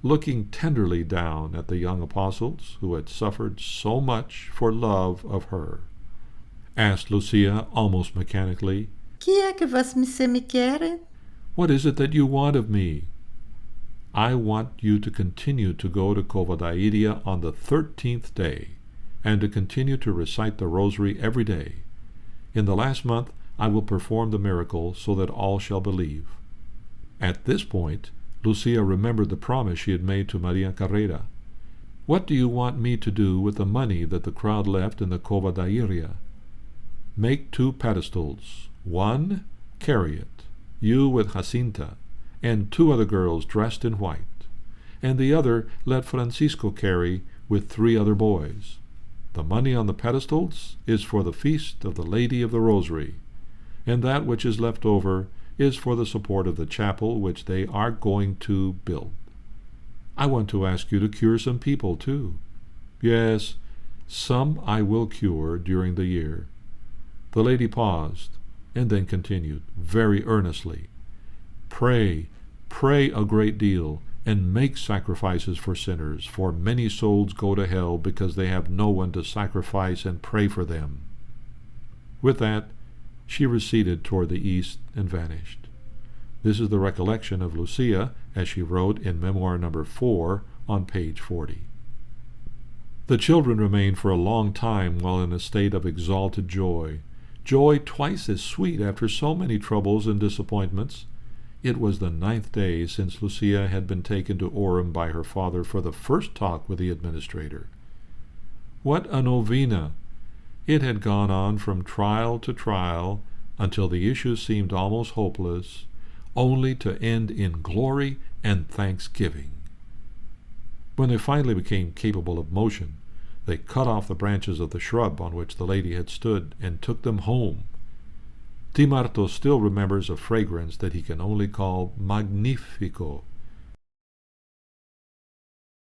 looking tenderly down at the young apostles who had suffered so much for love of her. Asked Lucia almost mechanically, Que é que você me quer? What is it that you want of me? I want you to continue to go to Covadairia on the 13th day, and to continue to recite the rosary every day. In the last month I will perform the miracle so that all shall believe. At this point, Lucia remembered the promise she had made to Maria Carrera. What do you want me to do with the money that the crowd left in the Covadairia? Make 2 pedestals. One, carry it, you with Jacinta, and 2 other girls dressed in white, and the other let Francisco carry with 3 other boys. The money on the pedestals is for the feast of the Lady of the Rosary, and that which is left over is for the support of the chapel which they are going to build. I want to ask you to cure some people, too. Yes, some I will cure during the year. The lady paused, and then continued, very earnestly, Pray, pray a great deal, and make sacrifices for sinners, for many souls go to hell because they have no one to sacrifice and pray for them. With that, she receded toward the east and vanished. This is the recollection of Lucia, as she wrote in Memoir number 4 on page 40. The children remained for a long time while in a state of exalted joy, joy twice as sweet after so many troubles and disappointments. It was the 9th day since Lucia had been taken to Orem by her father for the first talk with the administrator. What a novena! It had gone on from trial to trial until the issue seemed almost hopeless, only to end in glory and thanksgiving. When they finally became capable of motion, they cut off the branches of the shrub on which the lady had stood and took them home. Timarto still remembers a fragrance that he can only call magnifico,